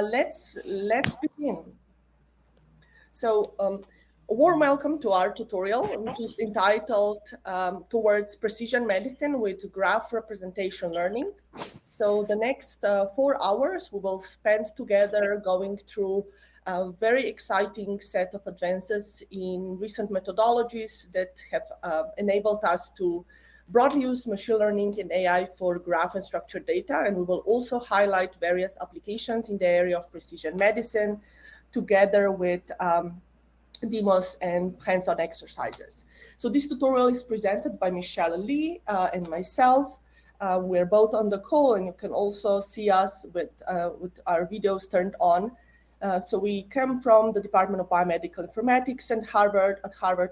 let's begin. So, a warm welcome to our tutorial, which is entitled Towards Precision Medicine with Graph Representation Learning. So the next 4 hours we will spend together going through a very exciting set of advances in recent methodologies that have enabled us to broadly use machine learning and AI for graph and structured data. And we will also highlight various applications in the area of precision medicine together with demos and hands-on exercises. So this tutorial is presented by Michelle Lee and myself. We're both on the call, and you can also see us with our videos turned on. So we come from the Department of Biomedical Informatics at Harvard,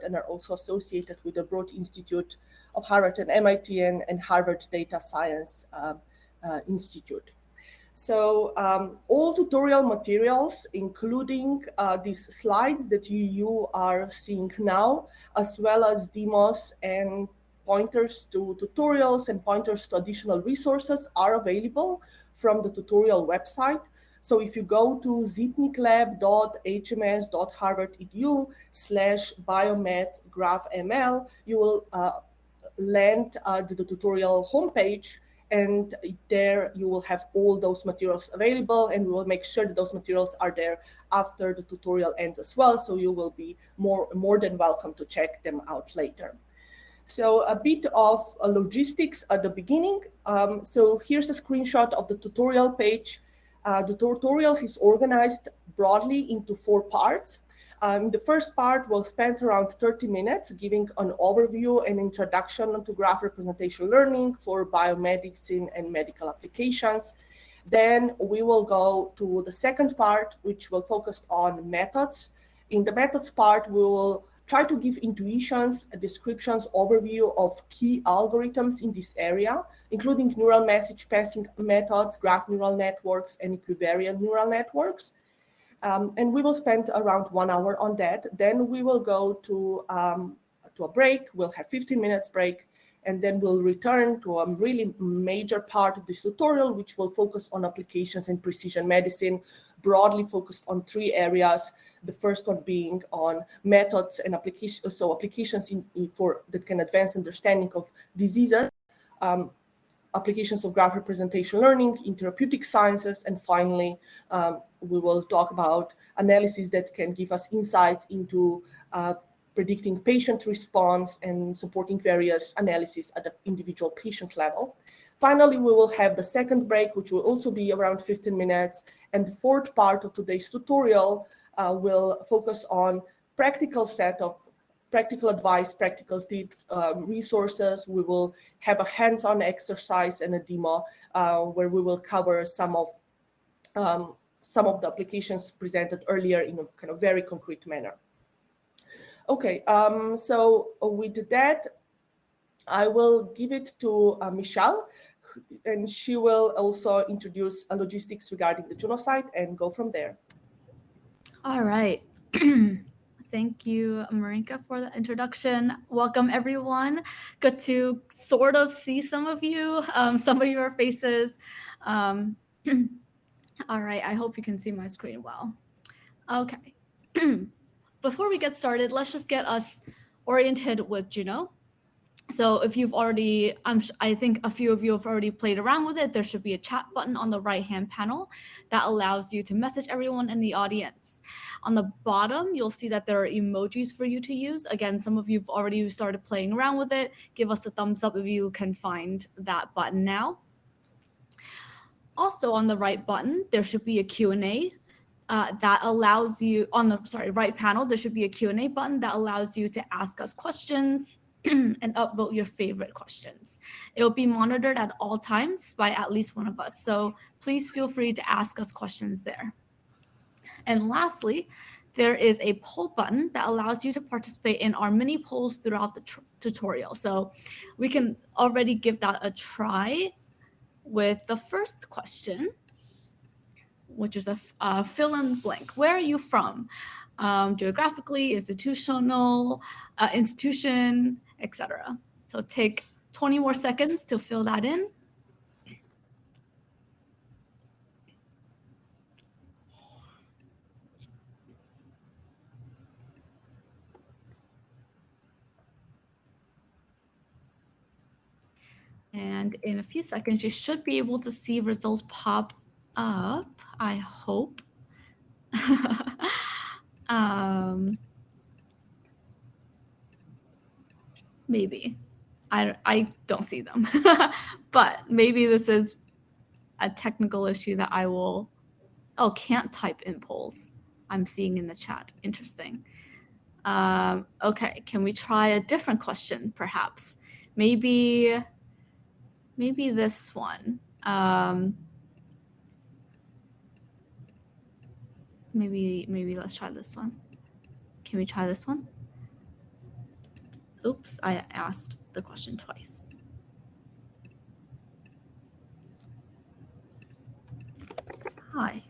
and are also associated with the Broad Institute of Harvard and MIT and Harvard Data Science Institute. So all tutorial materials, including these slides that you are seeing now, as well as demos and pointers to tutorials and pointers to additional resources, are available from the tutorial website. So if you go to zitniklab.hms.harvard.edu/biomed-graphml, you will land to the tutorial homepage. And there you will have all those materials available, and we will make sure that those materials are there after the tutorial ends as well. So you will be more than welcome to check them out later. So a bit of logistics at the beginning. So here's a screenshot of the tutorial page. The tutorial is organized broadly into 4 parts. The first part will spend around 30 minutes giving an overview and introduction to graph representation learning for biomedicine and medical applications. Then we will go to the second part, which will focus on methods. In the methods part, we will try to give intuitions, descriptions, overview of key algorithms in this area, including neural message passing methods, graph neural networks, and equivariant neural networks. And we will spend around 1 hour on that. Then we will go to a break. We'll have 15 minutes break, and then we'll return to a really major part of this tutorial, which will focus on applications in precision medicine, broadly focused on 3 areas. The first one being on methods and applications, so applications that can advance understanding of diseases, applications of graph representation learning in therapeutic sciences, and finally, we will talk about analysis that can give us insights into predicting patient response and supporting various analyses at the individual patient level. Finally, we will have the second break, which will also be around 15 minutes. And the fourth part of today's tutorial will focus on practical set of practical advice, practical tips, resources. We will have a hands-on exercise and a demo where we will cover some of the applications presented earlier in a kind of very concrete manner. Okay, so with that, I will give it to Michelle, and she will also introduce logistics regarding the Juno site and go from there. All right. Thank you, Marinka, for the introduction. Welcome, everyone. Good to sort of see some of you, some of your faces. All right, I hope you can see my screen well. Okay. Before we get started, let's just get us oriented with Juno. So if you've already, I think a few of you have already played around with it, there should be a chat button on the right-hand panel that allows you to message everyone in the audience. On the bottom, you'll see that there are emojis for you to use. Again, some of you have already started playing around with it. Give us a thumbs up if you can find that button now. Also on the right button, there should be a Q&A that allows you, on the right panel, there should be a Q&A button that allows you to ask us questions and upvote your favorite questions. It will be monitored at all times by at least one of us. So please feel free to ask us questions there. And lastly, there is a poll button that allows you to participate in our mini polls throughout the tutorial. So we can already give that a try with the first question, which is a fill in blank. Where are you from? Geographically, institutional, institution, etc. So take 20 more seconds to fill that in. And in a few seconds, you should be able to see results pop up, I hope. Maybe. I don't see them. But maybe this is a technical issue that I will... Oh, can't type in polls. I'm seeing in the chat. Interesting. Okay, can we try a different question, perhaps? Maybe this one. Maybe let's try this one. Can we try this one? Oops, I asked the question twice. Hi.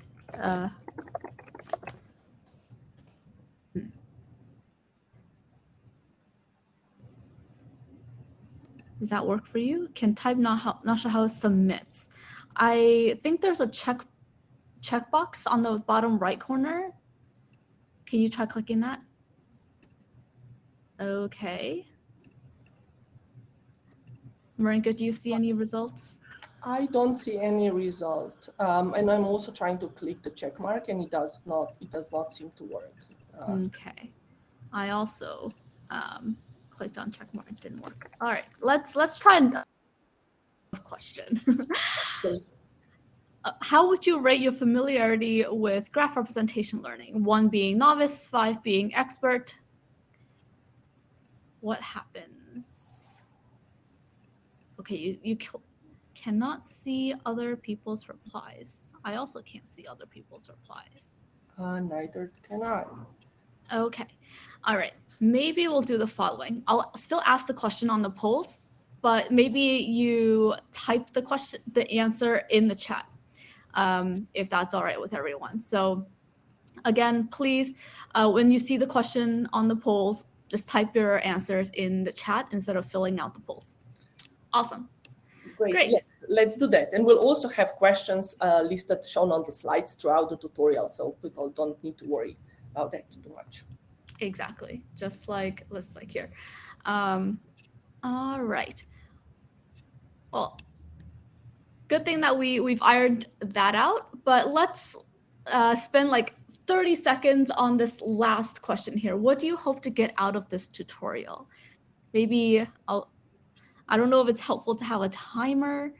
Does that work for you? Can type not sure how submits. I think there's a checkbox on the bottom right corner. Can you try clicking that? Okay. Marinka, do you see any results? I don't see any result, and I'm also trying to click the check mark, and it does not seem to work. Okay, I also clicked on check mark. It didn't work. All right, let's try another question. Okay. How would you rate your familiarity with graph representation learning? 1 being novice, 5 being expert. What happens? Okay, you cannot see other people's replies. I also can't see other people's replies. Neither can I. Okay, all right. Maybe we'll do the following. I'll still ask the question on the polls, but maybe you type the answer in the chat, if that's all right with everyone. So again, please, when you see the question on the polls, just type your answers in the chat instead of filling out the polls. Awesome. Great. Yes, let's do that. And we'll also have questions listed, shown on the slides throughout the tutorial, so people don't need to worry about that too much. Exactly. Just like here. All right. Well, good thing that we've ironed that out, but let's spend like 30 seconds on this last question here. What do you hope to get out of this tutorial? Maybe I don't know if it's helpful to have a timer,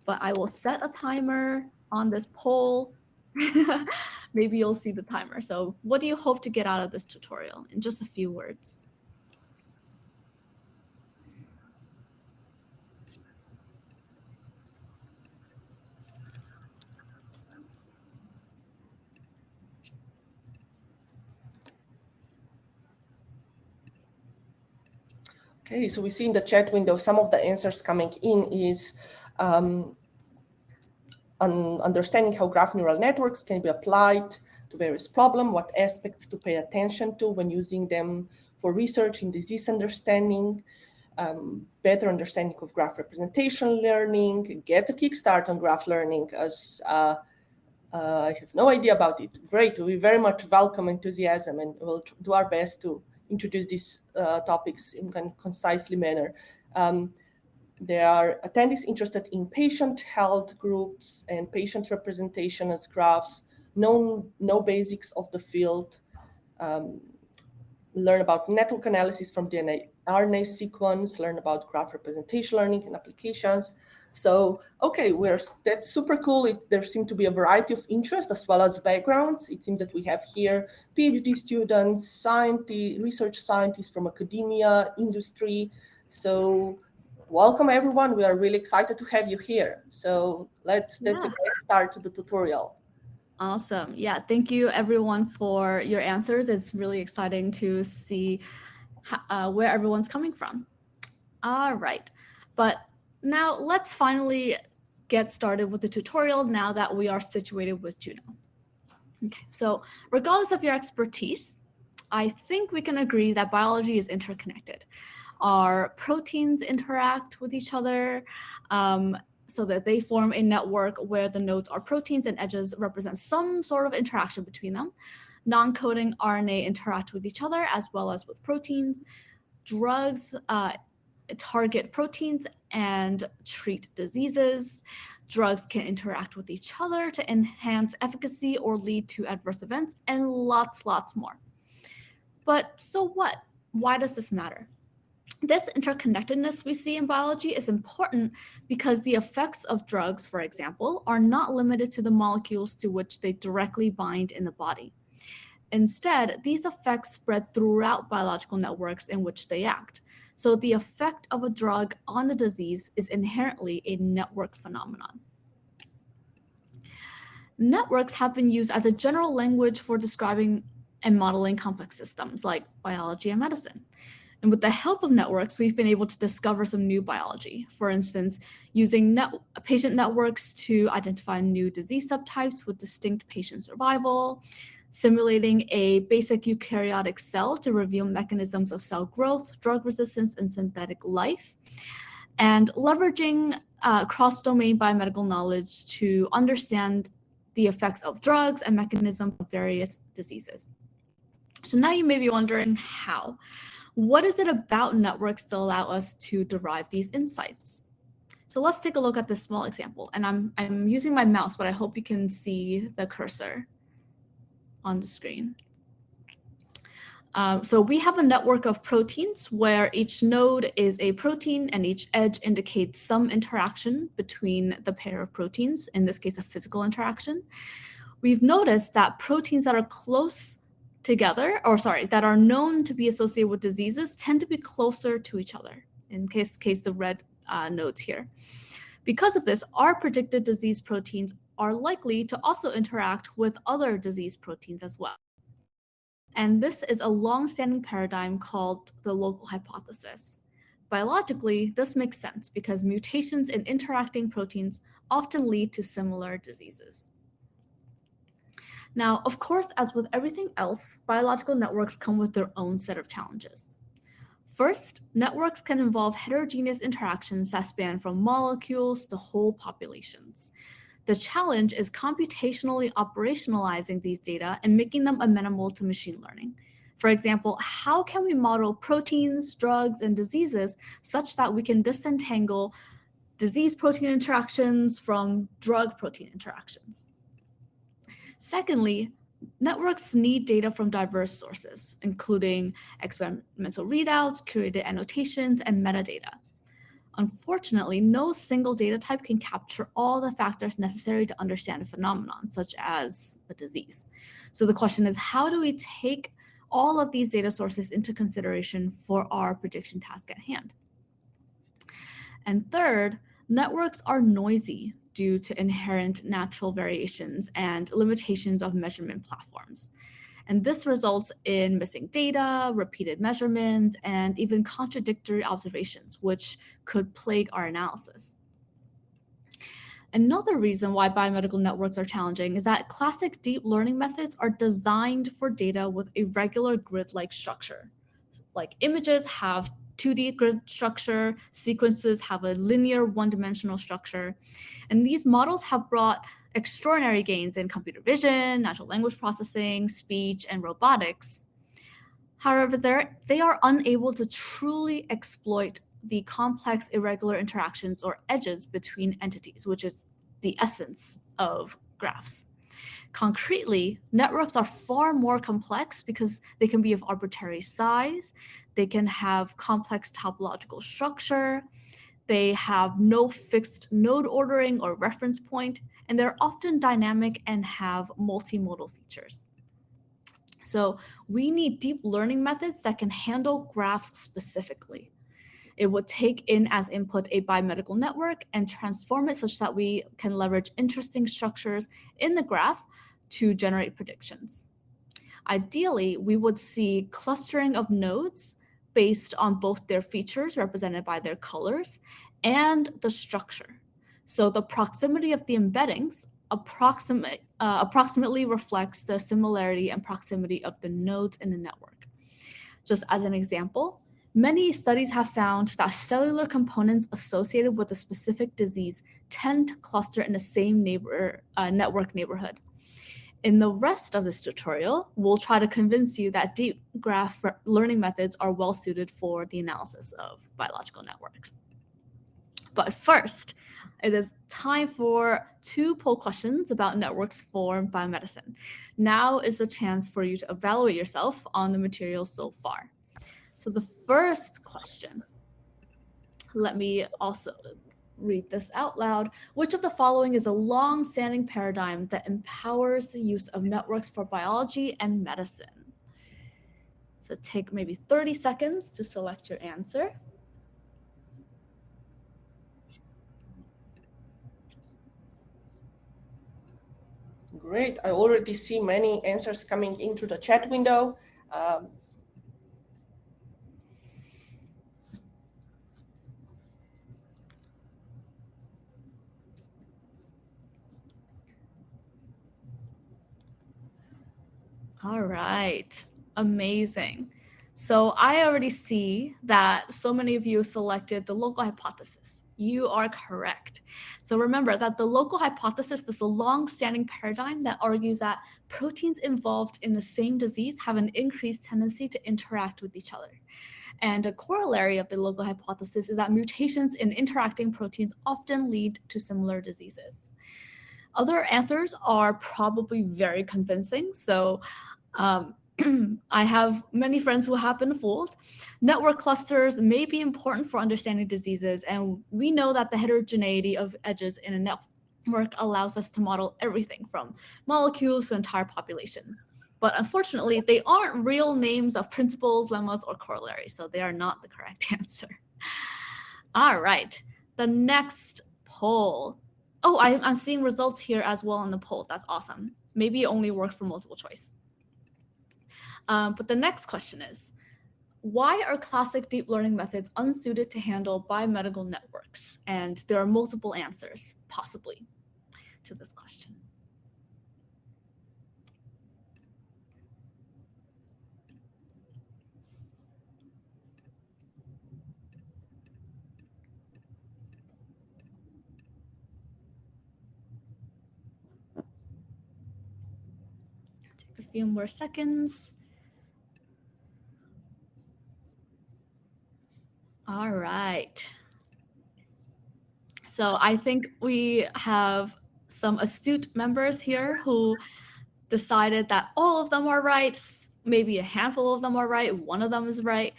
but I will set a timer on this poll. Maybe you'll see the timer. So what do you hope to get out of this tutorial in just a few words? Okay, so we see in the chat window some of the answers coming in is understanding how graph neural networks can be applied to various problems, what aspects to pay attention to when using them for research in disease understanding, better understanding of graph representation learning, get a kickstart on graph learning, as I have no idea about it. Great, we very much welcome enthusiasm, and we'll do our best to introduce these topics in a concisely manner. There are attendees interested in patient health groups and patient representation as graphs, know basics of the field, learn about network analysis from DNA RNA sequence, learn about graph representation learning and applications. So, okay, that's super cool. There seem to be a variety of interests as well as backgrounds. It seems that we have here PhD students, scientists, research scientists from academia, industry. So welcome everyone. We are really excited to have you here. So that's a great start to the tutorial. Awesome. Yeah, thank you everyone for your answers. It's really exciting to see where everyone's coming from. All right, but now let's finally get started with the tutorial now that we are situated with Juno. Okay, so regardless of your expertise, I think we can agree that biology is interconnected. Our proteins interact with each other so that they form a network where the nodes are proteins and edges represent some sort of interaction between them. Non-coding RNA interact with each other as well as with proteins. Drugs target proteins and treat diseases. Drugs can interact with each other to enhance efficacy or lead to adverse events, and lots more. But so what? Why does this matter? This interconnectedness we see in biology is important because the effects of drugs, for example, are not limited to the molecules to which they directly bind in the body. Instead, these effects spread throughout biological networks in which they act. So the effect of a drug on a disease is inherently a network phenomenon. Networks have been used as a general language for describing and modeling complex systems like biology and medicine. And with the help of networks, we've been able to discover some new biology. For instance, using patient networks to identify new disease subtypes with distinct patient survival, simulating a basic eukaryotic cell to reveal mechanisms of cell growth, drug resistance, and synthetic life, and leveraging cross-domain biomedical knowledge to understand the effects of drugs and mechanisms of various diseases. So now you may be wondering how. What is it about networks that allow us to derive these insights? So let's take a look at this small example. And I'm using my mouse, but I hope you can see the cursor on the screen. So we have a network of proteins where each node is a protein and each edge indicates some interaction between the pair of proteins, in this case, a physical interaction. We've noticed that proteins that are close together, that are known to be associated with diseases tend to be closer to each other, in case the red nodes here. Because of this, our predicted disease proteins are likely to also interact with other disease proteins as well. And this is a long-standing paradigm called the local hypothesis. Biologically, this makes sense because mutations in interacting proteins often lead to similar diseases. Now, of course, as with everything else, biological networks come with their own set of challenges. First, networks can involve heterogeneous interactions that span from molecules to whole populations. The challenge is computationally operationalizing these data and making them amenable to machine learning. For example, how can we model proteins, drugs, and diseases such that we can disentangle disease protein interactions from drug protein interactions? Secondly, networks need data from diverse sources, including experimental readouts, curated annotations, and metadata. Unfortunately, no single data type can capture all the factors necessary to understand a phenomenon, such as a disease. So the question is, how do we take all of these data sources into consideration for our prediction task at hand? And third, networks are noisy due to inherent natural variations and limitations of measurement platforms. And this results in missing data, repeated measurements, and even contradictory observations, which could plague our analysis. Another reason why biomedical networks are challenging is that classic deep learning methods are designed for data with a regular grid-like structure. Like images have 2D grid structure, sequences have a linear one-dimensional structure, and these models have brought extraordinary gains in computer vision, natural language processing, speech, and robotics. However, they are unable to truly exploit the complex irregular interactions or edges between entities, which is the essence of graphs. Concretely, networks are far more complex because they can be of arbitrary size, they can have complex topological structure, they have no fixed node ordering or reference point, and they're often dynamic and have multimodal features. So we need deep learning methods that can handle graphs specifically. It would take in as input a biomedical network and transform it such that we can leverage interesting structures in the graph to generate predictions. Ideally, we would see clustering of nodes based on both their features represented by their colors and the structure. So the proximity of the embeddings approximately reflects the similarity and proximity of the nodes in the network. Just as an example, many studies have found that cellular components associated with a specific disease tend to cluster in the same network neighborhood. In the rest of this tutorial, we'll try to convince you that deep graph learning methods are well suited for the analysis of biological networks. But first, it is time for 2 poll questions about networks for biomedicine. Now is the chance for you to evaluate yourself on the material so far. So the first question, let me also read this out loud. Which of the following is a long-standing paradigm that empowers the use of networks for biology and medicine? So take maybe 30 seconds to select your answer. Great. I already see many answers coming into the chat window. All right, amazing. So I already see that so many of you selected the local hypothesis. You are correct. So remember that the local hypothesis is a long-standing paradigm that argues that proteins involved in the same disease have an increased tendency to interact with each other. And a corollary of the local hypothesis is that mutations in interacting proteins often lead to similar diseases. Other answers are probably very convincing. So I have many friends who have been fooled. Network clusters may be important for understanding diseases, and we know that the heterogeneity of edges in a network allows us to model everything from molecules to entire populations. But unfortunately, they aren't real names of principles, lemmas, or corollaries, so they are not the correct answer. All right, the next poll. Oh, I'm seeing results here as well in the poll. That's awesome. Maybe it only works for multiple choice. But the next question is, why are classic deep learning methods unsuited to handle biomedical networks? And there are multiple answers, possibly, to this question. Take a few more seconds. All right. So I think we have some astute members here who decided that all of them are right, maybe a handful of them are right, one of them is right.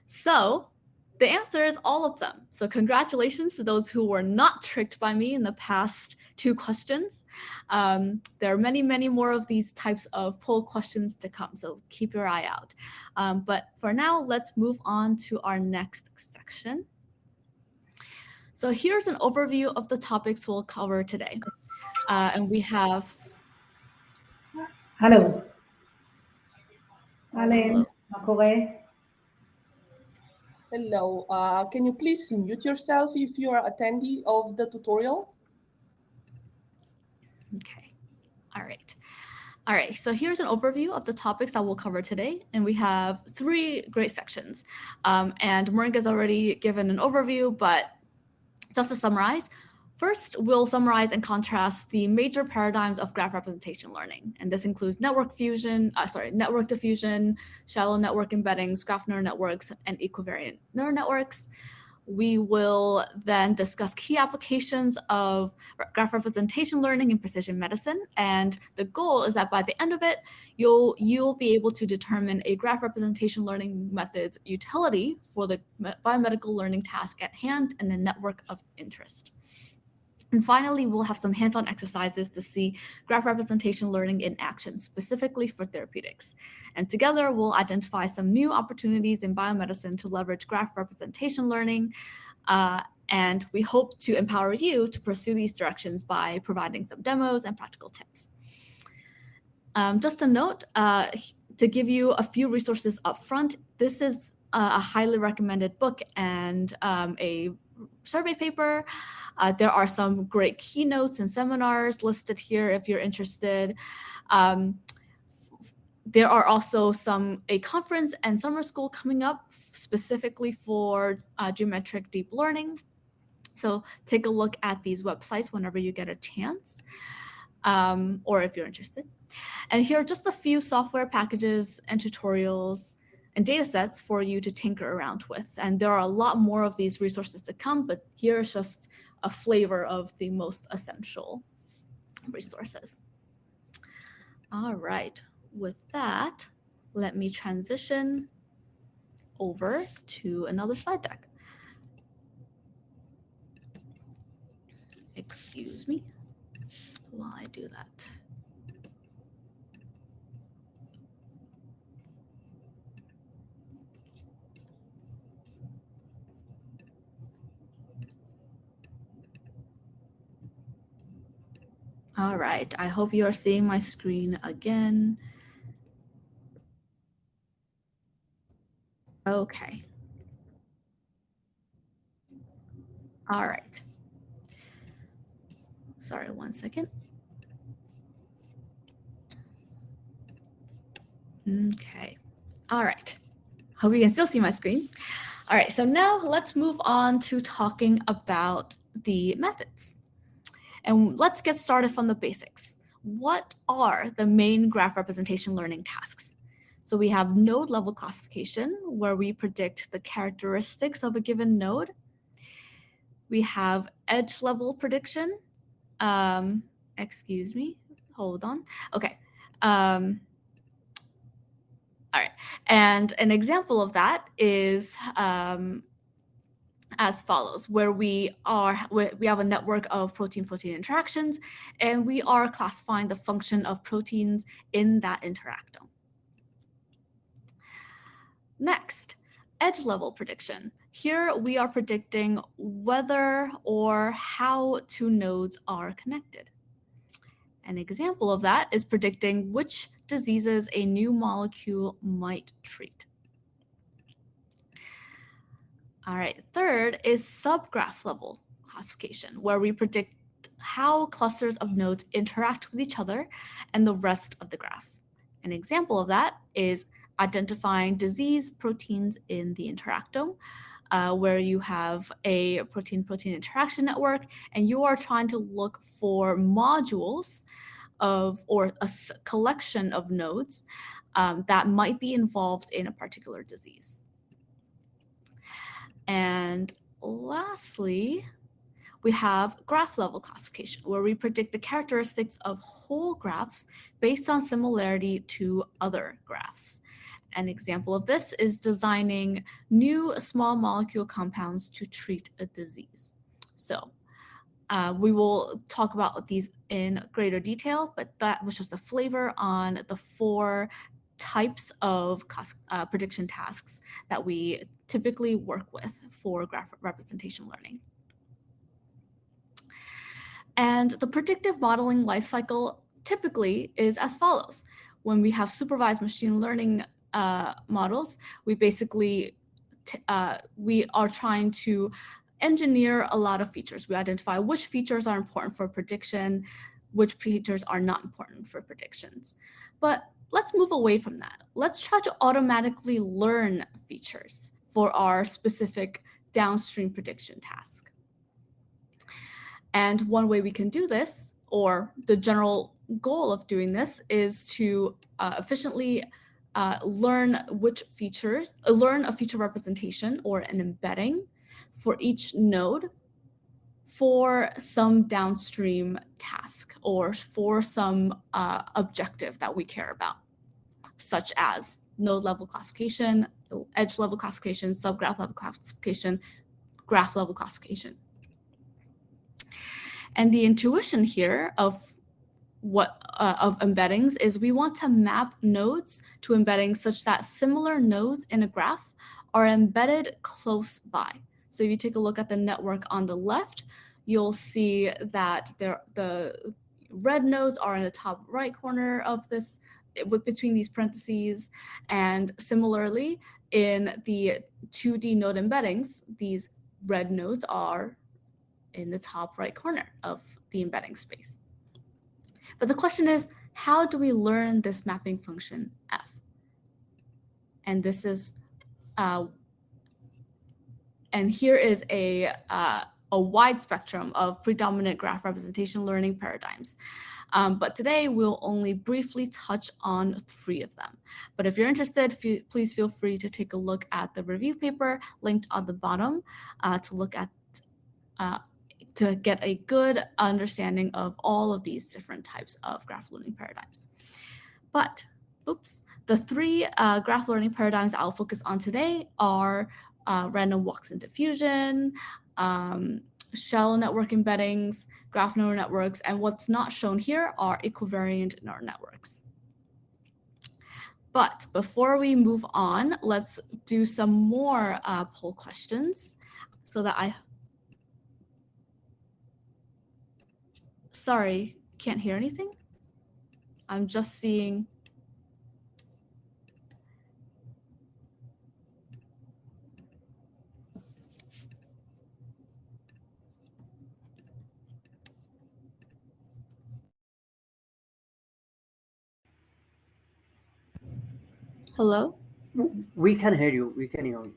So the answer is all of them. So congratulations to those who were not tricked by me in the past 2 questions. There are many, many more of these types of poll questions to come, so keep your eye out. But for now, let's move on to our next section. So here's an overview of the topics we'll cover today. And we have... Hello. Allen, מה קורה? Hello. Can you please mute yourself if you are attendee of the tutorial? Okay. All right. All right, so here's an overview of the topics that we'll cover today, and we have 3 great sections. And Marinka's already given an overview, but just to summarize, first, we'll summarize and contrast the major paradigms of graph representation learning. And this includes network diffusion, shallow network embeddings, graph neural networks, and equivariant neural networks. We will then discuss key applications of graph representation learning in precision medicine. And the goal is that by the end of it, you'll be able to determine a graph representation learning method's utility for the biomedical learning task at hand and the network of interest. And finally, we'll have some hands-on exercises to see graph representation learning in action, specifically for therapeutics. And together, we'll identify some new opportunities in biomedicine to leverage graph representation learning. And we hope to empower you to pursue these directions by providing some demos and practical tips. Just a note, to give you a few resources up front, this is a highly recommended book and a survey paper. There are some great keynotes and seminars listed here if you're interested. There are also a conference and summer school coming up specifically for geometric deep learning. So take a look at these websites whenever you get a chance, or if you're interested. And here are just a few software packages and tutorials and data sets for you to tinker around with. And there are a lot more of these resources to come, but here's just a flavor of the most essential resources. All right, with that, let me transition over to another slide deck. Excuse me while I do that. All right, I hope you are seeing my screen again. Okay. All right. Sorry, one second. Okay. All right. Hope you can still see my screen. All right, so now let's move on to talking about the methods. And let's get started from the basics. What are the main graph representation learning tasks? So we have node level classification, where we predict the characteristics of a given node. We have edge level prediction. Excuse me, hold on. Okay. All right, and an example of that is as follows, where we have a network of protein-protein interactions, and we are classifying the function of proteins in that interactome. Next, edge level prediction. Here we are predicting whether or how two nodes are connected. An example of that is predicting which diseases a new molecule might treat. All right, third is subgraph level classification, where we predict how clusters of nodes interact with each other and the rest of the graph. An example of that is identifying disease proteins in the interactome, where you have a protein-protein interaction network, and you are trying to look for modules or a collection of nodes that might be involved in a particular disease. And lastly, we have graph level classification, where we predict the characteristics of whole graphs based on similarity to other graphs. An example of this is designing new small molecule compounds to treat a disease. So we will talk about these in greater detail, but that was just a flavor on the 4 types of prediction tasks that we typically work with for graph representation learning. And the predictive modeling lifecycle typically is as follows. When we have supervised machine learning models, we basically we are trying to engineer a lot of features. We identify which features are important for prediction, which features are not important for predictions. But let's move away from that. Let's try to automatically learn features for our specific downstream prediction task. And one way we can do this, or the general goal of doing this, is to efficiently learn a feature representation or an embedding for each node for some downstream task or for some objective that we care about, such as node level classification, edge level classification, subgraph level classification, graph level classification. And the intuition here of embeddings is we want to map nodes to embeddings such that similar nodes in a graph are embedded close by. So if you take a look at the network on the left, you'll see that the red nodes are in the top right corner of this, between these parentheses. And similarly, in the 2D node embeddings, these red nodes are in the top right corner of the embedding space. But the question is, how do we learn this mapping function F? And this is, and here is a wide spectrum of predominant graph representation learning paradigms. But today we'll only briefly touch on 3 of them. But if you're interested, please feel free to take a look at the review paper linked on the bottom to look at to get a good understanding of all of these different types of graph learning paradigms. But, the 3 graph learning paradigms I'll focus on today are random walks in diffusion, shell network embeddings, graph neural networks, and what's not shown here are equivariant neural networks. But before we move on, let's do some more poll questions so that Sorry, can't hear anything? I'm just seeing. Hello? We can hear you. We can hear you.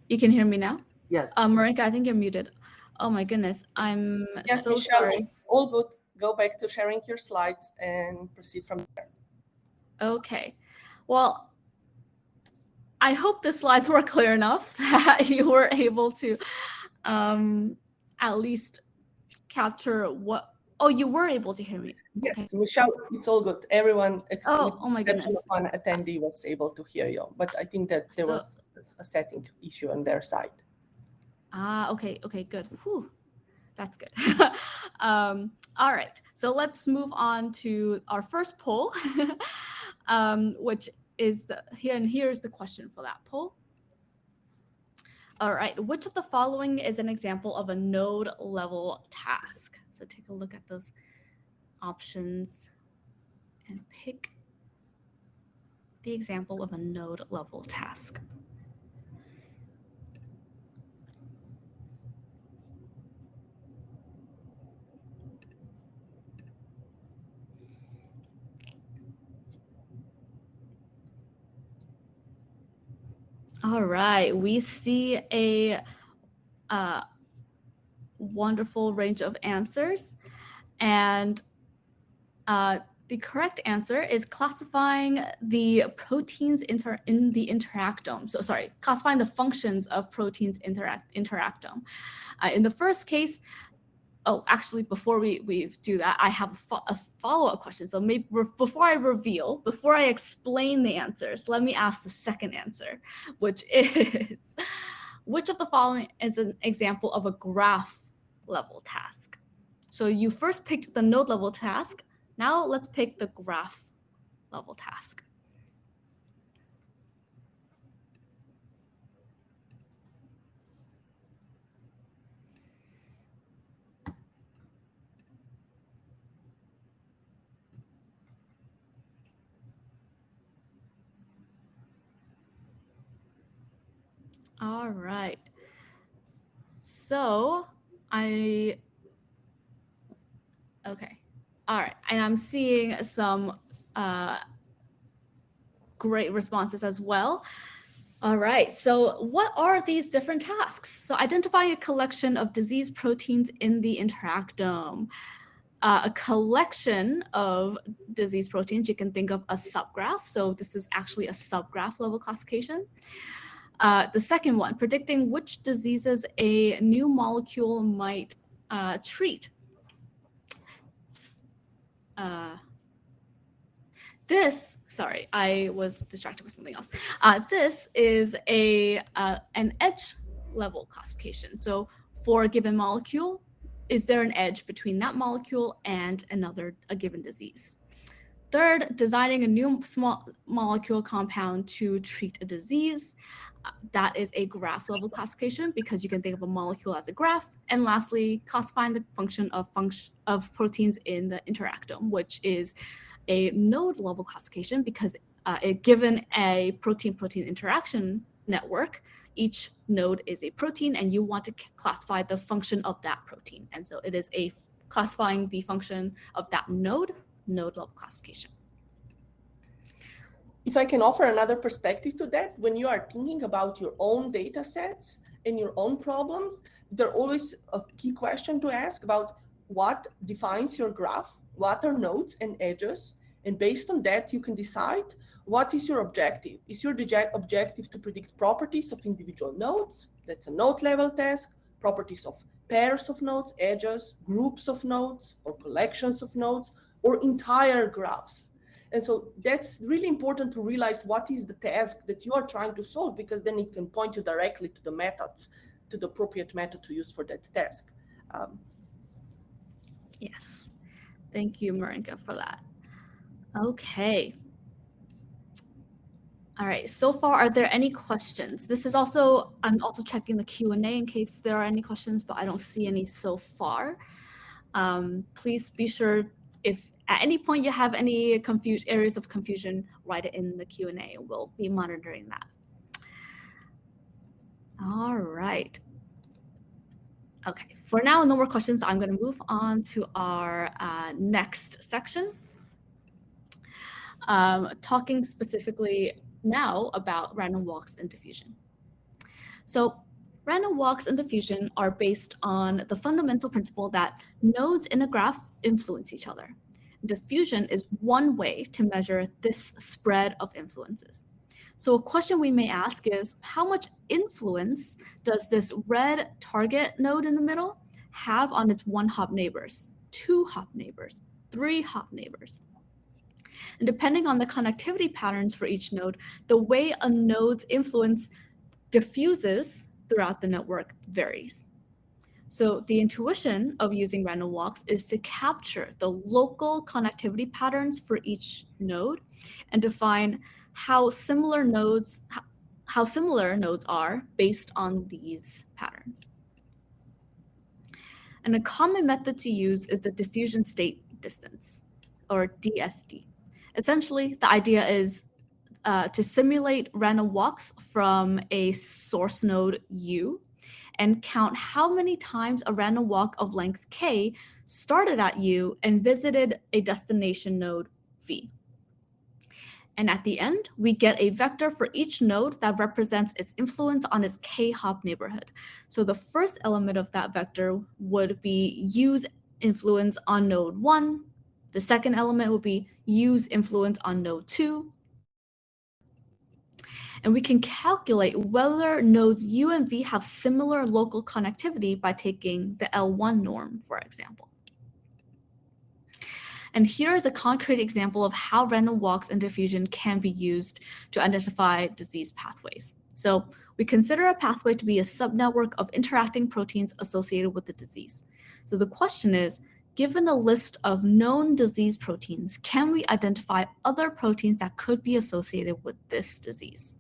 You can hear me now? Yes. Marinka, I think you're muted. Oh my goodness, I'm so Michelle, sorry. All good. Go back to sharing your slides and proceed from there. Okay. Well, I hope the slides were clear enough that you were able to at least capture what. Oh, you were able to hear me. Yes, Okay. Michelle, it's all good. Everyone, Oh my goodness. one attendee was able to hear you, but I think that there was a setting issue on their side. Okay, good. Whew. That's good. All right, so let's move on to our first poll, which is here's the question for that poll. All right, which of the following is an example of a node level task? So take a look at those options and pick the example of a node level task. All right, we see a wonderful range of answers, and the correct answer is classifying the proteins in the interactome. So sorry, classifying the functions of proteins interactome. In the first case, actually, before we do that, I have a follow-up question. So maybe before I explain the answers, let me ask the second answer, which is, which of the following is an example of a graph level task? So you first picked the node level task. Now let's pick the graph level task. All right. So okay. All right. And I'm seeing some great responses as well. All right. So what are these different tasks? So identifying a collection of disease proteins in the interactome. A collection of disease proteins, you can think of a subgraph. So this is actually a subgraph level classification. The second one, predicting which diseases a new molecule might treat. Sorry, I was distracted with something else. This is an edge level classification. So for a given molecule, is there an edge between that molecule and a given disease? Third, designing a new small molecule compound to treat a disease. That is a graph level classification because you can think of a molecule as a graph. And lastly, classifying the function of proteins in the interactome, which is a node level classification because given a protein-protein interaction network, each node is a protein and you want to classify the function of that protein. And so it is classifying the function of that node level classification. If I can offer another perspective to that, when you are thinking about your own data sets and your own problems, there's always a key question to ask about what defines your graph what are nodes and edges, and based on that, you can decide what is your objective. Is your objective to predict properties of individual nodes? That's a node level task. Properties of pairs of nodes, edges, groups of nodes, or collections of nodes, or entire graphs. And so that's really important to realize what is the task that you are trying to solve, because then it can point you directly to the methods, to the appropriate method to use for that task. Yes. Thank you, Marinka, for that. Okay. All right, so far, are there any questions? This is also, I'm also checking the Q&A in case there are any questions, but I don't see any so far. Please be sure, if at any point you have any areas of confusion, write it in the Q&A. We'll be monitoring that. All right. Okay, for now, no more questions. I'm going to move on to our next section, talking specifically now about random walks and diffusion. So random walks and diffusion are based on the fundamental principle that nodes in a graph influence each other. Diffusion is one way to measure this spread of influences. So a question we may ask is, how much influence does this red target node in the middle have on its 1-hop neighbors, 2-hop neighbors, 3-hop neighbors? And depending on the connectivity patterns for each node, the way a node's influence diffuses throughout the network varies. So the intuition of using random walks is to capture the local connectivity patterns for each node and define how similar nodes are based on these patterns. And a common method to use is the diffusion state distance, or DSD. Essentially, the idea is to simulate random walks from a source node U and count how many times a random walk of length K started at U and visited a destination node V. And at the end, we get a vector for each node that represents its influence on its K-hop neighborhood. So the first element of that vector would be U's influence on node 1. The second element would be U's influence on node 2. And we can calculate whether nodes U and V have similar local connectivity by taking the L1 norm, for example. And here is a concrete example of how random walks and diffusion can be used to identify disease pathways. So we consider a pathway to be a subnetwork of interacting proteins associated with the disease. So the question is, given a list of known disease proteins, can we identify other proteins that could be associated with this disease?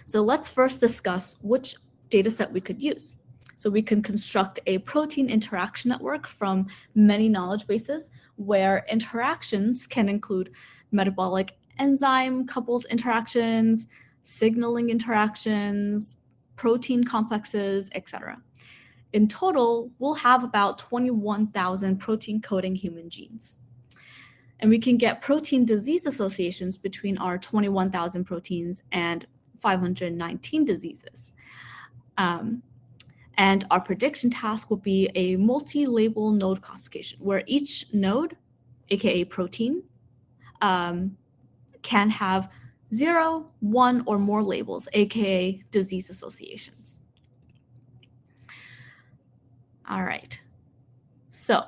So let's first discuss which data set we could use. So we can construct a protein interaction network from many knowledge bases where interactions can include metabolic enzyme coupled interactions, signaling interactions, protein complexes, etc. In total, we'll have about 21,000 protein coding human genes. And we can get protein disease associations between our 21,000 proteins and 519 diseases. And our prediction task will be a multi-label node classification where each node, aka protein, can have 0, 1, or more labels, aka disease associations. All right. So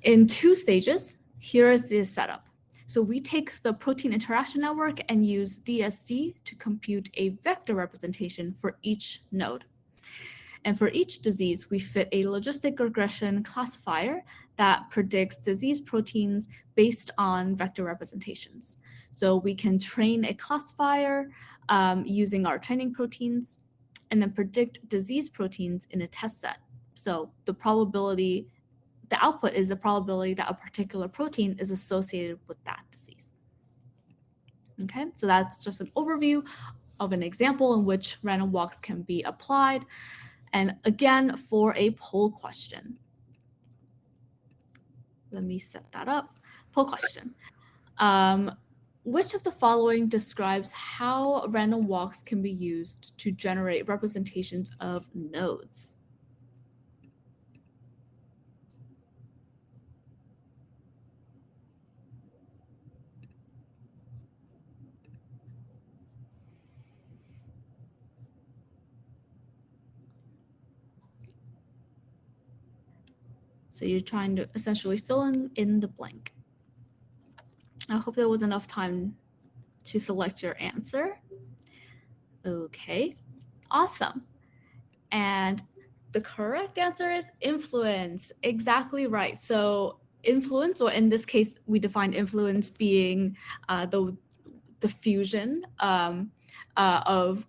in 2 stages, here is the setup. So we take the protein interaction network and use DSD to compute a vector representation for each node. And for each disease, we fit a logistic regression classifier that predicts disease proteins based on vector representations. So we can train a classifier using our training proteins and then predict disease proteins in a test set. So the output is the probability that a particular protein is associated with that disease. Okay, so that's just an overview of an example in which random walks can be applied. And again, for a poll question. Let me set that up. Poll question. Which of the following describes how random walks can be used to generate representations of nodes? So you're trying to essentially fill in the blank. I hope there was enough time to select your answer. Okay, awesome. And the correct answer is influence. Exactly right. So influence, or in this case, we define influence being the fusion of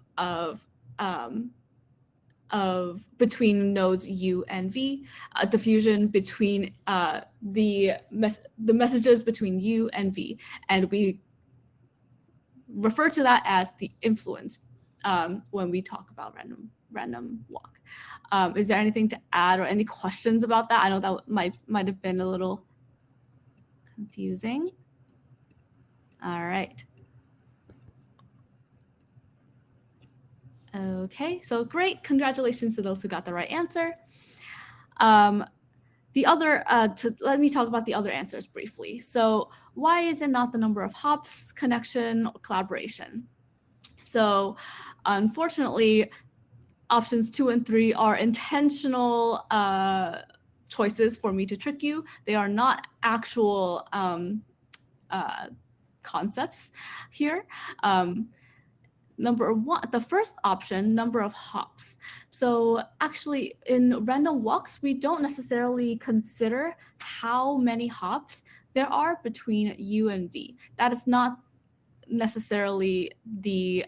between nodes U and V, the fusion between the messages between U and V, and we refer to that as the influence when we talk about random walk. Is there anything to add or any questions about that? I know that might have been a little confusing. All right. Okay, so great. Congratulations to those who got the right answer. Let me talk about the other answers briefly. So why is it not the number of hops, connection, or collaboration? So unfortunately, options 2 and 3 are intentional choices for me to trick you. They are not actual concepts here. Number 1, the first option, number of hops. So actually in random walks, we don't necessarily consider how many hops there are between U and V. That is not necessarily the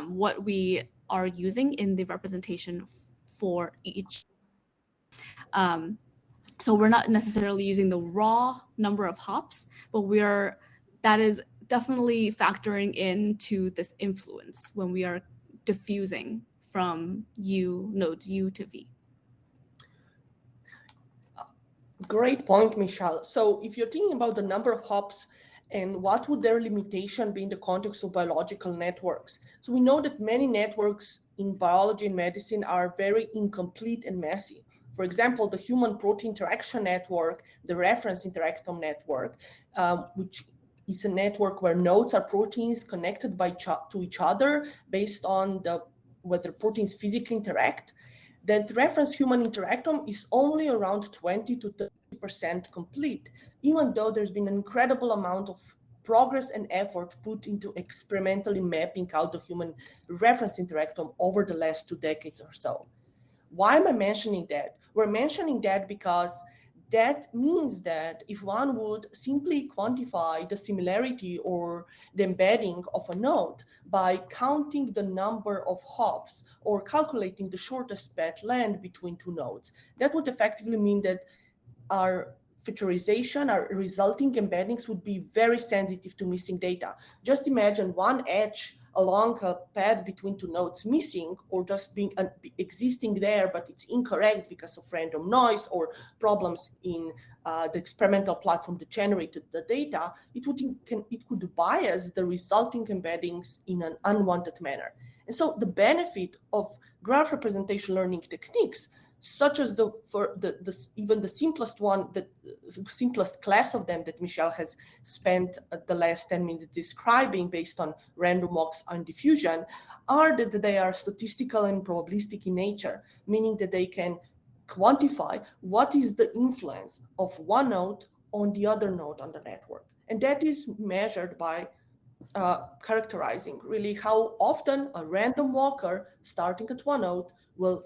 what we are using in the representation for each. So we're not necessarily using the raw number of hops, but that is definitely factoring into this influence when we are diffusing from nodes U to V. Great point, Michelle. So if you're thinking about the number of hops and what would their limitation be in the context of biological networks? So we know that many networks in biology and medicine are very incomplete and messy. For example, the human protein interaction network, the reference interactome network, which is a network where nodes are proteins connected to each other based on whether proteins physically interact. That reference human interactome is only around 20 to 30% complete, even though there's been an incredible amount of progress and effort put into experimentally mapping out the human reference interactome over the last 2 decades or so. Why am I mentioning that? We're mentioning that because that means that if one would simply quantify the similarity or the embedding of a node by counting the number of hops or calculating the shortest path length between 2 nodes, that would effectively mean that our featurization, our resulting embeddings would be very sensitive to missing data. Just imagine one edge along a path between 2 nodes missing, or just being existing there, but it's incorrect because of random noise or problems in the experimental platform that generated the data. It could bias the resulting embeddings in an unwanted manner. And so the benefit of graph representation learning techniques, such as even the simplest one, the simplest class of them that Michelle has spent the last 10 minutes describing based on random walks and diffusion, are that they are statistical and probabilistic in nature, meaning that they can quantify what is the influence of one node on the other node on the network. And that is measured by characterizing really how often a random walker starting at one node will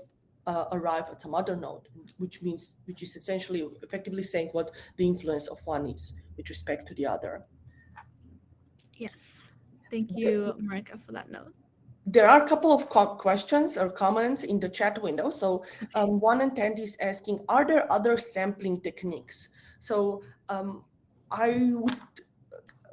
arrive at some other node, which is essentially effectively saying what the influence of one is with respect to the other. Yes, thank you, Marinka, for that note. There are a couple of questions or comments in the chat window. So one attendee is asking, are there other sampling techniques? So I would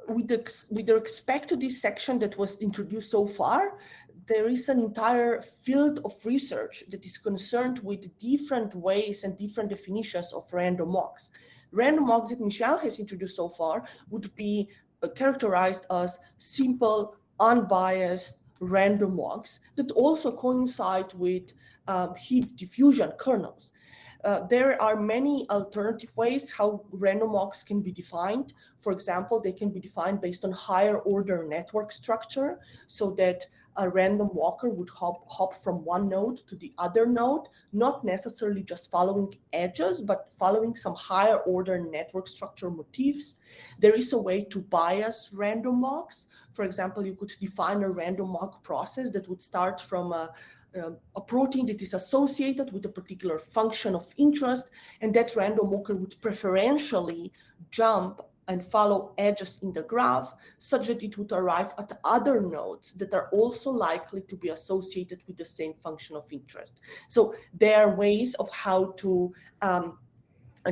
with respect to this section that was introduced so far, there is an entire field of research that is concerned with different ways and different definitions of random walks. Random walks that Michelle has introduced so far would be characterized as simple, unbiased random walks that also coincide with heat diffusion kernels. There are many alternative ways how random walks can be defined. For example, they can be defined based on higher order network structure, so that a random walker would hop from one node to the other node, not necessarily just following edges, but following some higher order network structure motifs. There is a way to bias random walks. For example, you could define a random walk process that would start from a protein that is associated with a particular function of interest, and that random walker would preferentially jump and follow edges in the graph such that it would arrive at other nodes that are also likely to be associated with the same function of interest. So there are ways of how to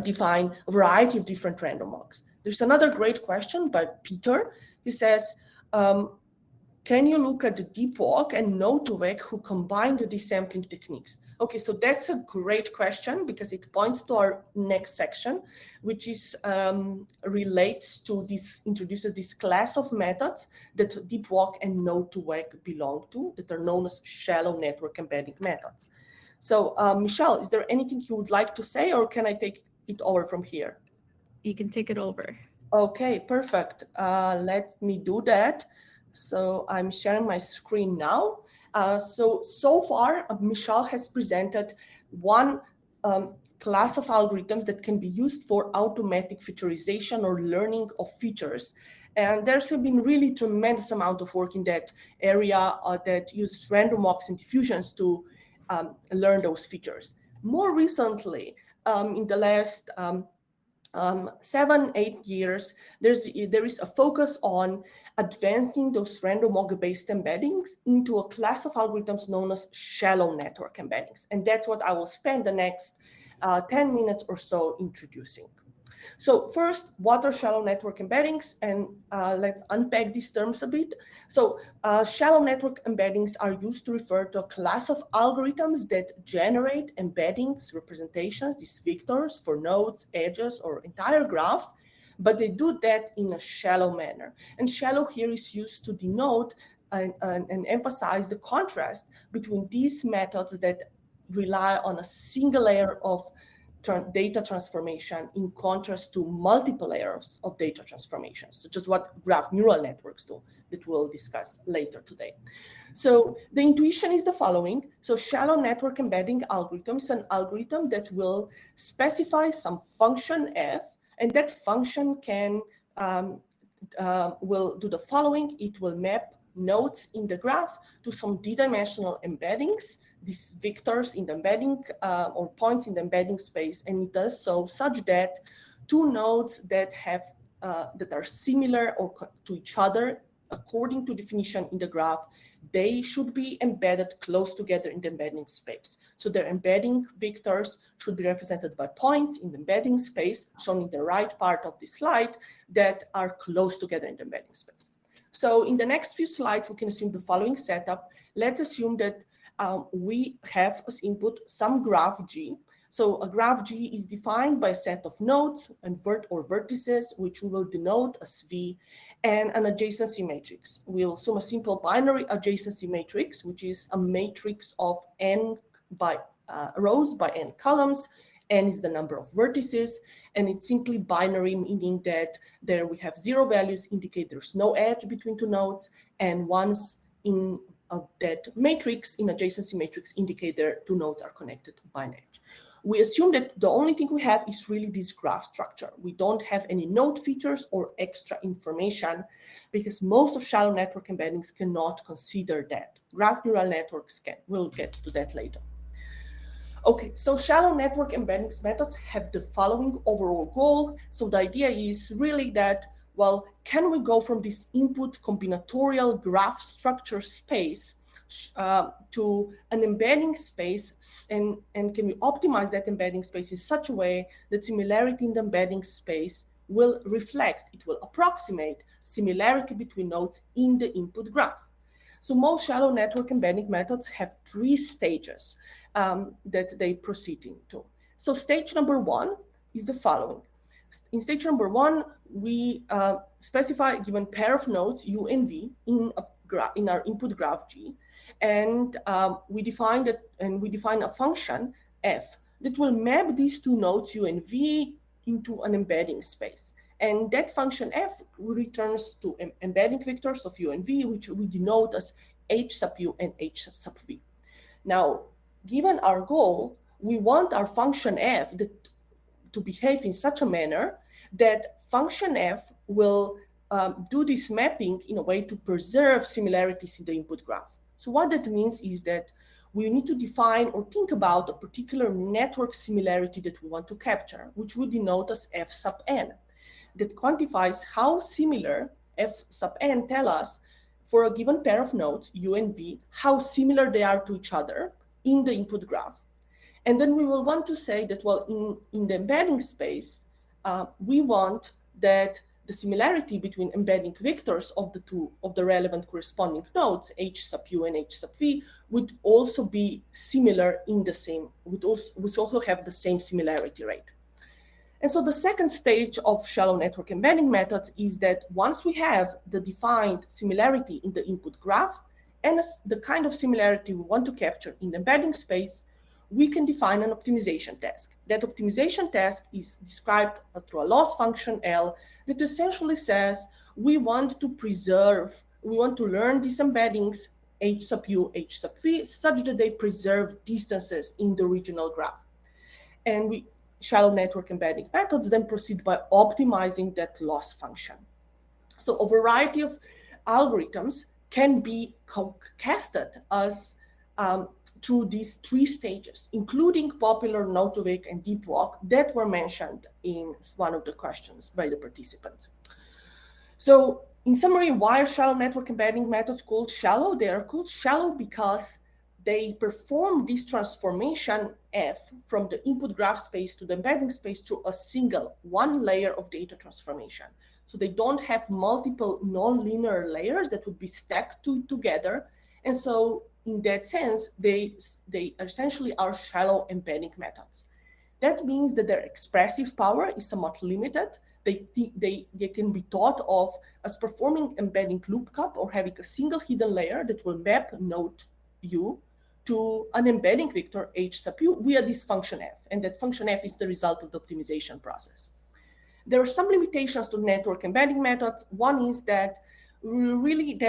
define a variety of different random walks. There's another great question by Peter, who says, can you look at the deep walk and node-to-vec who combine the desampling techniques? Okay, so that's a great question because it points to our next section, which is relates to this, introduces this class of methods that deep walk and node-to-vec belong to, that are known as shallow network embedding methods. So Michelle, is there anything you would like to say, or can I take it over from here? You can take it over. Okay, perfect. Let me do that. So I'm sharing my screen now. So far, Michelle has presented one class of algorithms that can be used for automatic featureization or learning of features. And there's been really tremendous amount of work in that area that use random walks and diffusions to learn those features. More recently, in the last 7-8 years, there is a focus on advancing those random walk-based embeddings into a class of algorithms known as shallow network embeddings. And that's what I will spend the next 10 minutes or so introducing. So first, what are shallow network embeddings? And let's unpack these terms a bit. So shallow network embeddings are used to refer to a class of algorithms that generate embeddings, representations, these vectors for nodes, edges, or entire graphs, but they do that in a shallow manner. And shallow here is used to denote and emphasize the contrast between these methods that rely on a single layer of data transformation in contrast to multiple layers of data transformations, such as what graph neural networks do, that we'll discuss later today. So the intuition is the following. So shallow network embedding algorithm is an algorithm that will specify some function f, and that function can will do the following. It will map nodes in the graph to some d-dimensional embeddings, these vectors in the embedding or points in the embedding space, and it does so such that two nodes that have that are similar or to each other according to definition in the graph, they should be embedded close together in the embedding space. So their embedding vectors should be represented by points in the embedding space, shown in the right part of the slide, that are close together in the embedding space. So in the next few slides, we can assume the following setup. Let's assume that we have as input some graph G. So a graph G is defined by a set of nodes and vertices, which we will denote as V, and an adjacency matrix. We'll assume a simple binary adjacency matrix, which is a matrix of n by rows by n columns. N is the number of vertices, and it's simply binary, meaning that there we have 0 values indicate there's no edge between two nodes, and ones in that matrix, in adjacency matrix, indicate their two nodes are connected by an edge. We assume that the only thing we have is really this graph structure. We don't have any node features or extra information because most of shallow network embeddings cannot consider that. Graph neural networks can. We'll get to that later. Okay, so shallow network embeddings methods have the following overall goal. So the idea is really that, well, can we go from this input combinatorial graph structure space to an embedding space, and can we optimize that embedding space in such a way that similarity in the embedding space will reflect, it will approximate similarity between nodes in the input graph. So most shallow network embedding methods have 3 stages that they proceed into. So stage number 1 is the following. In stage number 1, we specify a given pair of nodes U and V in our input graph G, and we define a function f that will map these two nodes U and V into an embedding space. And that function f returns to embedding vectors of U and V, which we denote as H sub U and H sub V. Now, given our goal, we want our function f to behave in such a manner that function f will do this mapping in a way to preserve similarities in the input graph. So what that means is that we need to define or think about a particular network similarity that we want to capture, which we denote as f sub n, that quantifies how similar f sub n tell us for a given pair of nodes, U and V, how similar they are to each other in the input graph. And then we will want to say that, well, in the embedding space, we want that the similarity between embedding vectors of the relevant corresponding nodes, H sub U and H sub V, would also be similar in the same, would also have the same similarity rate. And so the second stage of shallow network embedding methods is that once we have the defined similarity in the input graph and the kind of similarity we want to capture in the embedding space, we can define an optimization task. That optimization task is described through a loss function L that essentially says we want to preserve, we want to learn these embeddings H sub U, H sub V, such that they preserve distances in the regional graph. And shallow network embedding methods then proceed by optimizing that loss function. So a variety of algorithms can be casted as through these three stages, including popular node-to-wake and deep walk that were mentioned in one of the questions by the participants. So in summary, why are shallow network embedding methods called shallow? They are called shallow because they perform this transformation F from the input graph space to the embedding space through a single one layer of data transformation. So they don't have multiple non-linear layers that would be stacked together. And so in that sense, they essentially are shallow embedding methods. That means that their expressive power is somewhat limited. They can be thought of as performing embedding lookup or having a single hidden layer that will map node U to an embedding vector H sub U via this function f, and that function f is the result of the optimization process. There are some limitations to network embedding methods. One is that really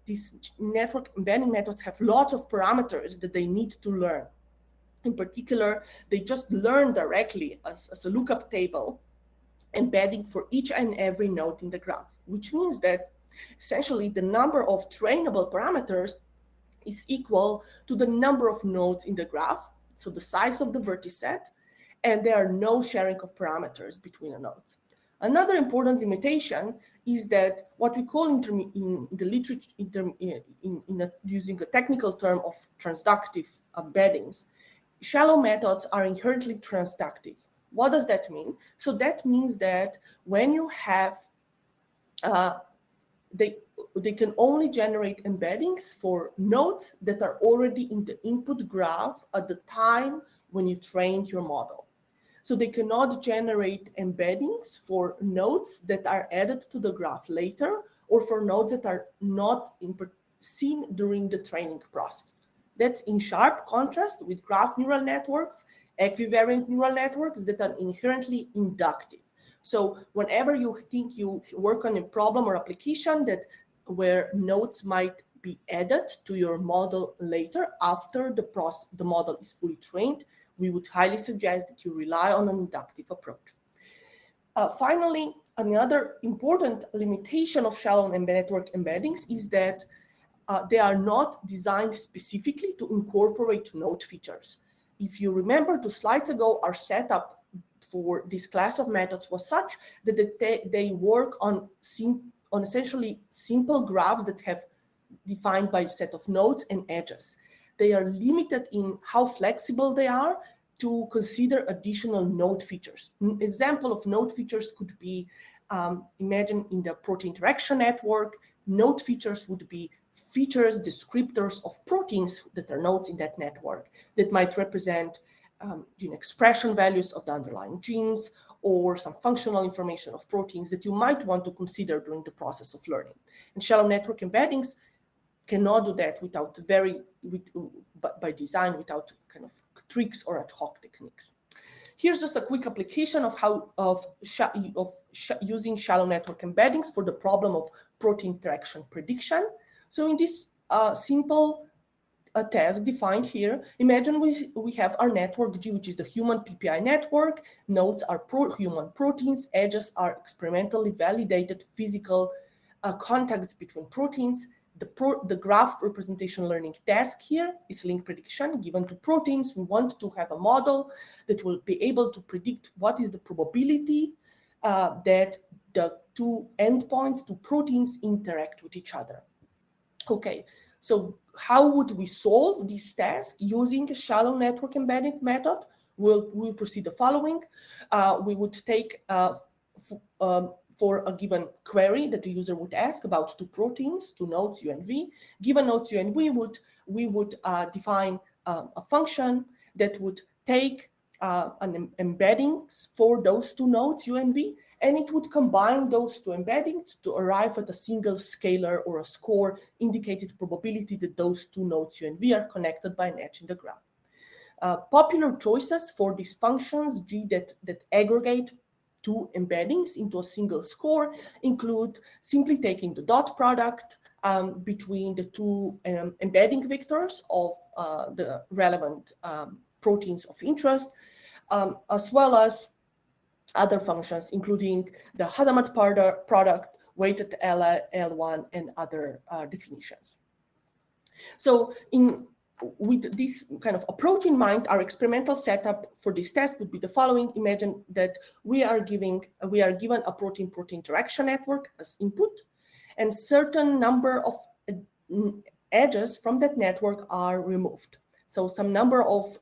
these network embedding methods have lots of parameters that they need to learn. In particular, they just learn directly as a lookup table embedding for each and every node in the graph, which means that essentially the number of trainable parameters is equal to the number of nodes in the graph, so the size of the vertex set, and there are no sharing of parameters between the nodes. Another important limitation is that what we call in the literature, using a technical term of transductive embeddings, shallow methods are inherently transductive. What does that mean? So that means that when you have, they can only generate embeddings for nodes that are already in the input graph at the time when you trained your model. So they cannot generate embeddings for nodes that are added to the graph later or for nodes that are not seen during the training process. That's in sharp contrast with graph neural networks, equivariant neural networks that are inherently inductive. So whenever you think you work on a problem or application where nodes might be added to your model later after the model is fully trained, we would highly suggest that you rely on an inductive approach. Finally, another important limitation of shallow network embeddings is that they are not designed specifically to incorporate node features. If you remember 2 slides ago, our setup for this class of methods was such that they work on essentially simple graphs that have defined by a set of nodes and edges. They are limited in how flexible they are to consider additional node features. An example of node features could be, imagine in the protein interaction network, node features would be features, descriptors of proteins that are nodes in that network that might represent gene expression values of the underlying genes or some functional information of proteins that you might want to consider during the process of learning. And shallow network embeddings cannot do that without by design, without kind of tricks or ad hoc techniques. Here's just a quick application of how using shallow network embeddings for the problem of protein interaction prediction. So in this simple task defined here, imagine we have our network G, which is the human PPI network. Nodes are human proteins. Edges are experimentally validated physical contacts between proteins. The graph representation learning task here is link prediction given to proteins. We want to have a model that will be able to predict what is the probability that the two endpoints, two proteins, interact with each other. Okay, so how would we solve this task using a shallow network embedding method? We'll proceed the following. We would take for a given query that the user would ask about two proteins, two nodes U and V. Given nodes U and V, we would define a function that would take an embeddings for those two nodes U and V, and it would combine those two embeddings to arrive at a single scalar or a score indicated probability that those two nodes U and V are connected by an edge in the graph. Popular choices for these functions G that aggregate two embeddings into a single score include simply taking the dot product between the two embedding vectors of the relevant proteins of interest, as well as other functions, including the Hadamard product, weighted L1, and other definitions. So with this kind of approach in mind, our experimental setup for this test would be the following. Imagine that we are given a protein-protein interaction network as input, and certain number of edges from that network are removed. So some number of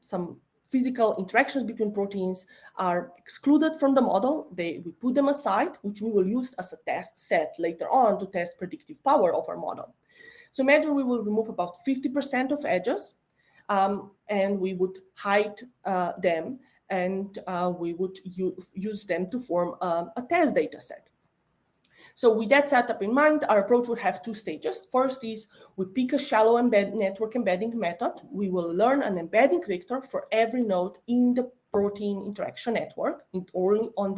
some physical interactions between proteins are excluded from the model. We put them aside, which we will use as a test set later on to test predictive power of our model. So imagine we will remove about 50% of edges, and we would hide them, and we would use them to form a test data set. So with that setup in mind, our approach would have two stages. First is we pick a shallow network embedding method. We will learn an embedding vector for every node in the protein interaction network,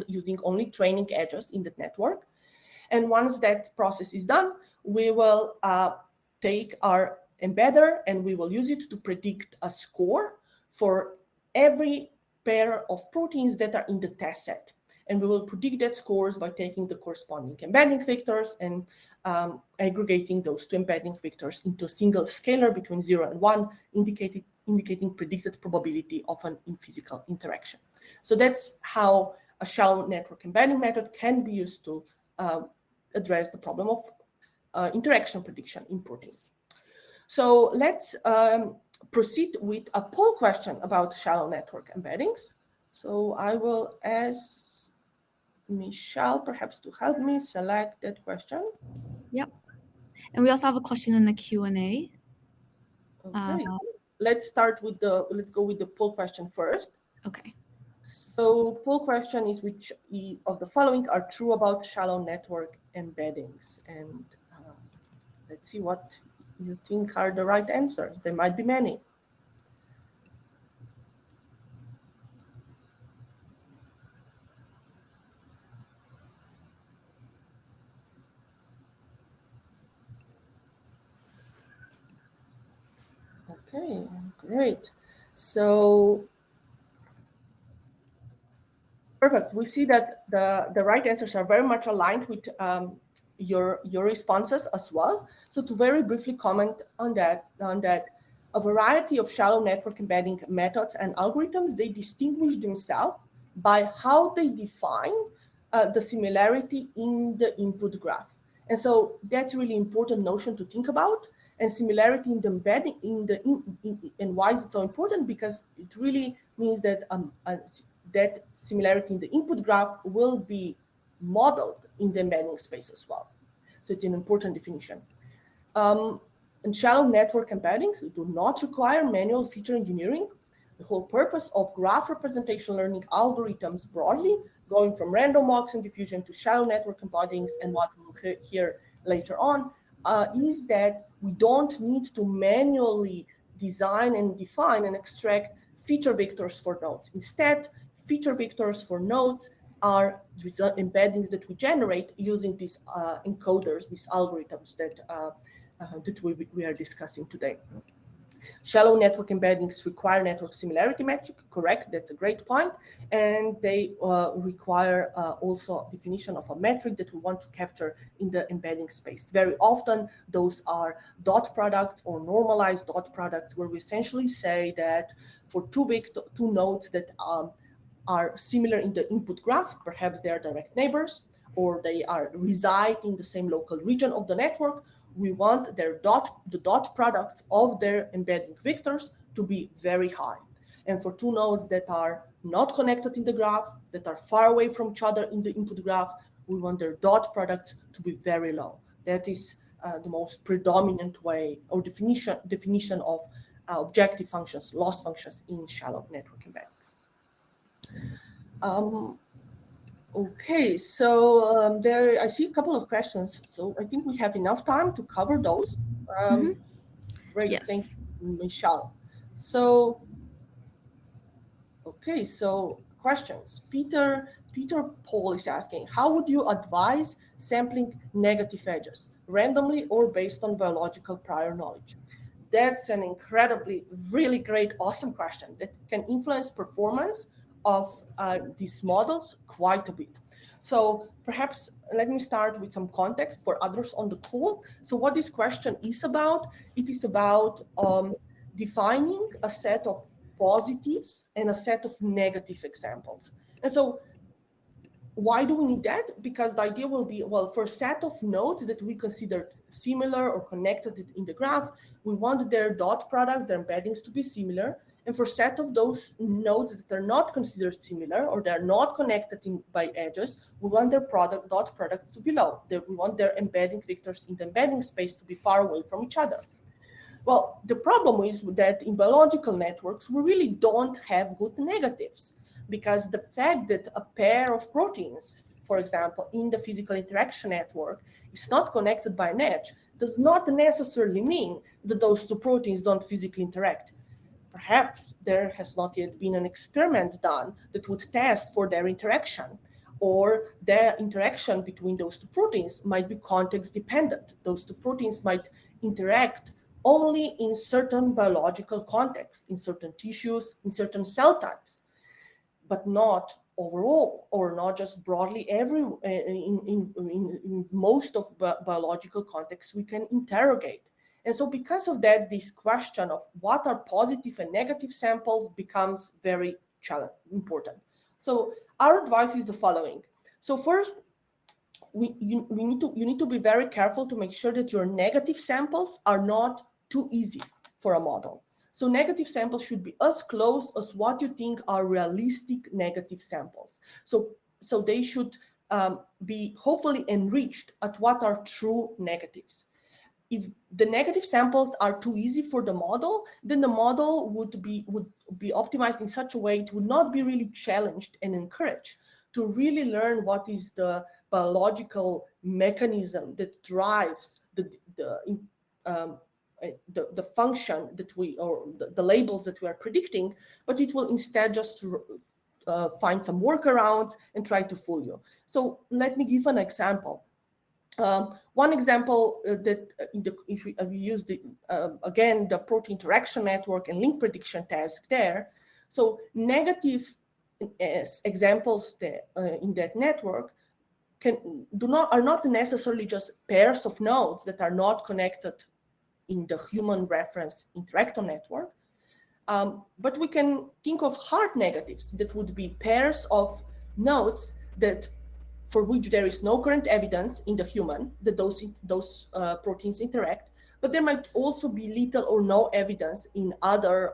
using only training edges in that network. And once that process is done, we will take our embedder and we will use it to predict a score for every pair of proteins that are in the test set. And we will predict that scores by taking the corresponding embedding vectors and aggregating those two embedding vectors into a single scalar between 0 and 1, indicating predicted probability of an in-physical interaction. So that's how a shallow network embedding method can be used to address the problem of interaction prediction in proteins. So let's proceed with a poll question about shallow network embeddings. So I will ask Michelle perhaps to help me select that question. Yep. And we also have a question in the Q&A. Okay. Let's go with the poll question first. Okay. So poll question is, which of the following are true about shallow network embeddings? And let's see what you think are the right answers. There might be many. Okay, great. So perfect. We see that the right answers are very much aligned with your responses as well. So to very briefly comment on that, a variety of shallow network embedding methods and algorithms, they distinguish themselves by how they define the similarity in the input graph. And so that's a really important notion to think about. And similarity in the embedding and why is it so important? Because it really means that that similarity in the input graph will be modeled in the embedding space as well. So it's an important definition. And shallow network embeddings do not require manual feature engineering. The whole purpose of graph representation learning algorithms broadly, going from random walks and diffusion to shallow network embeddings and what we'll hear later on, is that we don't need to manually design and define and extract feature vectors for nodes. Instead, feature vectors for nodes are embeddings that we generate using these encoders, these algorithms that we are discussing today. Shallow network embeddings require network similarity metric, correct, that's a great point. And they require also definition of a metric that we want to capture in the embedding space. Very often, those are dot product or normalized dot product, where we essentially say that for two nodes that are similar in the input graph, perhaps they are direct neighbors, or they reside in the same local region of the network, we want the dot product of their embedding vectors to be very high. And for two nodes that are not connected in the graph, that are far away from each other in the input graph, we want their dot product to be very low. That is the most predominant way or definition of objective functions, loss functions in shallow network embeddings. Okay, so there I see a couple of questions. So I think we have enough time to cover those. Great, Yes. thank you, Michelle. So, okay, so questions. Peter Paul is asking, how would you advise sampling negative edges, randomly or based on biological prior knowledge? That's an incredibly, really great, awesome question that can influence performance of these models quite a bit. So perhaps let me start with some context for others on the call. So what this question is about, it is about defining a set of positives and a set of negative examples. And so why do we need that? Because the idea will be, well, for a set of nodes that we considered similar or connected in the graph, we want their dot product, their embeddings to be similar. And for a set of those nodes that are not considered similar or they're not connected by edges, we want their dot product to be low. We want their embedding vectors in the embedding space to be far away from each other. Well, the problem is that in biological networks, we really don't have good negatives, because the fact that a pair of proteins, for example, in the physical interaction network is not connected by an edge does not necessarily mean that those two proteins don't physically interact. Perhaps there has not yet been an experiment done that would test for their interaction, or their interaction between those two proteins might be context dependent. Those two proteins might interact only in certain biological contexts, in certain tissues, in certain cell types, but not overall, or not just broadly in most of biological contexts we can interrogate. And so because of that, this question of what are positive and negative samples becomes very important. So our advice is the following. So first, you need to be very careful to make sure that your negative samples are not too easy for a model. So negative samples should be as close as what you think are realistic negative samples. So they should be hopefully enriched at what are true negatives. If the negative samples are too easy for the model, then the model would be optimized in such a way it would not be really challenged and encouraged to really learn what is the biological mechanism that drives the function that the labels that we are predicting, but it will instead just find some workarounds and try to fool you. So let me give an example. One example that if we use again the protein interaction network and link prediction task there, so negative examples there, in that network are not necessarily just pairs of nodes that are not connected in the human reference interactor network, but we can think of hard negatives that would be pairs of nodes that for which there is no current evidence in the human that those proteins interact, but there might also be little or no evidence in other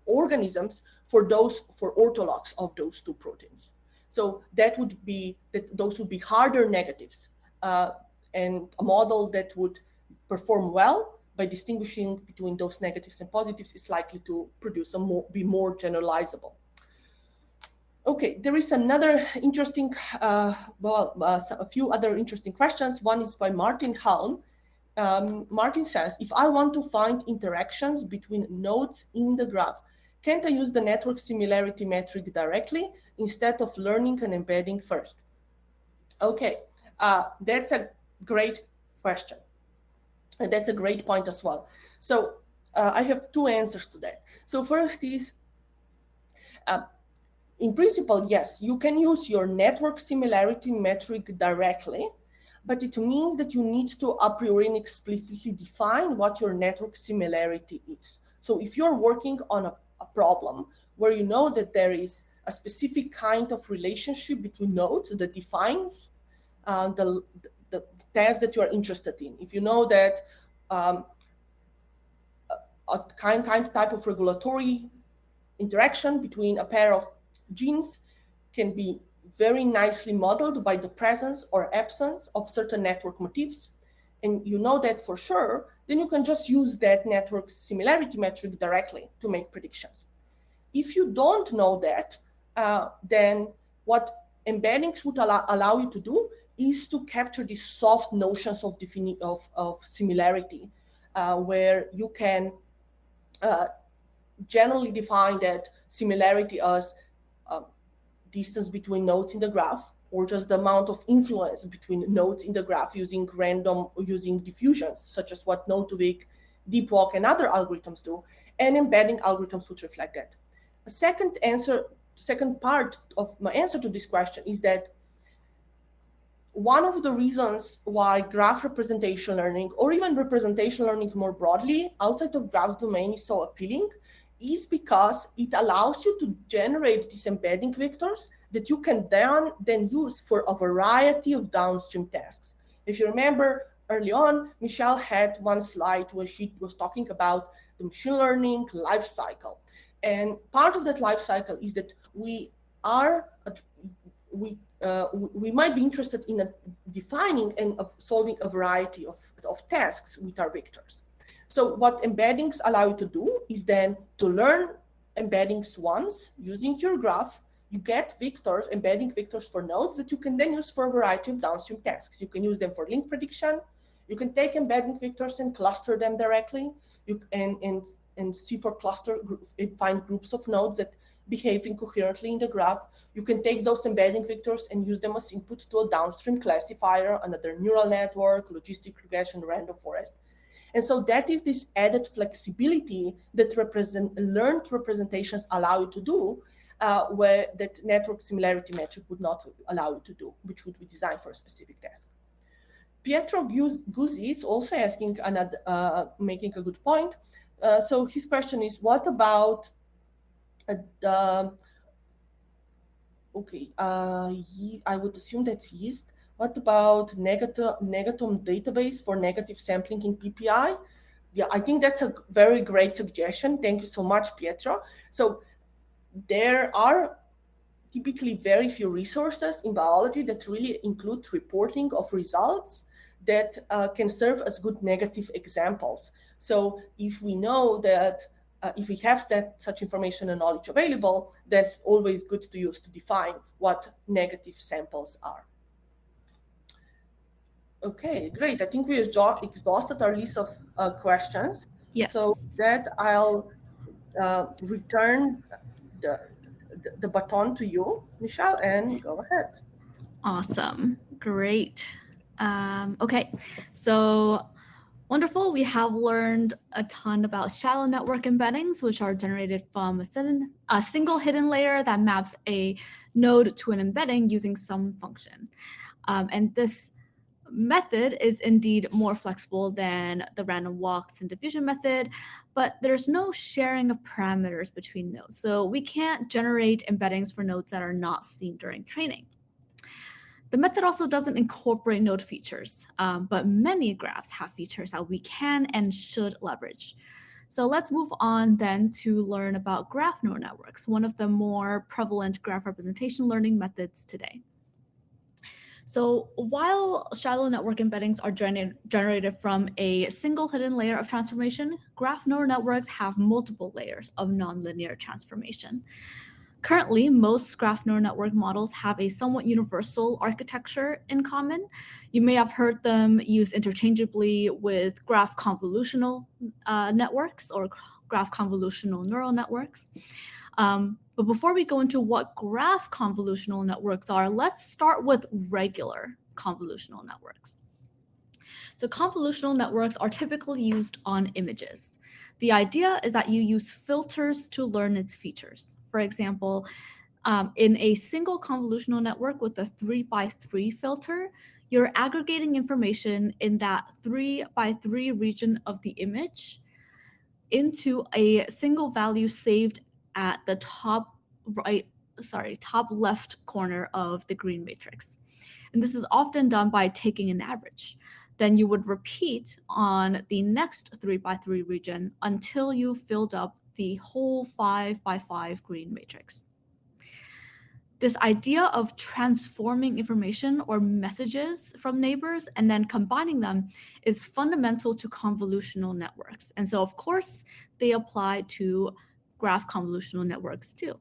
organisms for orthologs of those two proteins. So those would be harder negatives, and a model that would perform well by distinguishing between those negatives and positives is likely to produce be more generalizable. Okay, there is another interesting, a few other interesting questions. One is by Martin Halm. Martin says, if I want to find interactions between nodes in the graph, can't I use the network similarity metric directly instead of learning and embedding first? Okay, that's a great question. And that's a great point as well. So I have two answers to that. So first is, in principle, yes, you can use your network similarity metric directly, but it means that you need to a priori and explicitly define what your network similarity is. So if you're working on a problem where you know that there is a specific kind of relationship between nodes that defines the task that you are interested in, if you know that a type of regulatory interaction between a pair of genes can be very nicely modeled by the presence or absence of certain network motifs, and you know that for sure, then you can just use that network similarity metric directly to make predictions. If you don't know that, then what embeddings would allow you to do is to capture these soft notions of similarity, where you can generally define that similarity as distance between nodes in the graph, or just the amount of influence between nodes in the graph using diffusions, such as what Node2Vec, DeepWalk, and other algorithms do, and embedding algorithms would reflect that. A second part of my answer to this question is that one of the reasons why graph representation learning, or even representation learning more broadly outside of graphs domain, is so appealing is because it allows you to generate these embedding vectors that you can then use for a variety of downstream tasks. If you remember early on, Michelle had one slide where she was talking about the machine learning life cycle. And part of that life cycle is that we might be interested in defining and solving a variety of tasks with our vectors. So what embeddings allow you to do is then to learn embeddings once using your graph. You get vectors, embedding vectors for nodes that you can then use for a variety of downstream tasks. You can use them for link prediction. You can take embedding vectors and cluster them directly. And see for cluster and find groups of nodes that behave incoherently in the graph. You can take those embedding vectors and use them as input to a downstream classifier, another neural network, logistic regression, random forest. And so that is this added flexibility that learned representations allow you to do, where that network similarity metric would not allow you to do, which would be designed for a specific task. Pietro Guzzi is also asking making a good point. So his question is, what about I would assume that's yeast. What about negatome database for negative sampling in PPI? Yeah, I think that's a very great suggestion. Thank you so much, Pietro. So there are typically very few resources in biology that really include reporting of results that can serve as good negative examples. So if we know that, if we have such information and knowledge available, that's always good to use to define what negative samples are. Okay, great. I think we exhausted our list of questions. Yes. So that I'll return the baton to you, Michelle, and go ahead. Awesome. Great. Okay, so wonderful. We have learned a ton about shallow network embeddings, which are generated from a single hidden layer that maps a node to an embedding using some function. And this method is indeed more flexible than the random walks and diffusion method, but there's no sharing of parameters between nodes. So we can't generate embeddings for nodes that are not seen during training. The method also doesn't incorporate node features, but many graphs have features that we can and should leverage. So let's move on then to learn about graph neural networks, one of the more prevalent graph representation learning methods today. So while shallow network embeddings are generated from a single hidden layer of transformation, graph neural networks have multiple layers of nonlinear transformation. Currently, most graph neural network models have a somewhat universal architecture in common. You may have heard them used interchangeably with graph convolutional networks or graph convolutional neural networks. But before we go into what graph convolutional networks are, let's start with regular convolutional networks. So convolutional networks are typically used on images. The idea is that you use filters to learn its features. For example, in a single convolutional network with a 3x3 filter, you're aggregating information in that 3x3 region of the image into a single value saved at the top left corner of the green matrix. And this is often done by taking an average. Then you would repeat on the next 3x3 region until you filled up the whole 5x5 green matrix. This idea of transforming information or messages from neighbors and then combining them is fundamental to convolutional networks. And so, of course, they apply to graph convolutional networks too.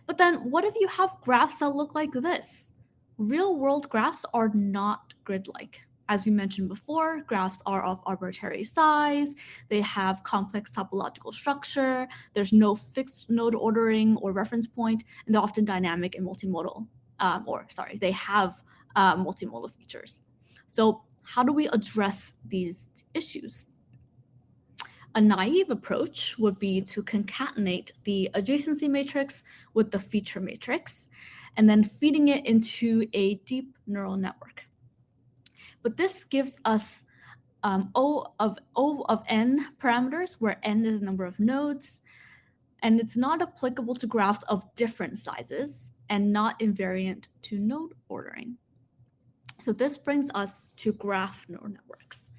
But then what if you have graphs that look like this? Real-world graphs are not grid-like. As we mentioned before, graphs are of arbitrary size, they have complex topological structure, there's no fixed node ordering or reference point, and they're often dynamic and multimodal, they have multimodal features. So how do we address these issues? A naive approach would be to concatenate the adjacency matrix with the feature matrix, and then feeding it into a deep neural network. But this gives us O of n parameters, where n is the number of nodes, and it's not applicable to graphs of different sizes and not invariant to node ordering. So this brings us to graph neural networks.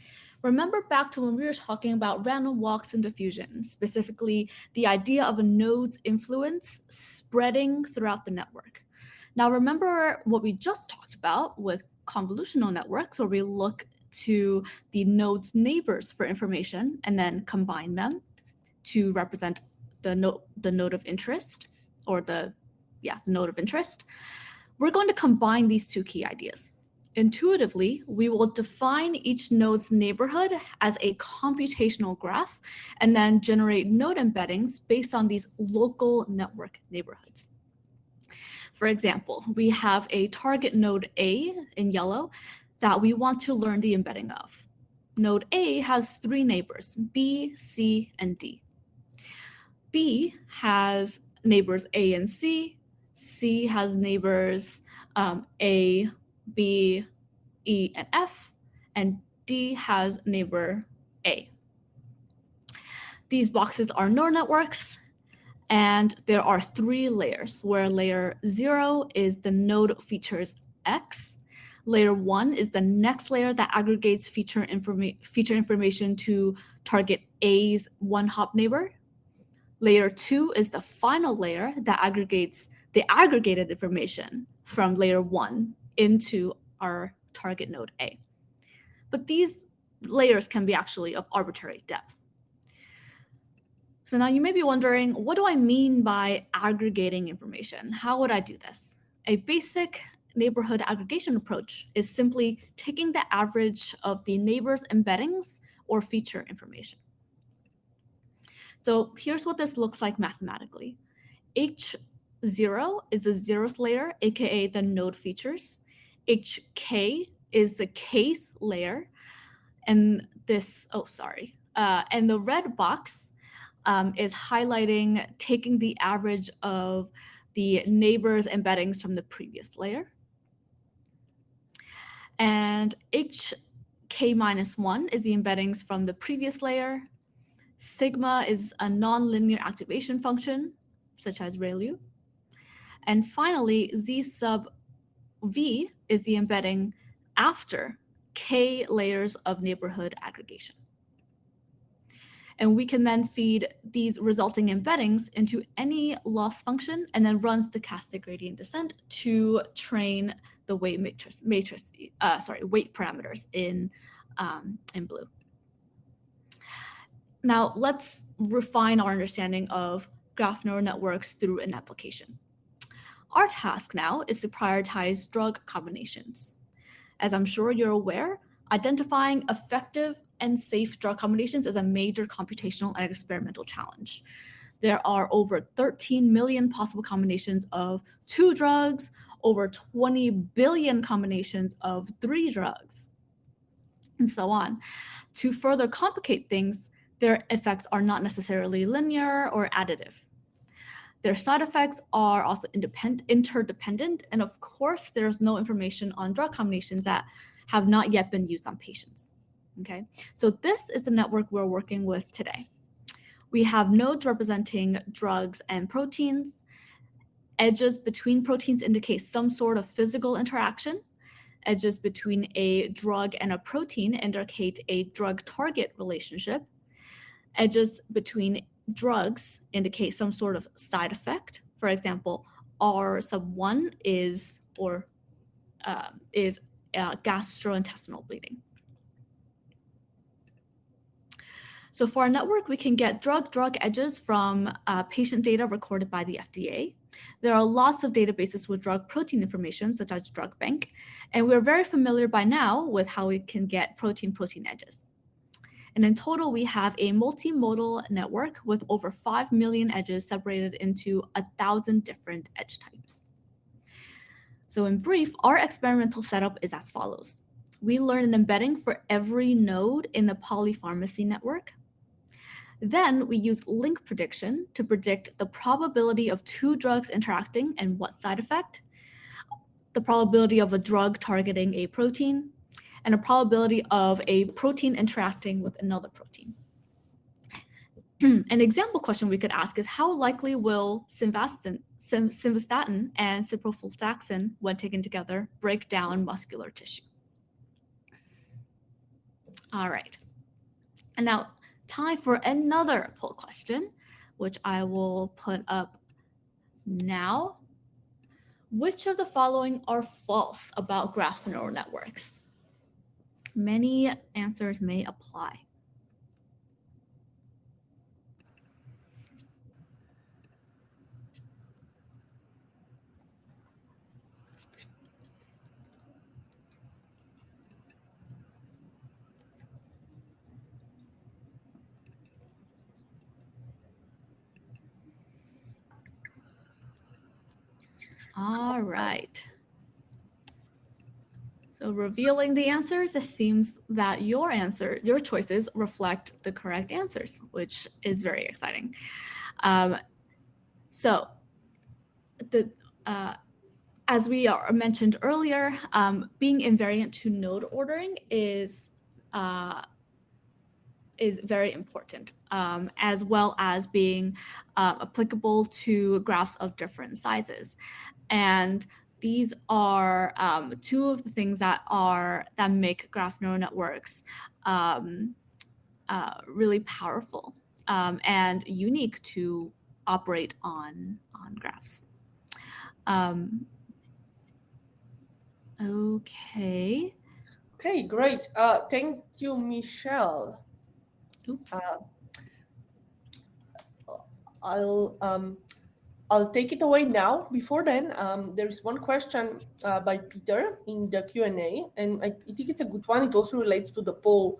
Remember back to when we were talking about random walks and diffusion, specifically the idea of a node's influence spreading throughout the network. Now remember what we just talked about with convolutional networks, where we look to the node's neighbors for information and then combine them to represent the node of interest, or the node of interest. We're going to combine these two key ideas. Intuitively, we will define each node's neighborhood as a computational graph and then generate node embeddings based on these local network neighborhoods. For example, we have a target node A in yellow that we want to learn the embedding of. Node A has 3 neighbors, B, C, and D. B has neighbors A and C. C has neighbors A, B, E, and F, and D has neighbor A. These boxes are neural networks, and there are 3 layers, where layer 0 is the node features X. Layer 1 is the next layer that aggregates feature information to target A's one-hop neighbor. Layer 2 is the final layer that aggregates the aggregated information from layer 1 into our target node A. But these layers can be actually of arbitrary depth. So now you may be wondering, what do I mean by aggregating information? How would I do this? A basic neighborhood aggregation approach is simply taking the average of the neighbor's embeddings or feature information. So here's what this looks like mathematically. H0 is the 0th layer, aka the node features. HK is the kth layer, and and the red box is highlighting taking the average of the neighbor's embeddings from the previous layer. And HK-1 is the embeddings from the previous layer. Sigma is a nonlinear activation function, such as ReLU. And finally, Z sub V is the embedding after K layers of neighborhood aggregation. And we can then feed these resulting embeddings into any loss function and then run stochastic gradient descent to train the weight weight parameters in blue. Now let's refine our understanding of graph neural networks through an application. Our task now is to prioritize drug combinations. As I'm sure you're aware, identifying effective and safe drug combinations is a major computational and experimental challenge. There are over 13 million possible combinations of 2 drugs, over 20 billion combinations of 3 drugs, and so on. To further complicate things, their effects are not necessarily linear or additive. Their side effects are also interdependent, and of course, there's no information on drug combinations that have not yet been used on patients. Okay, so this is the network we're working with today. We have nodes representing drugs and proteins. Edges between proteins indicate some sort of physical interaction. Edges between a drug and a protein indicate a drug-target relationship. Edges between drugs indicate some sort of side effect. For example, R sub 1 is gastrointestinal bleeding. So for our network, we can get drug-drug edges from patient data recorded by the FDA. There are lots of databases with drug protein information, such as Drug Bank, and we're very familiar by now with how we can get protein-protein edges. And in total, we have a multimodal network with over 5 million edges separated into 1,000 different edge types. So in brief, our experimental setup is as follows. We learn an embedding for every node in the polypharmacy network. Then we use link prediction to predict the probability of 2 drugs interacting and what side effect, the probability of a drug targeting a protein, and a probability of a protein interacting with another protein. An example question we could ask is, how likely will simvastatin and ciprofloxacin, when taken together, break down muscular tissue? All right. And now, time for another poll question, which I will put up now. Which of the following are false about graph neural networks? Many answers may apply. All right. So revealing the answers, it seems that your choices reflect the correct answers, which is very exciting. As we mentioned earlier, being invariant to node ordering is very important, as well as being applicable to graphs of different sizes. And these are 2 of the things that make graph neural networks really powerful and unique to operate on graphs. Okay. Okay, great. Thank you, Michelle. Oops. I'll take it away now. Before then, there is one question by Peter in the Q&A, and I think it's a good one. It also relates to the poll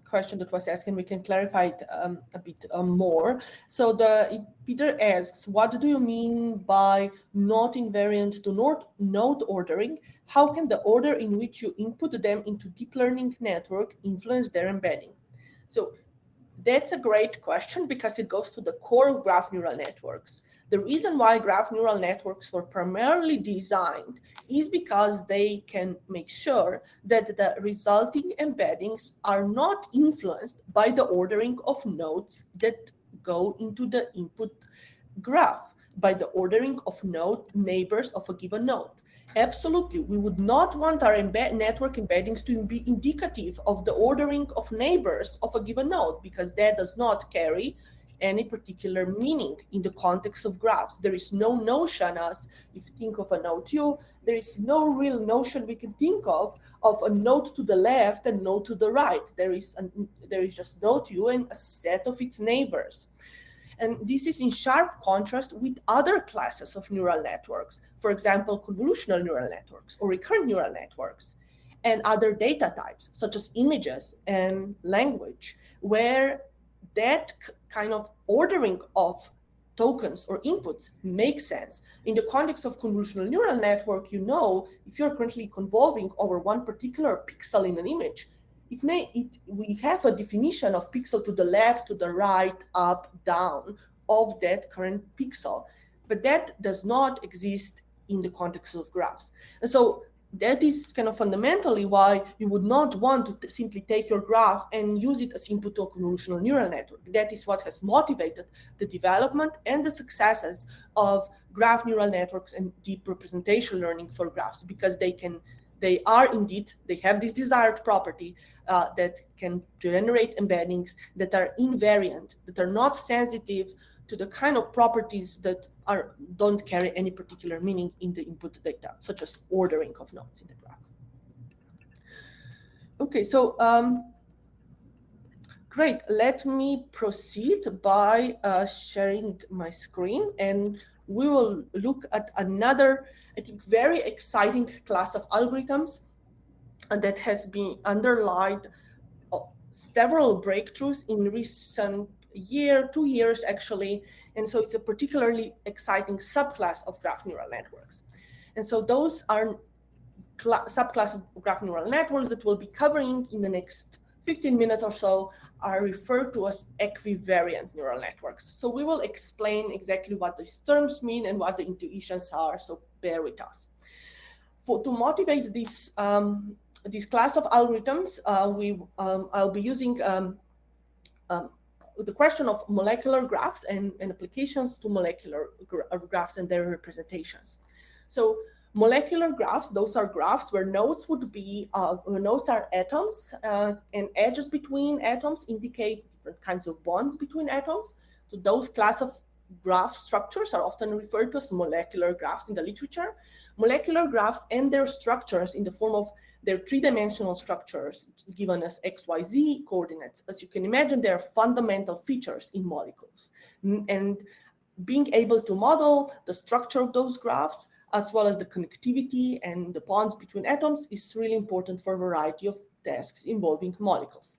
question that was asked, and we can clarify it a bit more. So Peter asks, what do you mean by not invariant to node ordering? How can the order in which you input them into deep learning network influence their embedding? So that's a great question because it goes to the core of graph neural networks. The reason why graph neural networks were primarily designed is because they can make sure that the resulting embeddings are not influenced by the ordering of nodes that go into the input graph, by the ordering of neighbors of a given node. Absolutely, we would not want our network embeddings to be indicative of the ordering of neighbors of a given node, because that does not carry any particular meaning in the context of graphs. There is no notion, as if you think of a node U, there is no real notion we can think of a node to the left and node to the right. There is just node U and a set of its neighbors. And this is in sharp contrast with other classes of neural networks, for example, convolutional neural networks or recurrent neural networks, and other data types, such as images and language, where that kind of ordering of tokens or inputs makes sense. In the context of convolutional neural network, you know, if you're currently convolving over one particular pixel in an image, we have a definition of pixel to the left, to the right, up, down of that current pixel, but that does not exist in the context of graphs. And so that is kind of fundamentally why you would not want to simply take your graph and use it as input to a convolutional neural network. That is what has motivated the development and the successes of graph neural networks and deep representation learning for graphs, because they have this desired property that can generate embeddings that are invariant, that are not sensitive to the kind of properties that don't carry any particular meaning in the input data, such as ordering of nodes in the graph. Okay, so great. Let me proceed by sharing my screen, and we will look at another, I think, very exciting class of algorithms that has been underlined several breakthroughs in recent 2 years actually, and so it's a particularly exciting subclass of graph neural networks. And so those are subclass of graph neural networks that we'll be covering in the next 15 minutes or so are referred to as equivariant neural networks. So we will explain exactly what these terms mean and what the intuitions are, so bear with us. To motivate this class of algorithms, I'll be using the question of molecular graphs and applications to molecular graphs and their representations. So molecular graphs, those are graphs where nodes would be, nodes are atoms, and edges between atoms indicate different kinds of bonds between atoms. So those class of graph structures are often referred to as molecular graphs in the literature. Molecular graphs and their structures in the form of their three-dimensional structures given as XYZ coordinates. As you can imagine, they are fundamental features in molecules. And being able to model the structure of those graphs, as well as the connectivity and the bonds between atoms, is really important for a variety of tasks involving molecules.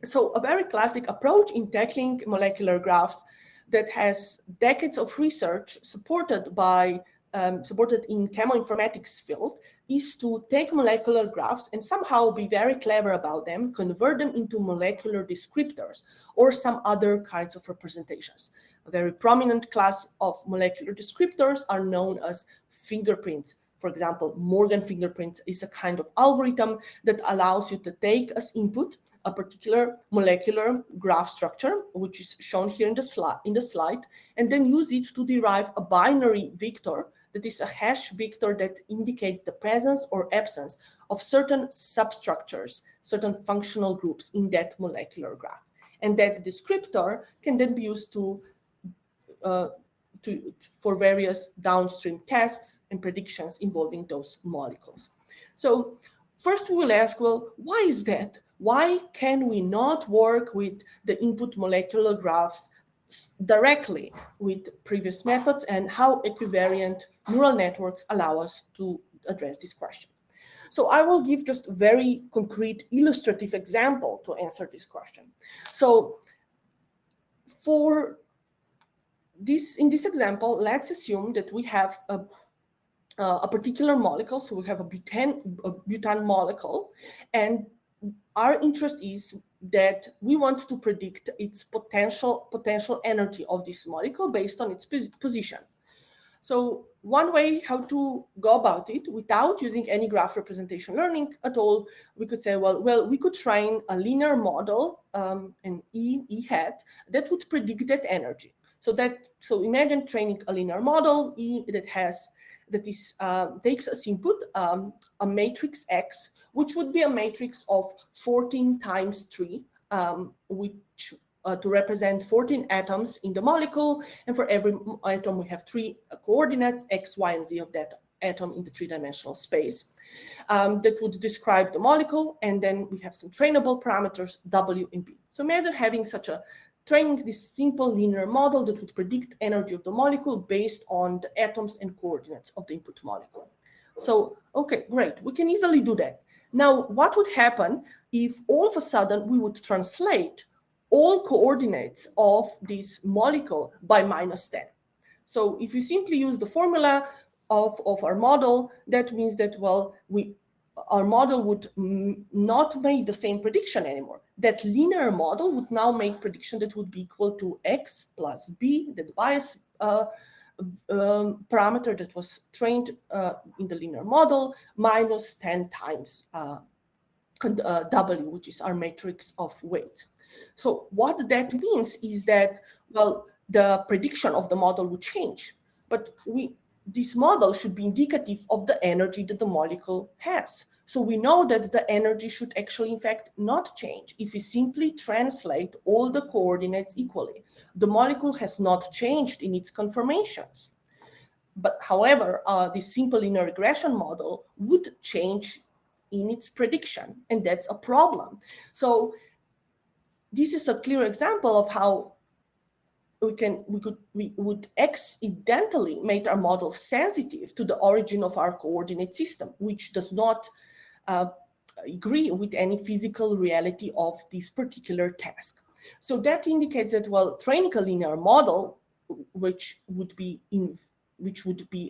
So a very classic approach in tackling molecular graphs that has decades of research supported in chemoinformatics field is to take molecular graphs and somehow be very clever about them, convert them into molecular descriptors or some other kinds of representations. A very prominent class of molecular descriptors are known as fingerprints. For example, Morgan fingerprints is a kind of algorithm that allows you to take as input a particular molecular graph structure, which is shown here in the slide, and then use it to derive a binary vector that is a hash vector that indicates the presence or absence of certain substructures, certain functional groups in that molecular graph. And that descriptor can then be used for various downstream tasks and predictions involving those molecules. So first we will ask, well, why is that? Why can we not work with the input molecular graphs directly with previous methods, and how equivariant neural networks allow us to address this question? So I will give just a very concrete illustrative example to answer this question. So in this example, let's assume that we have a particular molecule. So we have a butane molecule, and our interest is that we want to predict its potential energy of this molecule based on its position. So one way how to go about it without using any graph representation learning at all, we could say, well, we could train a linear model, an E hat, that would predict that energy. So imagine training a linear model E that takes as input a matrix X, which would be a matrix of 14 times 3, which to represent 14 atoms in the molecule, and for every atom we have 3 coordinates, X, Y, and Z of that atom in the 3-dimensional space. That would describe the molecule, and then we have some trainable parameters W and B. So imagine having such a training this simple linear model that would predict energy of the molecule based on the atoms and coordinates of the input molecule. So, okay, great, we can easily do that. Now, what would happen if all of a sudden we would translate all coordinates of this molecule by -10? So if you simply use the formula of our model, that means that, well, our model would not make the same prediction anymore. That linear model would now make prediction that would be equal to x plus b, that bias parameter that was trained in the linear model, minus 10 times W, which is our matrix of weight. So what that means is that, well, the prediction of the model would change, but this model should be indicative of the energy that the molecule has. So we know that the energy should actually, in fact, not change if we simply translate all the coordinates equally. The molecule has not changed in its conformations. But however, this simple linear regression model would change in its prediction, and that's a problem. So this is a clear example of how we would accidentally make our model sensitive to the origin of our coordinate system, which does not agree with any physical reality of this particular task. So that indicates that, well, training a linear model, which would be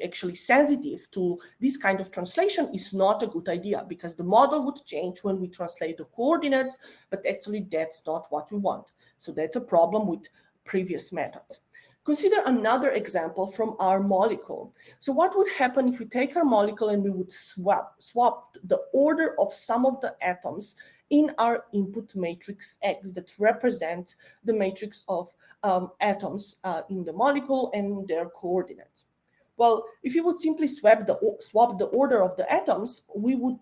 actually sensitive to this kind of translation, is not a good idea, because the model would change when we translate the coordinates, but actually that's not what we want. So that's a problem with previous methods. Consider another example from our molecule. So what would happen if we take our molecule and we would swap the order of some of the atoms in our input matrix X that represent the matrix of atoms in the molecule and their coordinates? Well, if you would simply swap the order of the atoms, we would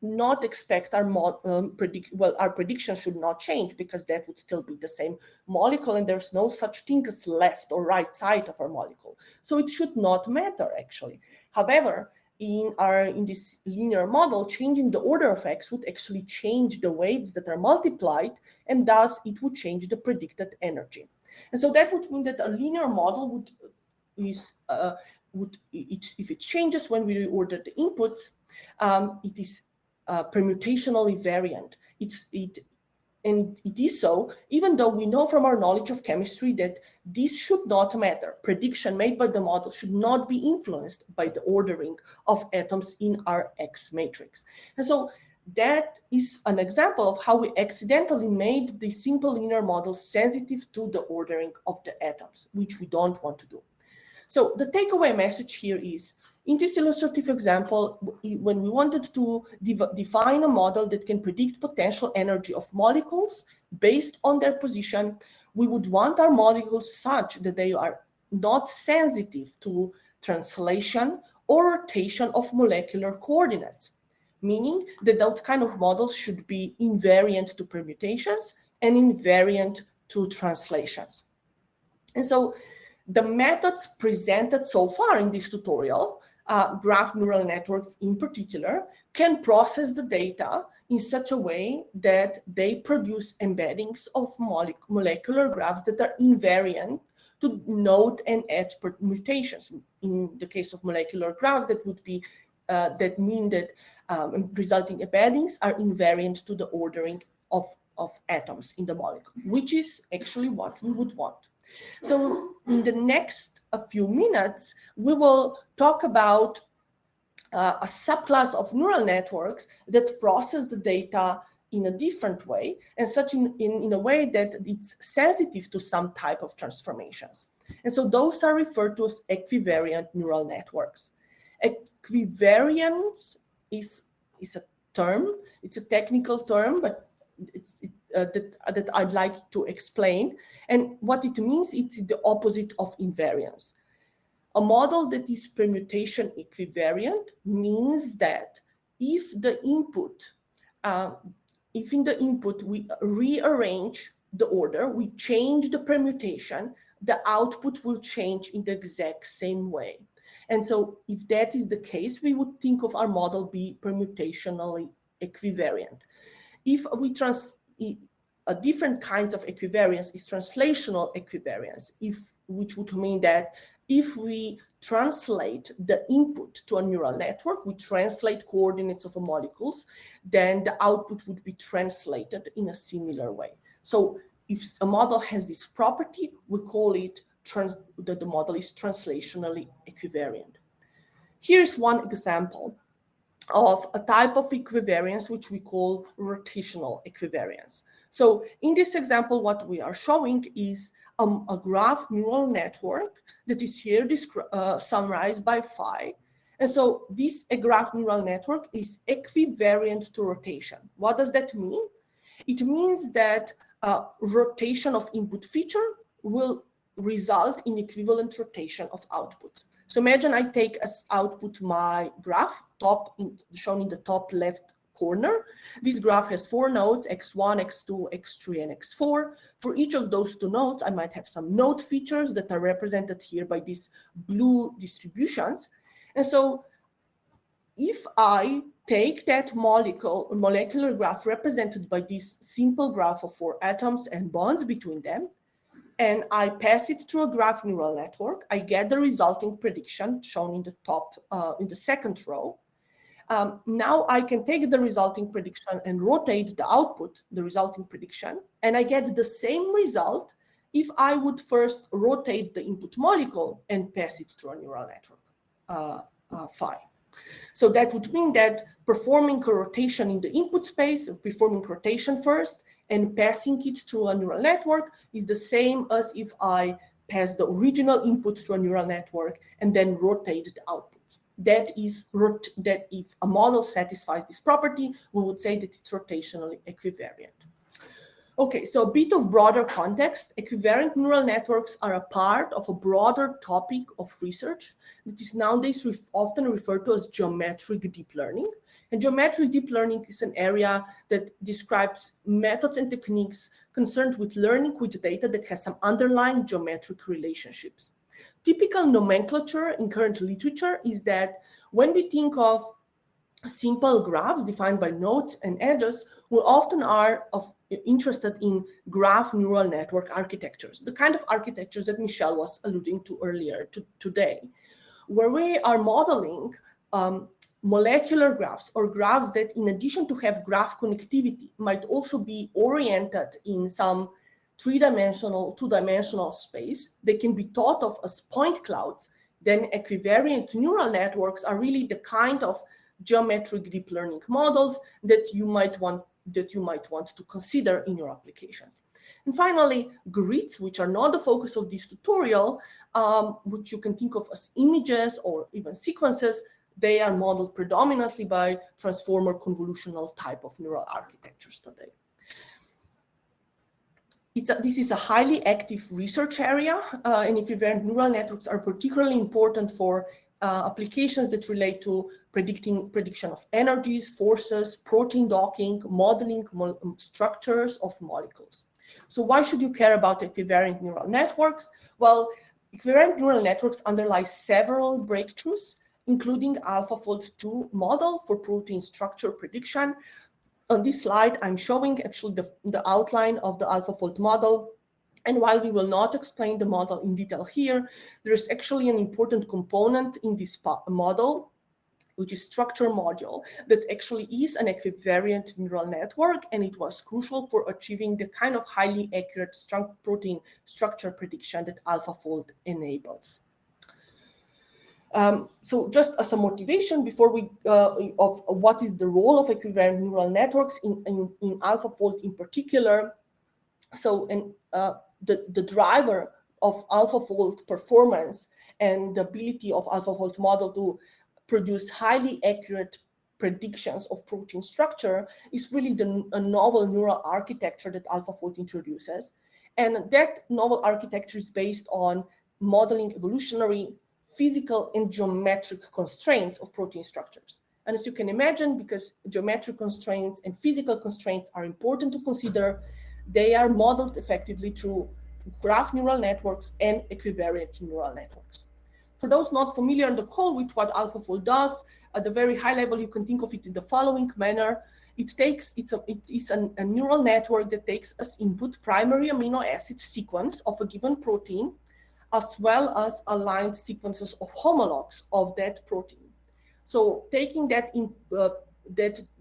not expect our prediction should not change, because that would still be the same molecule, and there's no such thing as left or right side of our molecule. So it should not matter, actually. However, in this linear model, changing the order of X would actually change the weights that are multiplied, and thus it would change the predicted energy. And so that would mean that a linear model if it changes when we reorder the inputs, it is permutationally variant. And it is so, even though we know from our knowledge of chemistry that this should not matter. Prediction made by the model should not be influenced by the ordering of atoms in our X matrix. And so that is an example of how we accidentally made the simple linear model sensitive to the ordering of the atoms, which we don't want to do. So the takeaway message here is, in this illustrative example, when we wanted to define a model that can predict potential energy of molecules based on their position, we would want our molecules such that they are not sensitive to translation or rotation of molecular coordinates, meaning that those kind of models should be invariant to permutations and invariant to translations. And so the methods presented so far in this tutorial, graph neural networks in particular, can process the data in such a way that they produce embeddings of molecular graphs that are invariant to node and edge permutations. In the case of molecular graphs, that would be that mean that resulting embeddings are invariant to the ordering of atoms in the molecule, which is actually what we would want. So in the next few minutes, we will talk about a subclass of neural networks that process the data in a different way, and such in a way that it's sensitive to some type of transformations. And so those are referred to as equivariant neural networks. Equivariance is a term, it's a technical term, but that I'd like to explain. And what it means, it's the opposite of invariance. A model that is permutation equivariant means that if in the input we rearrange the order, we change the permutation, the output will change in the exact same way. And so if that is the case, we would think of our model be permutationally equivariant. If we different kinds of equivariance is translational equivariance, which would mean that if we translate the input to a neural network, we translate coordinates of molecules, then the output would be translated in a similar way. So if a model has this property, we call it that the model is translationally equivariant. Here's one example of a type of equivariance which we call rotational equivariance. So in this example, what we are showing is a graph neural network that is here summarized by phi. And so this graph neural network is equivariant to rotation. What does that mean? It means that rotation of input feature will result in equivalent rotation of output. So imagine I take as output my graph, shown in the top left corner. This graph has 4 nodes, x1, x2, x3, and x4. For each of those 2 nodes, I might have some node features that are represented here by these blue distributions. And so if I take that molecular graph represented by this simple graph of 4 atoms and bonds between them, and I pass it through a graph neural network, I get the resulting prediction shown in the top, in the second row. Now I can take the resulting prediction and rotate the output, the resulting prediction, and I get the same result if I would first rotate the input molecule and pass it through a neural network, phi. So that would mean that performing a rotation in the input space, performing rotation first, and passing it through a neural network is the same as if I pass the original input through a neural network and then rotate the output. That if a model satisfies this property, we would say that it's rotationally equivariant. Okay, so a bit of broader context. Equivariant neural networks are a part of a broader topic of research that is nowadays often referred to as geometric deep learning. And geometric deep learning is an area that describes methods and techniques concerned with learning with data that has some underlying geometric relationships. Typical nomenclature in current literature is that when we think of simple graphs defined by nodes and edges, we often are interested in graph neural network architectures, the kind of architectures that Michelle was alluding to earlier today, where we are modeling molecular graphs or graphs that, in addition to have graph connectivity, might also be oriented in some 3-dimensional, 2-dimensional space. They can be thought of as point clouds. Then equivariant neural networks are really the kind of geometric deep learning models that you might want to consider in your applications. And finally, grids, which are not the focus of this tutorial, which you can think of as images or even sequences, they are modeled predominantly by transformer convolutional type of neural architectures today. This is a highly active research area, and equivariant neural networks are particularly important for applications that relate to prediction of energies, forces, protein docking, modeling structures of molecules. So why should you care about equivariant neural networks? Well, equivariant neural networks underlie several breakthroughs, including AlphaFold 2 model for protein structure prediction. On this slide, I'm showing actually the outline of the AlphaFold model. And while we will not explain the model in detail here, there is actually an important component in this model, which is structure module, that actually is an equivariant neural network, and it was crucial for achieving the kind of highly accurate protein structure prediction that AlphaFold enables. So just as a motivation before we of what is the role of equivariant neural networks in AlphaFold in particular. So the driver of AlphaFold performance and the ability of AlphaFold model to produce highly accurate predictions of protein structure is really a novel neural architecture that AlphaFold introduces. And that novel architecture is based on modeling evolutionary, physical, and geometric constraints of protein structures. And as you can imagine, because geometric constraints and physical constraints are important to consider, they are modeled effectively through graph neural networks and equivariant neural networks. For those not familiar on the call with what AlphaFold does, at the very high level, you can think of it in the following manner. It is a neural network that takes as input primary amino acid sequence of a given protein, as well as aligned sequences of homologs of that protein. So taking that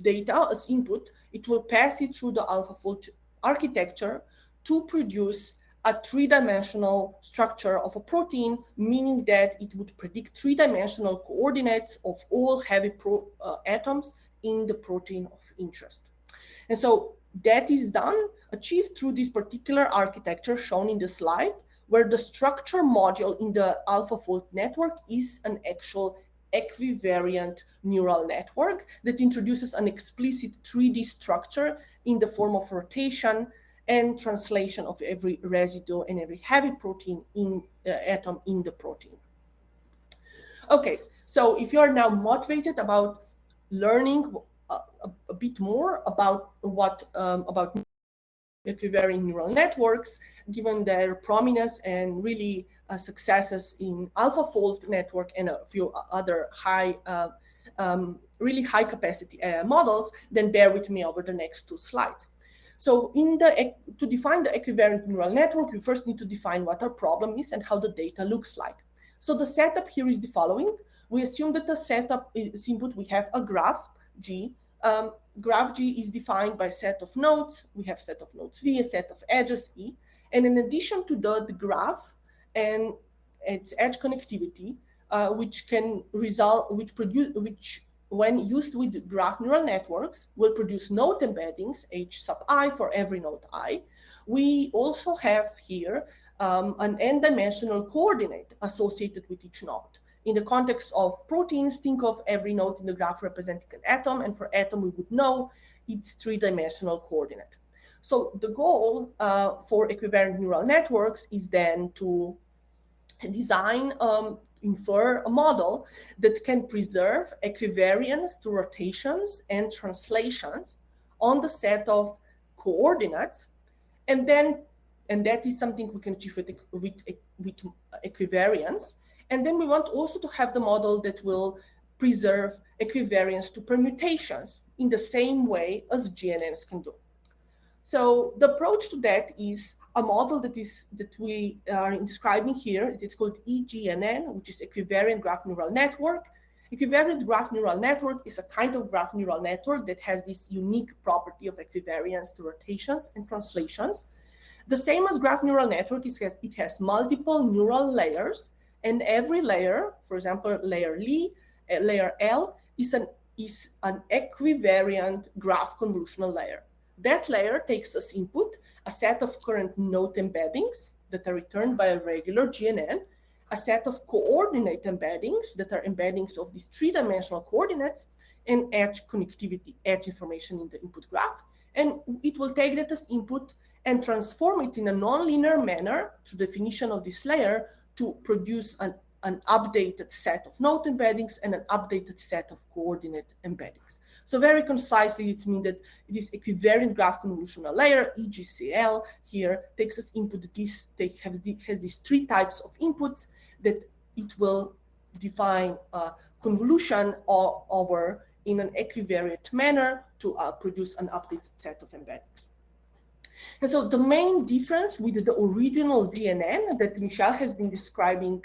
data as input, it will pass it through the AlphaFold architecture to produce a three-dimensional structure of a protein, meaning that it would predict three-dimensional coordinates of all heavy atoms in the protein of interest. And so that is achieved through this particular architecture shown in the slide, where the structure module in the AlphaFold network is an actual equivariant neural network that introduces an explicit 3D structure in the form of rotation and translation of every residue and every heavy protein atom in the protein. Okay, so if you are now motivated about learning a bit more about about equivariant neural networks, given their prominence and really successes in AlphaFold network and a few other really high capacity models, then bear with me over the next two slides. So to define the equivariant neural network, we first need to define what our problem is and how the data looks like. So the setup here is the following. We assume that the setup is input. We have a graph G. Graph G is defined by a set of nodes. We have set of nodes V, a set of edges E. And in addition to the graph and its edge connectivity, which when used with graph neural networks, will produce node embeddings, H sub I for every node I. We also have here an n-dimensional coordinate associated with each node. In the context of proteins, think of every node in the graph representing an atom, and for atom, we would know its three-dimensional coordinate. So the goal for equivariant neural networks is then to design infer a model that can preserve equivariance to rotations and translations on the set of coordinates, and that is something we can achieve with equivariance. And then we want also to have the model that will preserve equivariance to permutations in the same way as GNNs can do. So the approach to that is a model that we are describing here. It's called eGNN, which is equivariant graph neural network. Equivariant graph neural network is a kind of graph neural network that has this unique property of equivariance to rotations and translations. The same as graph neural network, it has multiple neural layers, and every layer, for example, layer L, is an equivariant graph convolutional layer. That layer takes as input a set of current node embeddings that are returned by a regular GNN, a set of coordinate embeddings that are embeddings of these three-dimensional coordinates, and edge connectivity, edge information in the input graph. And it will take that as input and transform it in a nonlinear manner through definition of this layer to produce an updated set of node embeddings and an updated set of coordinate embeddings. So very concisely, it means that this equivariant graph convolutional layer, EGCL, here takes as input has these three types of inputs that it will define a convolution over in an equivariant manner to produce an updated set of embeddings. And so the main difference with the original GNN that Michelle has been describing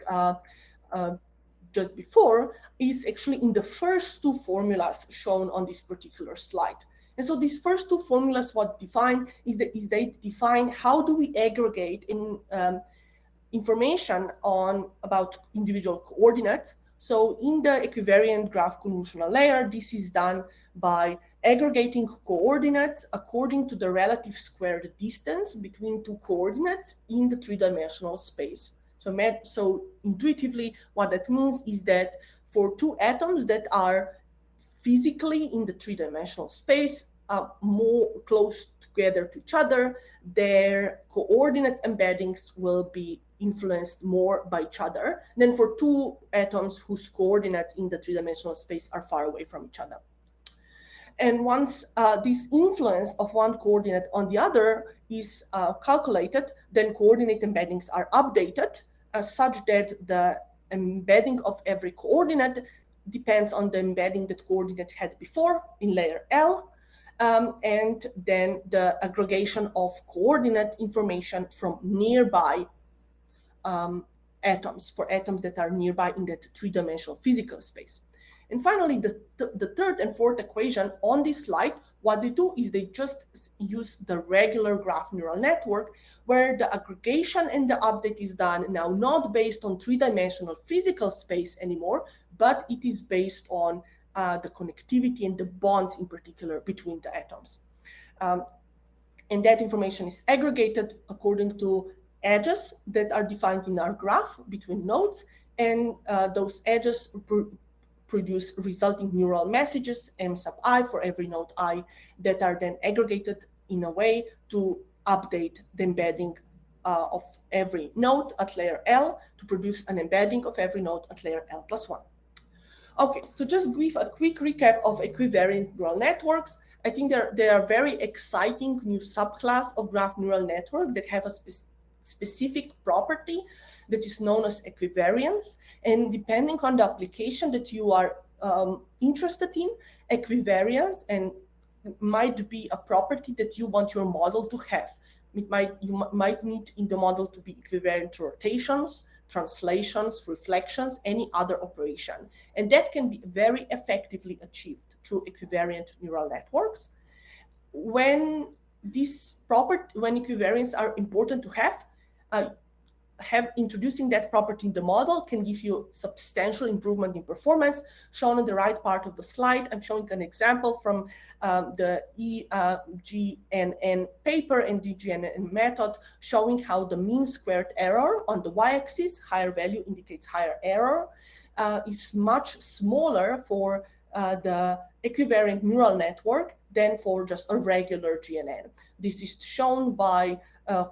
just before is actually in the first two formulas shown on this particular slide. And so these first two formulas, what define is they define how do we aggregate information about individual coordinates. So in the equivariant graph convolutional layer, this is done by aggregating coordinates according to the relative squared distance between two coordinates in the three-dimensional space. So intuitively, what that means is that for two atoms that are physically in the three-dimensional space, more close together to each other, their coordinate embeddings will be influenced more by each other than for two atoms whose coordinates in the three-dimensional space are far away from each other. And once this influence of one coordinate on the other is calculated, then coordinate embeddings are updated such that the embedding of every coordinate depends on the embedding that coordinate had before in layer L, and then the aggregation of coordinate information from nearby atoms, for atoms that are nearby in that three-dimensional physical space. And finally, the third and fourth equation on this slide, what they do is they just use the regular graph neural network, where the aggregation and the update is done now not based on three-dimensional physical space anymore, but it is based on the connectivity and the bonds in particular between the atoms. And that information is aggregated according to edges that are defined in our graph between nodes, and those edges produce resulting neural messages, M sub I for every node I, that are then aggregated in a way to update the embedding of every node at layer L to produce an embedding of every node at layer L plus 1. Okay, so just give a quick recap of equivariant neural networks. I think they are very exciting new subclass of graph neural network that have a specific property that is known as equivariance. And depending on the application that you are interested in, equivariance and might be a property that you want your model to have. You might need in the model to be equivariant to rotations, translations, reflections, any other operation. And that can be very effectively achieved through equivariant neural networks. When equivariants are important to have, introducing that property in the model can give you substantial improvement in performance. Shown on the right part of the slide, I'm showing an example from the GNN paper and the GNN method, showing how the mean squared error on the y-axis, higher value indicates higher error, is much smaller for the equivariant neural network than for just a regular GNN. This is shown by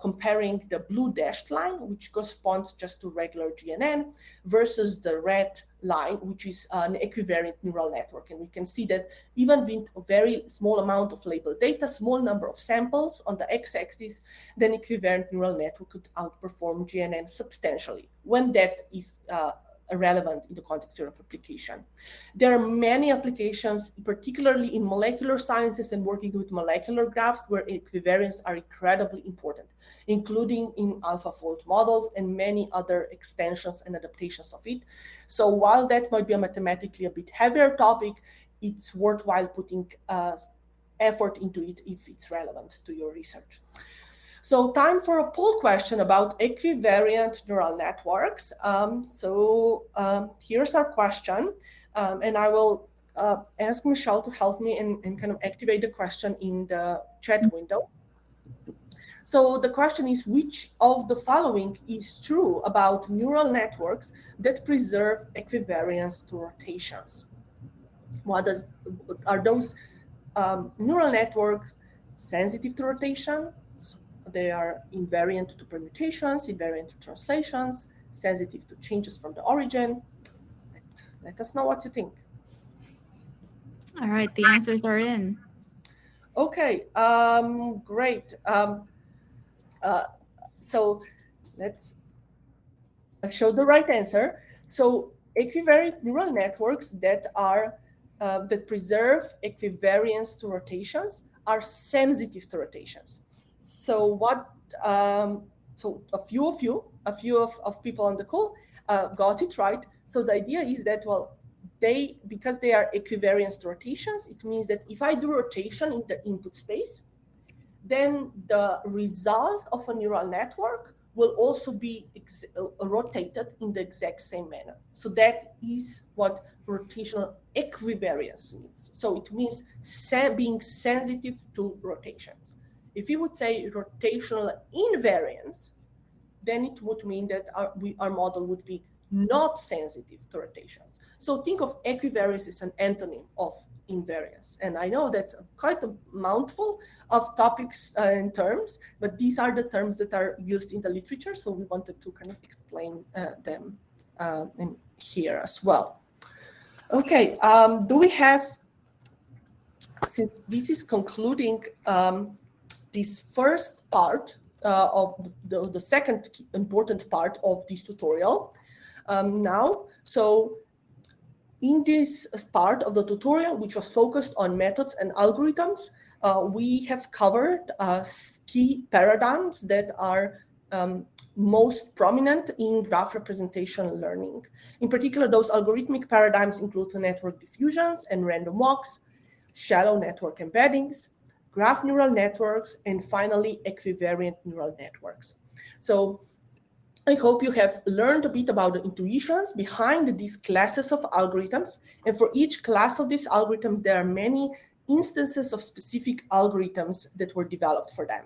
comparing the blue dashed line, which corresponds just to regular GNN, versus the red line, which is an equivariant neural network. And we can see that even with a very small amount of labeled data, small number of samples on the x-axis, then equivariant neural network could outperform GNN substantially when that is relevant in the context of application. There are many applications, particularly in molecular sciences and working with molecular graphs, where equivariants are incredibly important, including in AlphaFold models and many other extensions and adaptations of it. So while that might be a mathematically a bit heavier topic, it's worthwhile putting effort into it if it's relevant to your research. So time for a poll question about equivariant neural networks. Here's our question, and I will ask Michelle to help me and kind of activate the question in the chat window. So the question is, which of the following is true about neural networks that preserve equivariance to rotations? Are those neural networks sensitive to rotation? They are invariant to permutations, invariant to translations, sensitive to changes from the origin. Let us know what you think. All right, the answers are in. Okay, great. So let's show the right answer. So equivariant neural networks that are that preserve equivariance to rotations are sensitive to rotations. So so a few of people on the call got it right. So the idea is that, well, because they are equivariant to rotations, it means that if I do rotation in the input space, then the result of a neural network will also be rotated in the exact same manner. So that is what rotational equivariance means. So it means being sensitive to rotations. If you would say rotational invariance, then it would mean that our model would be not sensitive to rotations. So think of equivariance as an antonym of invariance. And I know that's quite a mouthful of topics and terms, but these are the terms that are used in the literature. So we wanted to kind of explain them in here as well. Okay, do we have, since this is concluding this first part of the second important part of this tutorial now. So In this part of the tutorial, which was focused on methods and algorithms, we have covered key paradigms that are most prominent in graph representation learning. In particular, those algorithmic paradigms include network diffusions and random walks, shallow network embeddings, graph neural networks, and finally, equivariant neural networks. So I hope you have learned a bit about the intuitions behind these classes of algorithms. And for each class of these algorithms, there are many instances of specific algorithms that were developed for them.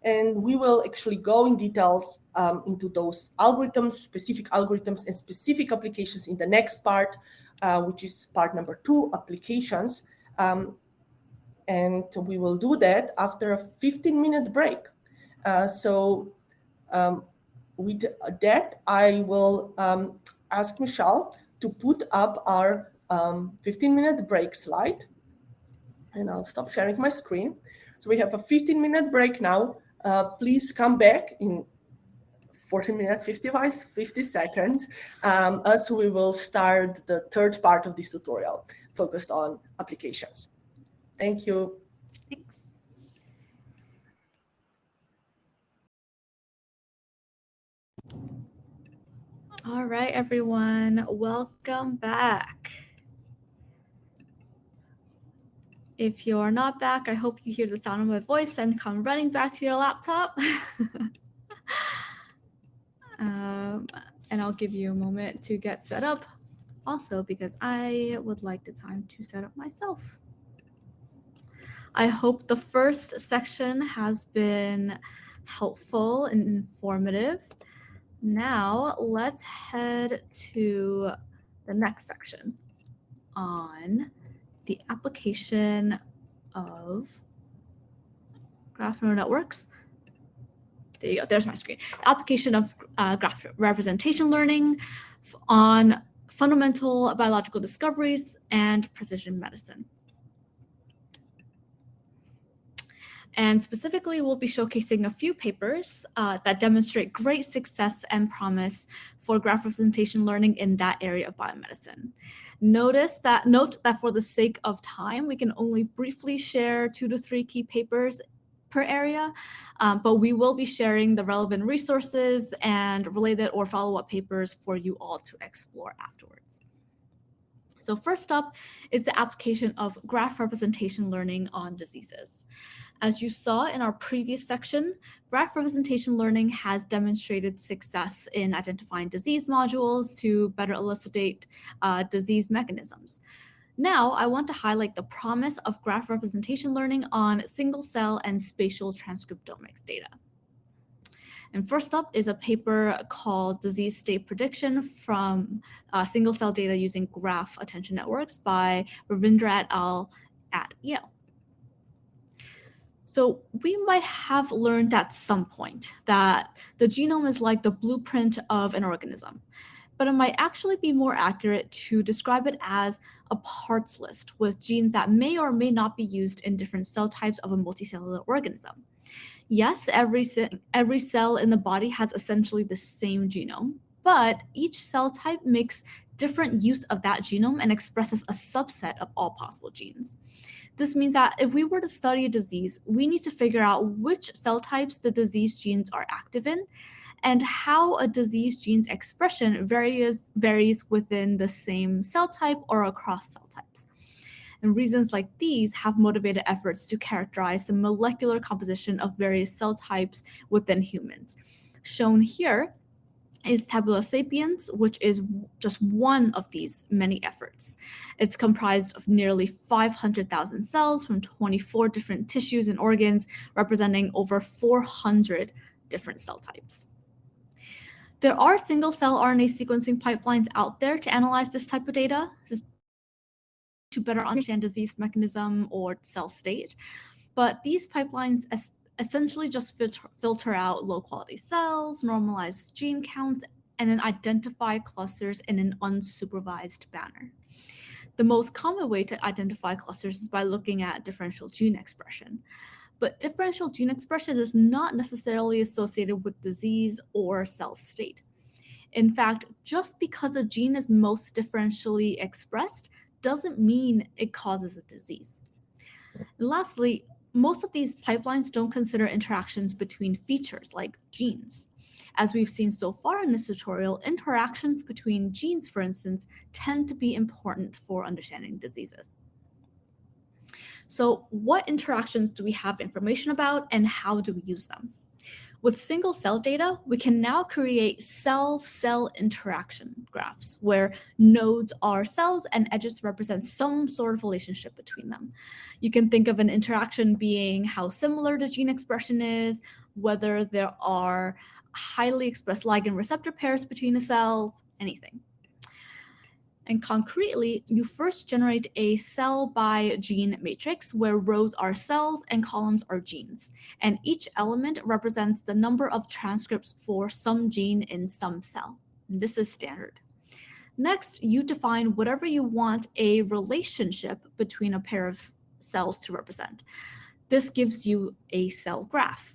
And we will actually go in details into those algorithms, specific algorithms, and specific applications in the next part, which is part number 2, applications. And we will do that after a 15-minute break. With that, I will ask Michelle to put up our 15-minute break slide. And I'll stop sharing my screen. So we have a 15-minute break now. Please come back in 40 minutes, 50 seconds, as we will start the third part of this tutorial focused on applications. Thank you. Thanks. All right, everyone, welcome back. If you're not back, I hope you hear the sound of my voice and come running back to your laptop. And I'll give you a moment to get set up, also because I would like the time to set up myself. I hope the first section has been helpful and informative. Now let's head to the next section on the application of graph neural networks. There you go, there's my screen. Application of graph representation learning on fundamental biological discoveries and precision medicine. And specifically, we'll be showcasing a few papers that demonstrate great success and promise for graph representation learning in that area of biomedicine. Note that for the sake of time, we can only briefly share 2 to 3 key papers per area, but we will be sharing the relevant resources and related or follow-up papers for you all to explore afterwards. So first up is the application of graph representation learning on diseases. As you saw in our previous section, graph representation learning has demonstrated success in identifying disease modules to better elucidate disease mechanisms. Now, I want to highlight the promise of graph representation learning on single-cell and spatial transcriptomics data. And first up is a paper called Disease State Prediction from Single-Cell Data Using Graph Attention Networks by Ravindra et al. At Yale. So we might have learned at some point that the genome is like the blueprint of an organism, but it might actually be more accurate to describe it as a parts list with genes that may or may not be used in different cell types of a multicellular organism. Yes, every cell in the body has essentially the same genome, but each cell type makes different use of that genome and expresses a subset of all possible genes. This means that if we were to study a disease, we need to figure out which cell types the disease genes are active in and how a disease gene's expression varies within the same cell type or across cell types. And reasons like these have motivated efforts to characterize the molecular composition of various cell types within humans. Shown here is Tabula sapiens, which is just one of these many efforts. It's comprised of nearly 500,000 cells from 24 different tissues and organs, representing over 400 different cell types. There are single-cell RNA sequencing pipelines out there to analyze this type of data to better understand disease mechanism or cell state, but these pipelines essentially just filter out low-quality cells, normalize gene counts, and then identify clusters in an unsupervised manner. The most common way to identify clusters is by looking at differential gene expression. But differential gene expression is not necessarily associated with disease or cell state. In fact, just because a gene is most differentially expressed doesn't mean it causes a disease. And lastly, most of these pipelines don't consider interactions between features like genes. As we've seen so far in this tutorial, interactions between genes, for instance, tend to be important for understanding diseases. So what interactions do we have information about, and how do we use them? With single cell data, we can now create cell-cell interaction graphs where nodes are cells and edges represent some sort of relationship between them. You can think of an interaction being how similar the gene expression is, whether there are highly expressed ligand receptor pairs between the cells, anything. And concretely, you first generate a cell by gene matrix where rows are cells and columns are genes. And each element represents the number of transcripts for some gene in some cell. And this is standard. Next, you define whatever you want a relationship between a pair of cells to represent. This gives you a cell graph.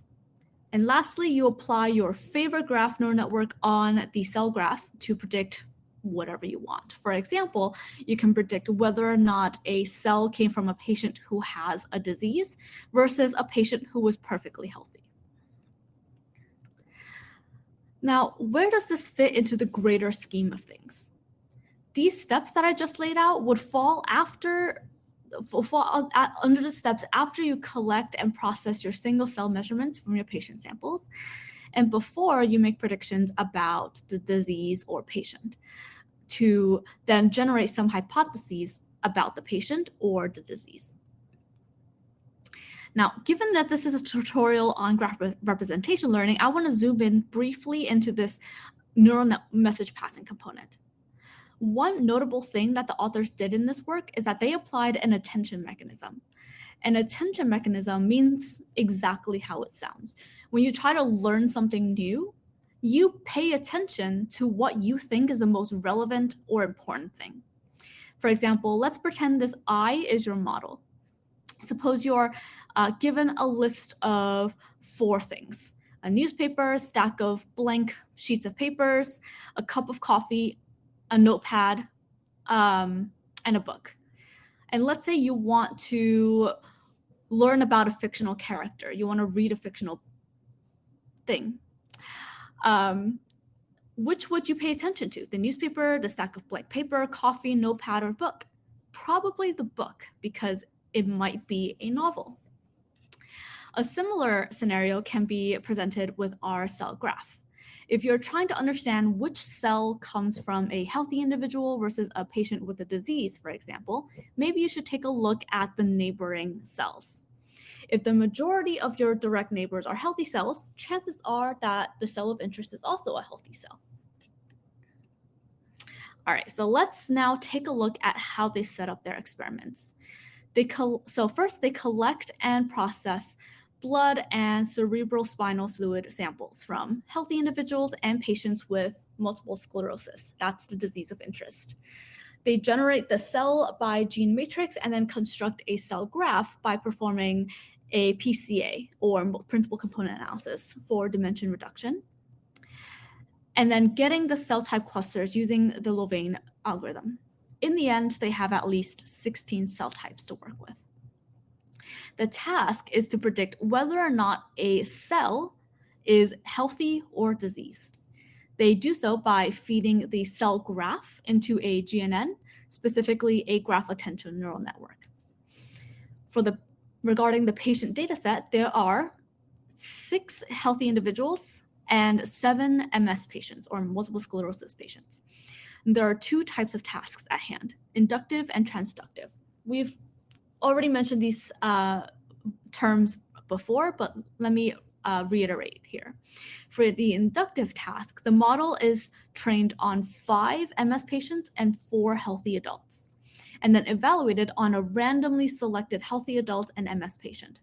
And lastly, you apply your favorite graph neural network on the cell graph to predict whatever you want. For example, you can predict whether or not a cell came from a patient who has a disease versus a patient who was perfectly healthy. Now, where does this fit into the greater scheme of things? These steps that I just laid out would fall under the steps after you collect and process your single cell measurements from your patient samples, and before you make predictions about the disease or patient, to then generate some hypotheses about the patient or the disease. Now, given that this is a tutorial on graph representation learning, I want to zoom in briefly into this neural net message passing component. One notable thing that the authors did in this work is that they applied an attention mechanism. An attention mechanism means exactly how it sounds. When you try to learn something new, you pay attention to what you think is the most relevant or important thing. For example, let's pretend this eye is your model. Suppose you're given a list of 4 things: a newspaper, a stack of blank sheets of papers, a cup of coffee, a notepad, and a book. And let's say you want to learn about a fictional character. You want to read a fictional thing. Which would you pay attention to? The newspaper, the stack of blank paper, coffee, notepad, or book? Probably the book, because it might be a novel. A similar scenario can be presented with our cell graph. If you're trying to understand which cell comes from a healthy individual versus a patient with a disease, for example, maybe you should take a look at the neighboring cells. If the majority of your direct neighbors are healthy cells, chances are that the cell of interest is also a healthy cell. All right, so let's now take a look at how they set up their experiments. So first, they collect and process blood and cerebral spinal fluid samples from healthy individuals and patients with multiple sclerosis. That's the disease of interest. They generate the cell by gene matrix and then construct a cell graph by performing a PCA, or principal component analysis, for dimension reduction, and then getting the cell type clusters using the Louvain algorithm. In the end, they have at least 16 cell types to work with. The task is to predict whether or not a cell is healthy or diseased. They do so by feeding the cell graph into a GNN, specifically a graph attention neural network. Regarding the patient data set, there are 6 healthy individuals and 7 MS patients, or multiple sclerosis patients. And there are 2 types of tasks at hand: inductive and transductive. We've already mentioned these terms before, but let me reiterate here. For the inductive task, the model is trained on 5 MS patients and 4 healthy adults, and then evaluated on a randomly selected healthy adult and MS patient.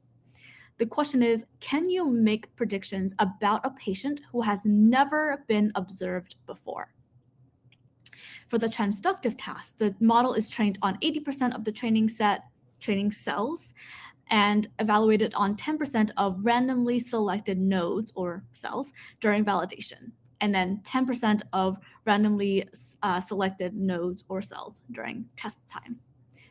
The question is, can you make predictions about a patient who has never been observed before? For the transductive task, the model is trained on 80% of the training cells and evaluated on 10% of randomly selected nodes or cells during validation. and then 10% of randomly selected nodes or cells during test time.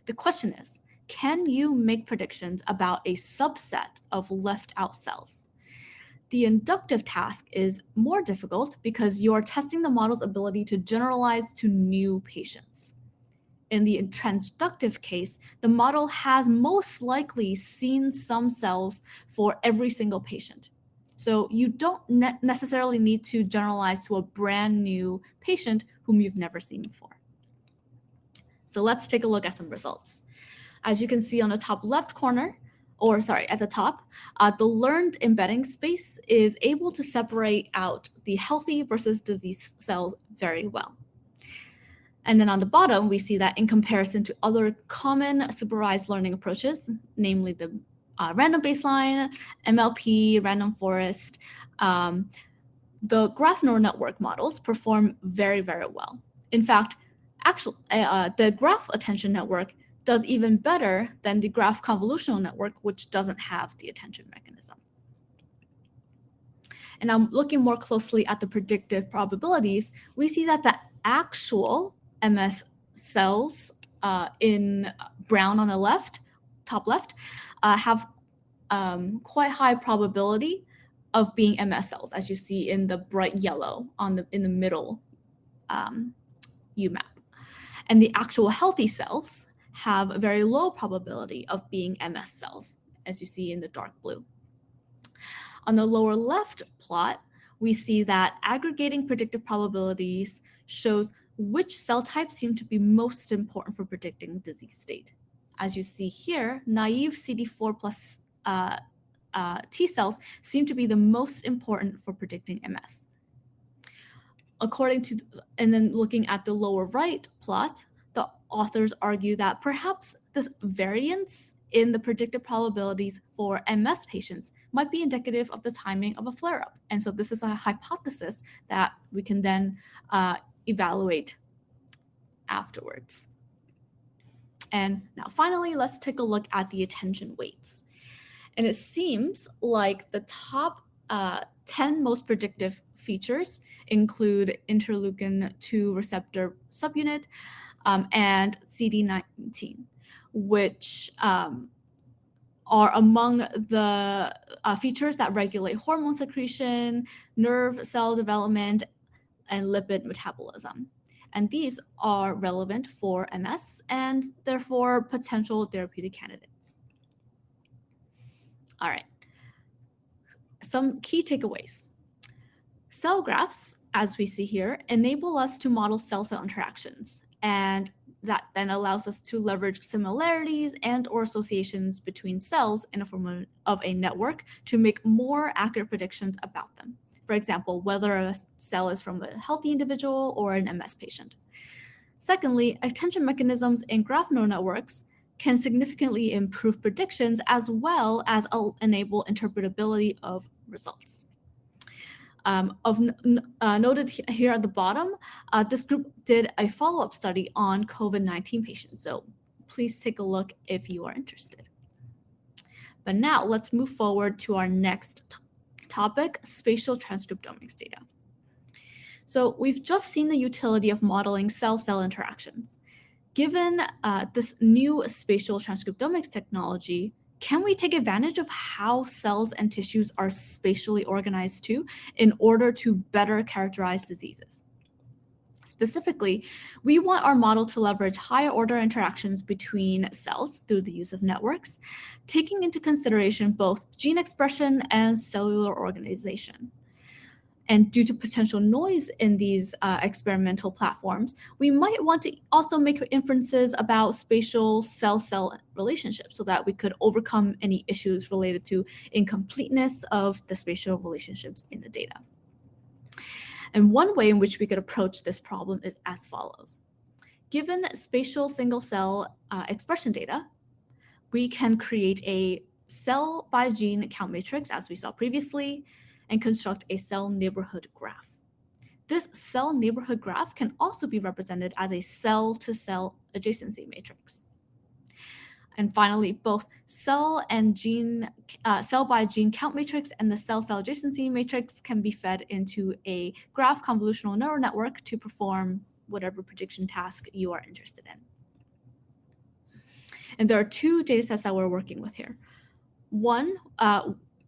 The question is, can you make predictions about a subset of left out cells? The inductive task is more difficult because you're testing the model's ability to generalize to new patients. In the transductive case, the model has most likely seen some cells for every single patient. So you don't necessarily need to generalize to a brand new patient whom you've never seen before. So let's take a look at some results. As you can see on the top left corner, at the top, the learned embedding space is able to separate out the healthy versus diseased cells very well. And then on the bottom, we see that in comparison to other common supervised learning approaches, namely the random baseline, MLP, random forest, the graph neural network models perform very, very well. In fact, the graph attention network does even better than the graph convolutional network, which doesn't have the attention mechanism. And I'm looking more closely at the predictive probabilities. We see that the actual MS cells in brown on the left, top left, have quite high probability of being MS cells, as you see in the bright yellow in the middle UMAP. And the actual healthy cells have a very low probability of being MS cells, as you see in the dark blue. On the lower left plot, we see that aggregating predictive probabilities shows which cell types seem to be most important for predicting disease state. As you see here, naive CD4 plus T cells seem to be the most important for predicting MS. And then looking at the lower right plot, the authors argue that perhaps this variance in the predicted probabilities for MS patients might be indicative of the timing of a flare-up. And so this is a hypothesis that we can then evaluate afterwards. And now finally, let's take a look at the attention weights. And it seems like the top 10 most predictive features include interleukin-2 receptor subunit and CD19, which are among the features that regulate hormone secretion, nerve cell development, and lipid metabolism. And these are relevant for MS and therefore potential therapeutic candidates. All right, some key takeaways. Cell graphs, as we see here, enable us to model cell-cell interactions, and that then allows us to leverage similarities and or associations between cells in a form of a network to make more accurate predictions about them. For example, whether a cell is from a healthy individual or an MS patient. Secondly, attention mechanisms in graph neural networks can significantly improve predictions as well as enable interpretability of results. Noted here at the bottom, this group did a follow-up study on COVID-19 patients, so please take a look if you are interested. But now let's move forward to our next topic, spatial transcriptomics data. So we've just seen the utility of modeling cell-cell interactions. Given this new spatial transcriptomics technology, can we take advantage of how cells and tissues are spatially organized too in order to better characterize diseases? Specifically, we want our model to leverage higher order interactions between cells through the use of networks, taking into consideration both gene expression and cellular organization. And due to potential noise in these experimental platforms, we might want to also make inferences about spatial cell-cell relationships so that we could overcome any issues related to incompleteness of the spatial relationships in the data. And one way in which we could approach this problem is as follows. Given spatial single-cell expression data, we can create a cell by gene count matrix, as we saw previously, and construct a cell neighborhood graph. This cell neighborhood graph can also be represented as a cell-to-cell adjacency matrix. And finally, both cell by gene count matrix and the cell-cell adjacency matrix can be fed into a graph convolutional neural network to perform whatever prediction task you are interested in. And there are two data sets that we're working with here. One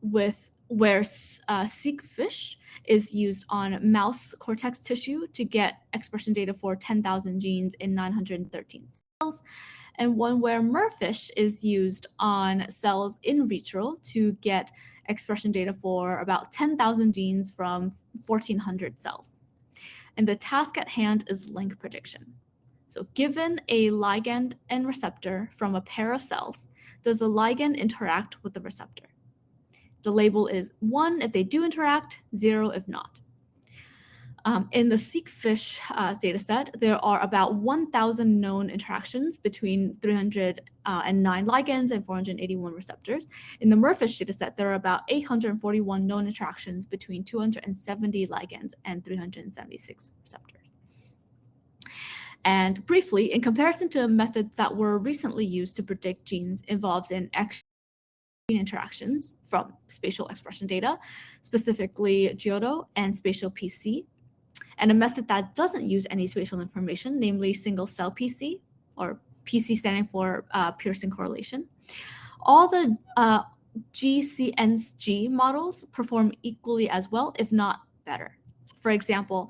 where seq-fish is used on mouse cortex tissue to get expression data for 10,000 genes in 913 cells, and one where merfish is used on cells in vitro to get expression data for about 10,000 genes from 1,400 cells. And the task at hand is link prediction. So given a ligand and receptor from a pair of cells, does the ligand interact with the receptor? The label is 1 if they do interact, 0 if not. In the seq-fish dataset, there are about 1,000 known interactions between 309 ligands and 481 receptors. In the merfish dataset, there are about 841 known interactions between 270 ligands and 376 receptors. And briefly, in comparison to methods that were recently used to predict genes involved in gene interactions from spatial expression data, specifically Juno and Spatial PC, and a method that doesn't use any spatial information, namely single-cell PC, or PC standing for Pearson correlation. All the GNNs models perform equally as well, if not better. For example,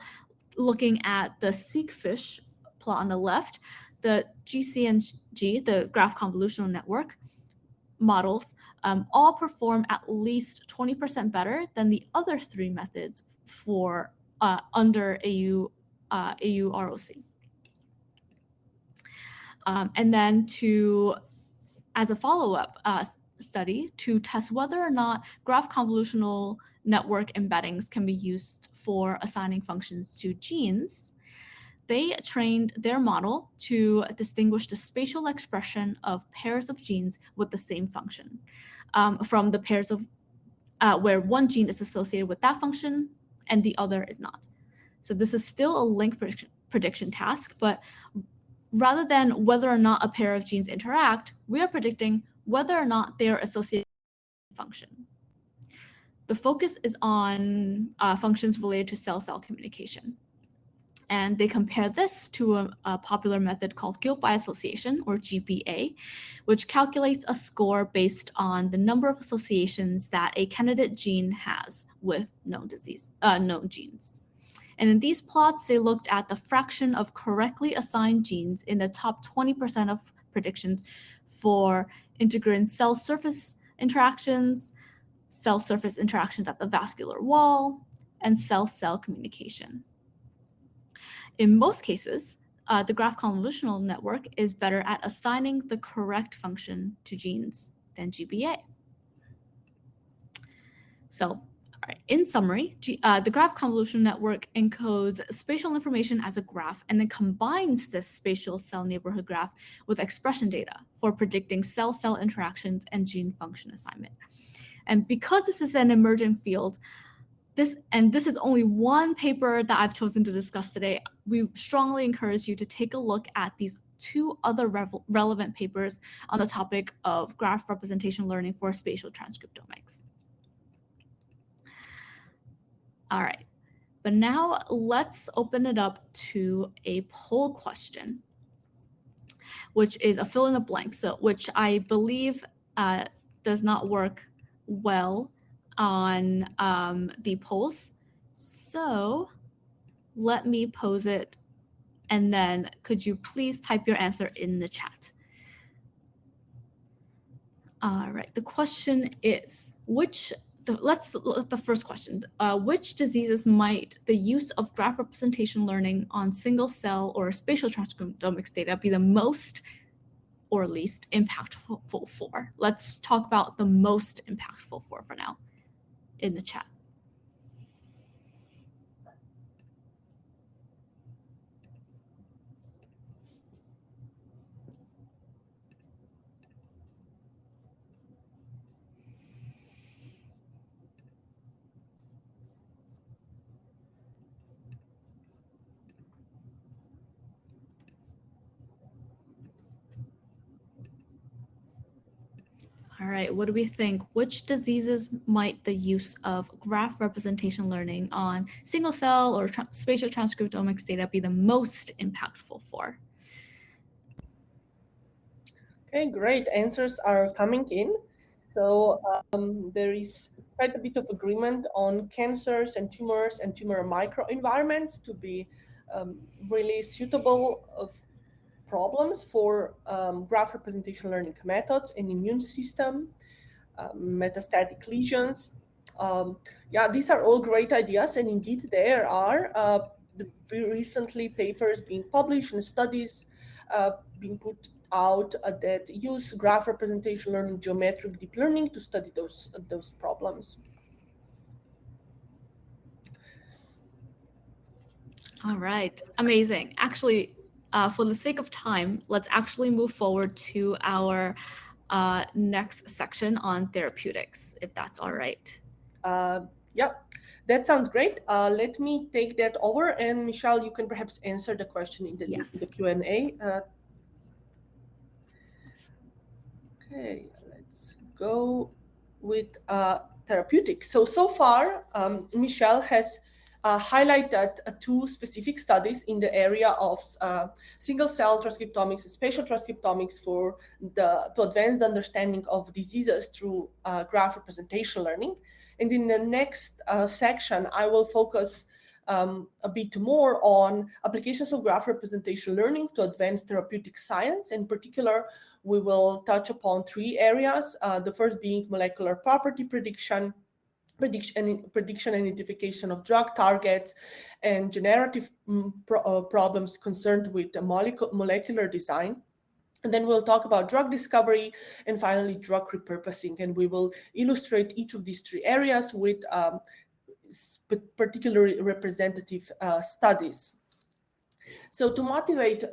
looking at the seq-fish plot on the left, the GCNG, the graph convolutional network models, all perform at least 20% better than the other three methods for under AU-ROC. And then as a follow-up study to test whether or not graph convolutional network embeddings can be used for assigning functions to genes, they trained their model to distinguish the spatial expression of pairs of genes with the same function from the pairs of where one gene is associated with that function and the other is not. So this is still a link prediction task, but rather than whether or not a pair of genes interact, we are predicting whether or not they are associated with a function. The focus is on functions related to cell-cell communication. And they compare this to a popular method called guilt by association, or GBA, which calculates a score based on the number of associations that a candidate gene has with known genes. And in these plots, they looked at the fraction of correctly assigned genes in the top 20% of predictions for integrin cell surface interactions at the vascular wall, and cell-cell communication. In most cases, the graph convolutional network is better at assigning the correct function to genes than GBA. So, all right, in summary, the graph convolutional network encodes spatial information as a graph and then combines this spatial cell neighborhood graph with expression data for predicting cell-cell interactions and gene function assignment. And because this is an emerging field, this is only one paper that I've chosen to discuss today, we strongly encourage you to take a look at these two other relevant papers on the topic of graph representation learning for spatial transcriptomics. All right, but now let's open it up to a poll question, which is a fill in the blank, which I believe does not work well on the polls. So let me pose it, and then could you please type your answer in the chat? All right, the question is, let's look at the first question. Which diseases might the use of graph representation learning on single cell or spatial transcriptomics data be the most or least impactful for? Let's talk about the most impactful for now in the chat. All right, what do we think? Which diseases might the use of graph representation learning on single cell or spatial transcriptomics data be the most impactful for? Okay, great. Answers are coming in. So there is quite a bit of agreement on cancers and tumors and tumor microenvironments to be really suitable of problems for graph representation learning methods and immune system, metastatic lesions. Yeah, these are all great ideas, and indeed there are very recently papers being published and studies being put out that use graph representation learning, geometric deep learning to study those problems. All right, amazing. Actually, for the sake of time, let's actually move forward to our next section on therapeutics, if that's all right. Yeah, that sounds great. Let me take that over, and Michelle, you can perhaps answer the question in the Q&A. Okay, let's go with therapeutics. So far, Michelle has highlighted two specific studies in the area of single-cell transcriptomics and spatial transcriptomics to advance the understanding of diseases through graph representation learning. And in the next section, I will focus a bit more on applications of graph representation learning to advance therapeutic science. In particular, we will touch upon three areas, the first being molecular property prediction and identification of drug targets, and generative problems concerned with the molecular design. And then we'll talk about drug discovery and finally drug repurposing. And we will illustrate each of these three areas with particularly representative studies. So to motivate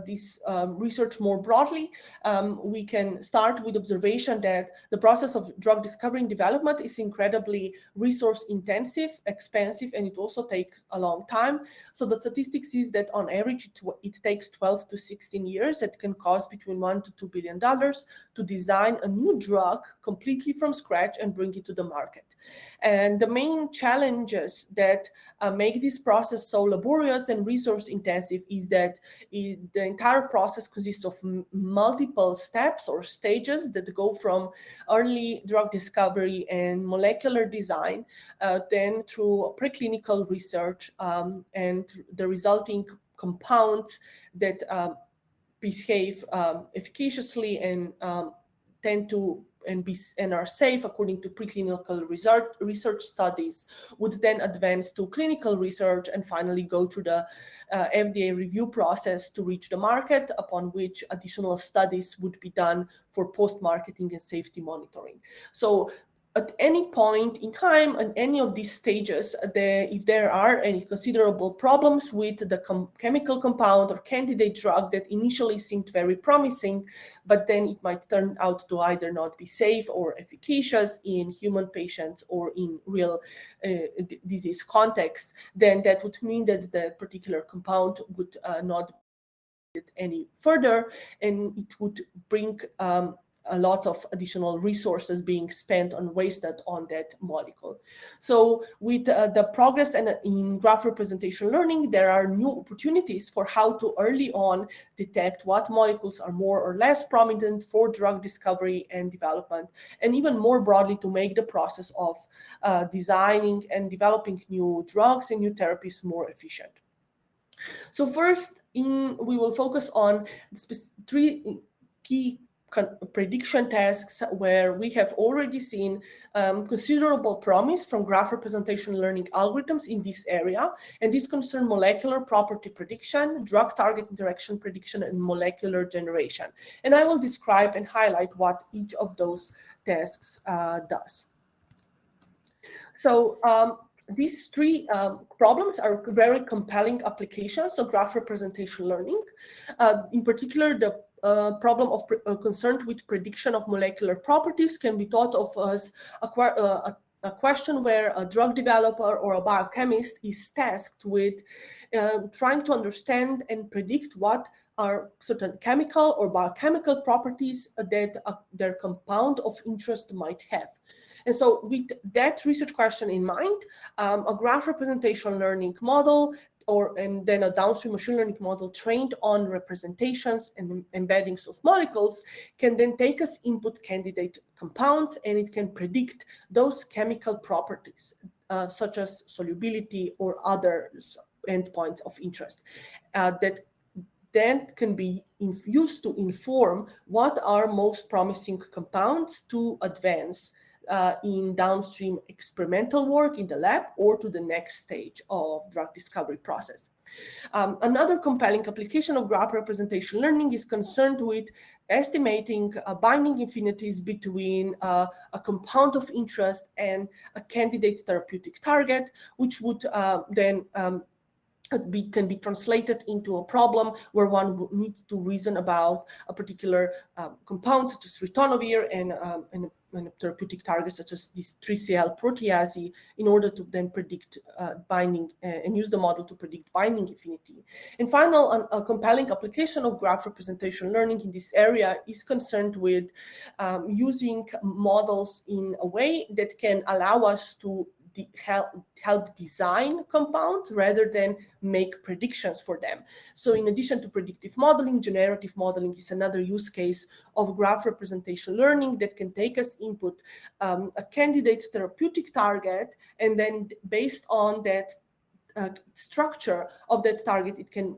this research more broadly, we can start with observation that the process of drug discovery and development is incredibly resource intensive, expensive, and it also takes a long time. So the statistics is that on average, it takes 12 to 16 years. It can cost between $1 to $2 billion to design a new drug completely from scratch and bring it to the market. And the main challenges that make this process so laborious and resource intensive is that the entire process consists of multiple steps or stages that go from early drug discovery and molecular design, then through preclinical research and the resulting compounds that behave efficaciously and tend to and are safe according to preclinical research studies, would then advance to clinical research and finally go through the FDA review process to reach the market, upon which additional studies would be done for post-marketing and safety monitoring. So at any point in time, on any of these stages, if there are any considerable problems with the chemical compound or candidate drug that initially seemed very promising, but then it might turn out to either not be safe or efficacious in human patients or in real disease context, then that would mean that the particular compound would not be any further, and it would bring a lot of additional resources being spent and wasted on that molecule. So with the progress in graph representation learning, there are new opportunities for how to early on detect what molecules are more or less prominent for drug discovery and development, and even more broadly to make the process of designing and developing new drugs and new therapies more efficient. So first, we will focus on three key prediction tasks where we have already seen considerable promise from graph representation learning algorithms in this area, and these concern molecular property prediction, drug target interaction prediction, and molecular generation. And I will describe and highlight what each of those tasks does. So these three problems are very compelling applications of graph representation learning. In particular, the problem of concerned with prediction of molecular properties can be thought of as a question where a drug developer or a biochemist is tasked with trying to understand and predict what are certain chemical or biochemical properties that their compound of interest might have. And so with that research question in mind, a graph representation learning model and then a downstream machine learning model trained on representations and embeddings of molecules can then take as input candidate compounds, and it can predict those chemical properties such as solubility or other endpoints of interest that then can be used to inform what are most promising compounds to advance in downstream experimental work in the lab or to the next stage of drug discovery process. Another compelling application of graph representation learning is concerned with estimating binding affinities between a compound of interest and a candidate therapeutic target, which would then can be translated into a problem where one needs to reason about a particular compound, such as ritonavir, and a therapeutic target, such as this 3CL protease, in order to then predict binding and use the model to predict binding affinity. And final, a compelling application of graph representation learning in this area is concerned with using models in a way that can allow us to help design compounds rather than make predictions for them. So in addition to predictive modeling, generative modeling is another use case of graph representation learning that can take as input a candidate therapeutic target, and then based on that structure of that target, it can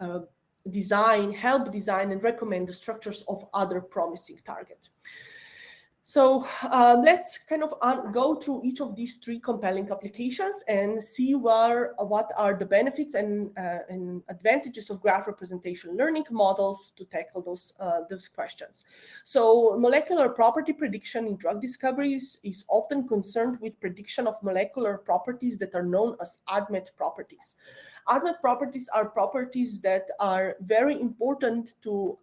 help design and recommend the structures of other promising targets. So let's kind of go through each of these three compelling applications and see what are the benefits and advantages of graph representation learning models to tackle those questions. So molecular property prediction in drug discovery is often concerned with prediction of molecular properties that are known as ADMET properties. ADMET properties are properties that are very important to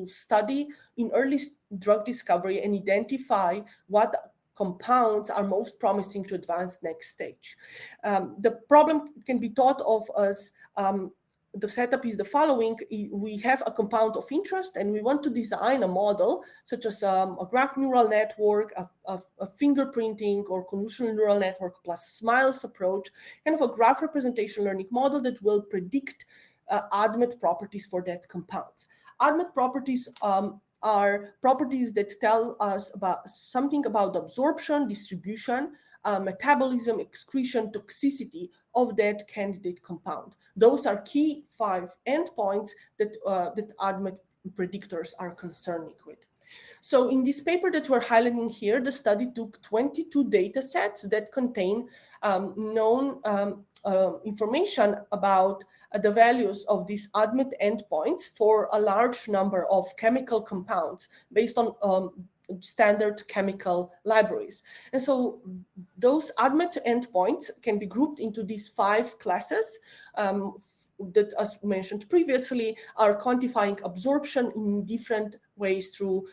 study in early drug discovery and identify what compounds are most promising to advance next stage. The problem can be thought of as the setup is the following. We have a compound of interest and we want to design a model such as a graph neural network, a fingerprinting or convolutional neural network plus SMILES approach, kind of a graph representation learning model that will predict ADMET properties for that compound. ADMET properties are properties that tell us about something about absorption, distribution, metabolism, excretion, toxicity of that candidate compound. Those are key 5 endpoints that ADMET predictors are concerning with. So in this paper that we're highlighting here, the study took 22 data sets that contain known information about the values of these ADMET endpoints for a large number of chemical compounds based on standard chemical libraries. And so those ADMET endpoints can be grouped into these 5 classes that, as mentioned previously, are quantifying absorption in different ways through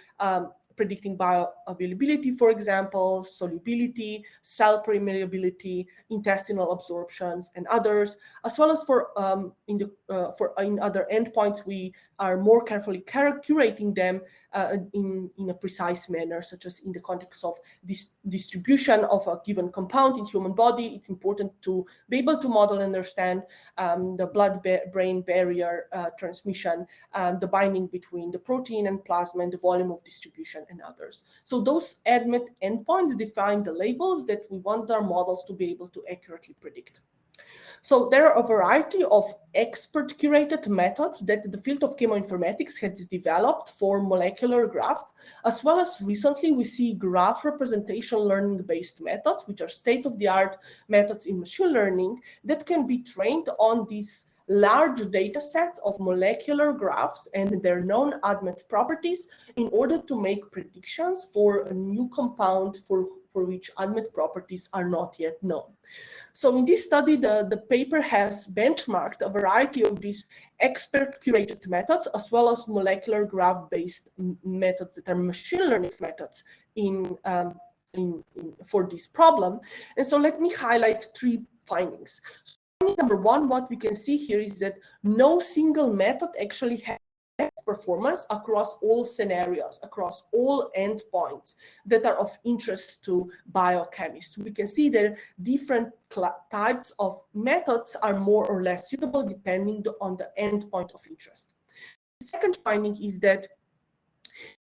predicting bioavailability, for example, solubility, cell permeability, intestinal absorptions, and others, as well as for in other endpoints, we are more carefully curating them in a precise manner, such as in the context of this distribution of a given compound in human body. It's important to be able to model and understand the blood-brain barrier transmission, the binding between the protein and plasma, and the volume of distribution, and others. So those ADMET endpoints define the labels that we want our models to be able to accurately predict. So there are a variety of expert-curated methods that the field of chemoinformatics has developed for molecular graphs, as well as recently we see graph representation learning-based methods, which are state-of-the-art methods in machine learning that can be trained on these large data sets of molecular graphs and their known ADMET properties in order to make predictions for a new compound for which ADMET properties are not yet known. So in this study, the paper has benchmarked a variety of these expert-curated methods as well as molecular graph-based methods that are machine learning methods for this problem. And so let me highlight 3 findings. Number one, what we can see here is that no single method actually has performance across all scenarios, across all endpoints that are of interest to biochemists. We can see that different types of methods are more or less suitable depending on the endpoint of interest. The second finding is that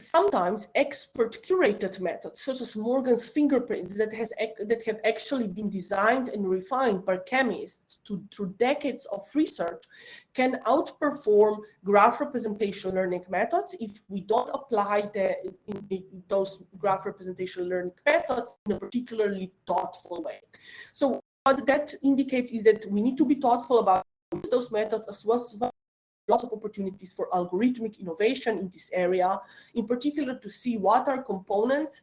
sometimes expert curated methods, such as Morgan's fingerprints, that have actually been designed and refined by chemists through decades of research, can outperform graph representation learning methods if we don't apply those graph representation learning methods in a particularly thoughtful way. So what that indicates is that we need to be thoughtful about those methods, as well as lots of opportunities for algorithmic innovation in this area, in particular to see what are components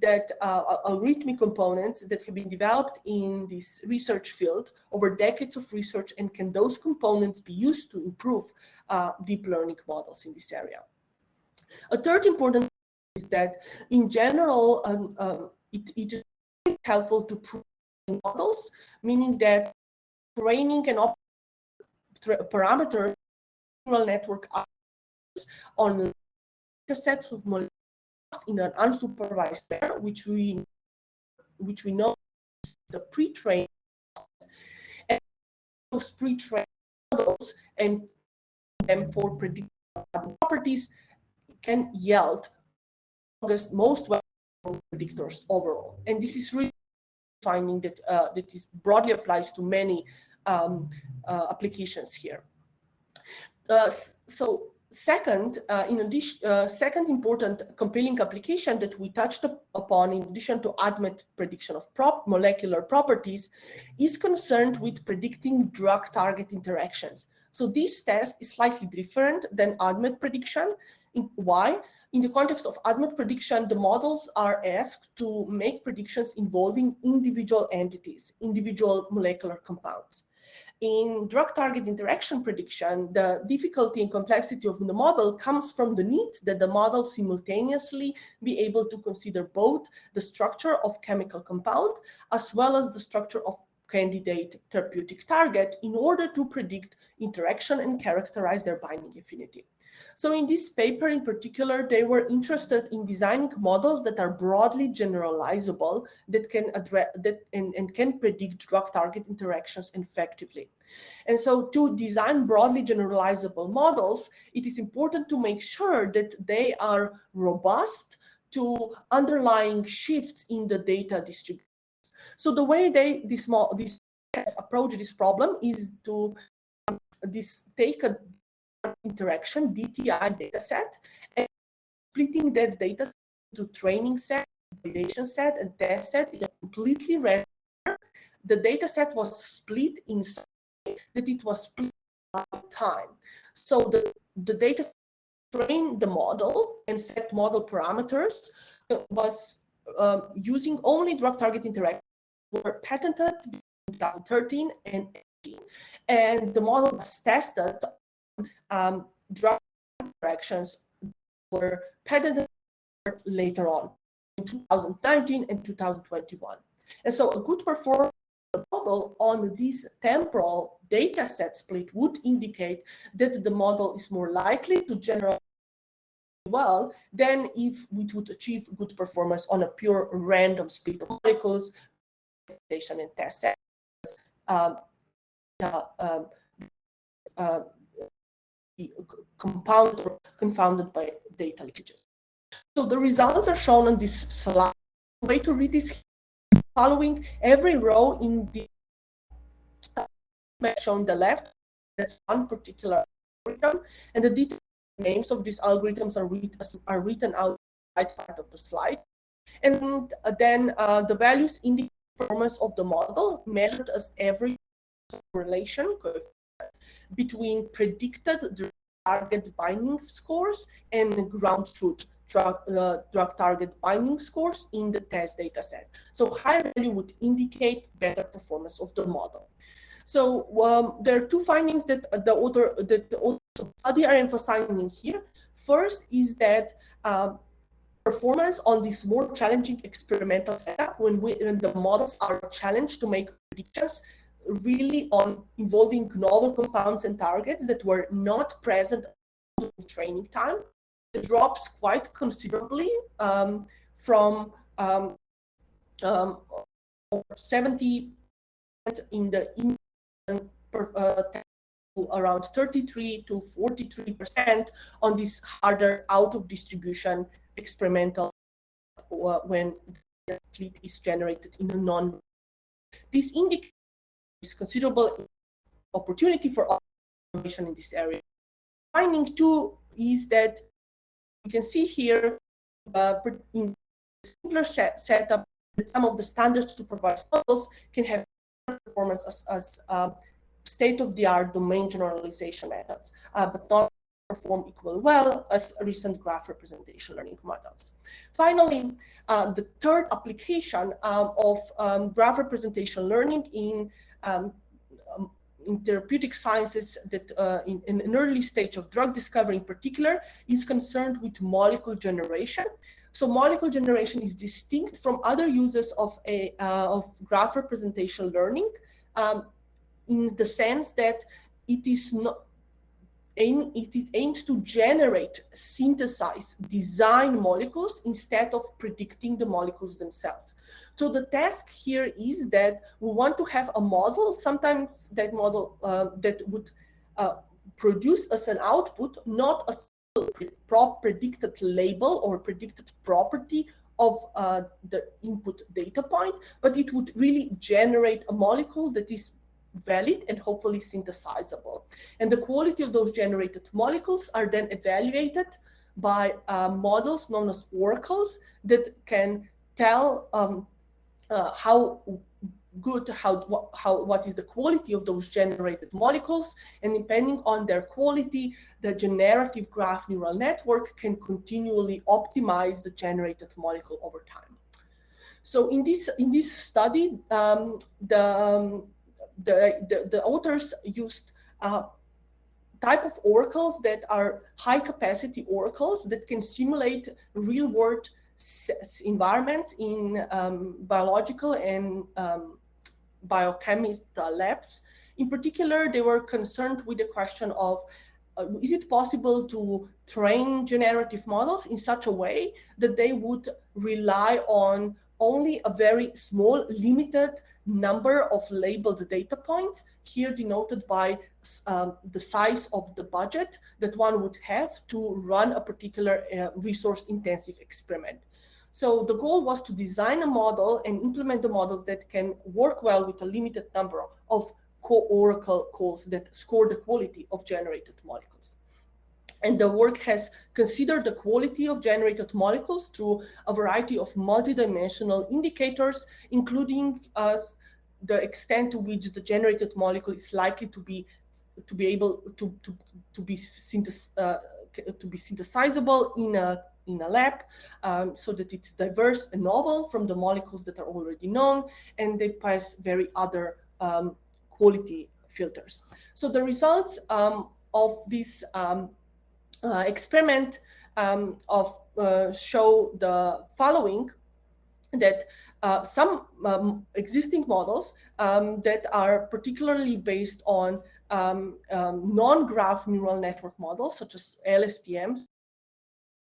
that algorithmic components that have been developed in this research field over decades of research, and can those components be used to improve deep learning models in this area. A third important is that in general, it is helpful to train models, meaning that training and parameters neural network on sets of molecules in an unsupervised manner, which we know is the pre-trained, and those pre-trained models and them for predictive properties can yield most well-known predictors overall. And this is really finding that that is broadly applies to many applications here. So second, in addition, second important compelling application that we touched upon, in addition to ADMET prediction of molecular properties, is concerned with predicting drug target interactions. So this test is slightly different than ADMET prediction. Why? In the context of ADMET prediction, the models are asked to make predictions involving individual entities, individual molecular compounds. In drug target interaction prediction, the difficulty and complexity of the model comes from the need that the model simultaneously be able to consider both the structure of chemical compound as well as the structure of candidate therapeutic target in order to predict interaction and characterize their binding affinity. So in this paper in particular, they were interested in designing models that are broadly generalizable, that can address that and can predict drug target interactions effectively. And so to design broadly generalizable models, it is important to make sure that they are robust to underlying shifts in the data distribution. So the way this approach this problem is to take a interaction DTI dataset and splitting that data into training set, validation set, and test set in a completely random manner. The dataset was split in such a way that it was split by time. So the data trained the model and set model parameters was using only drug target interactions were patented in 2013 and 2018, and the model was tested. Drug interactions were patented later on in 2019 and 2021. And so a good performance of the model on this temporal data set split would indicate that the model is more likely to generate well than if we would achieve good performance on a pure random split of molecules, and test sets, compounded or confounded by data leakages. So the results are shown on this slide. The way to read this is following every row in the shown on the left. That's one particular algorithm, and the detailed names of these algorithms are written out on the right part of the slide. And then the values indicate the performance of the model measured as every correlation between predicted target binding scores and ground truth drug target binding scores in the test data set. So higher value would indicate better performance of the model. So there are two findings that the author study are emphasizing here. First is that performance on this more challenging experimental setup, when the models are challenged to make predictions, really on involving novel compounds and targets that were not present during training time. It drops quite considerably from 70 in the around 33 to 43% on this harder out of distribution experimental when the split is generated in a non. This indicates considerable opportunity for innovation in this area. Finding two is that you can see here in simpler setup that some of the standard supervised models can have performance as state-of-the-art domain generalization methods, but not perform equally well as recent graph representation learning models. Finally, the third application of graph representation learning in therapeutic sciences that in an early stage of drug discovery in particular is concerned with molecule generation. So molecule generation is distinct from other uses of graph representation learning in the sense that it aims to generate, synthesize, design molecules instead of predicting the molecules themselves. So the task here is that we want to have a model, sometimes that model that would produce as an output, not a predicted label or predicted property of the input data point, but it would really generate a molecule that is valid and hopefully synthesizable. And the quality of those generated molecules are then evaluated by models known as oracles that can tell how good, what is the quality of those generated molecules, and depending on their quality, the generative graph neural network can continually optimize the generated molecule over time. So in this study, the authors used type of oracles that are high capacity oracles that can simulate real world environments in biological and biochemist labs. In particular, they were concerned with the question of is it possible to train generative models in such a way that they would rely on only a very small, limited number of labeled data points, here denoted by the size of the budget that one would have to run a particular resource-intensive experiment. So the goal was to design a model and implement the models that can work well with a limited number of co-oracle calls that score the quality of generated molecules. And the work has considered the quality of generated molecules through a variety of multidimensional indicators, including the extent to which the generated molecule is likely to be able to be synthesizable in a lab, so that it's diverse and novel from the molecules that are already known, and they pass very other quality filters. So the results of this experiment show the following, that some existing models that are particularly based on non-graph neural network models, such as LSTMs,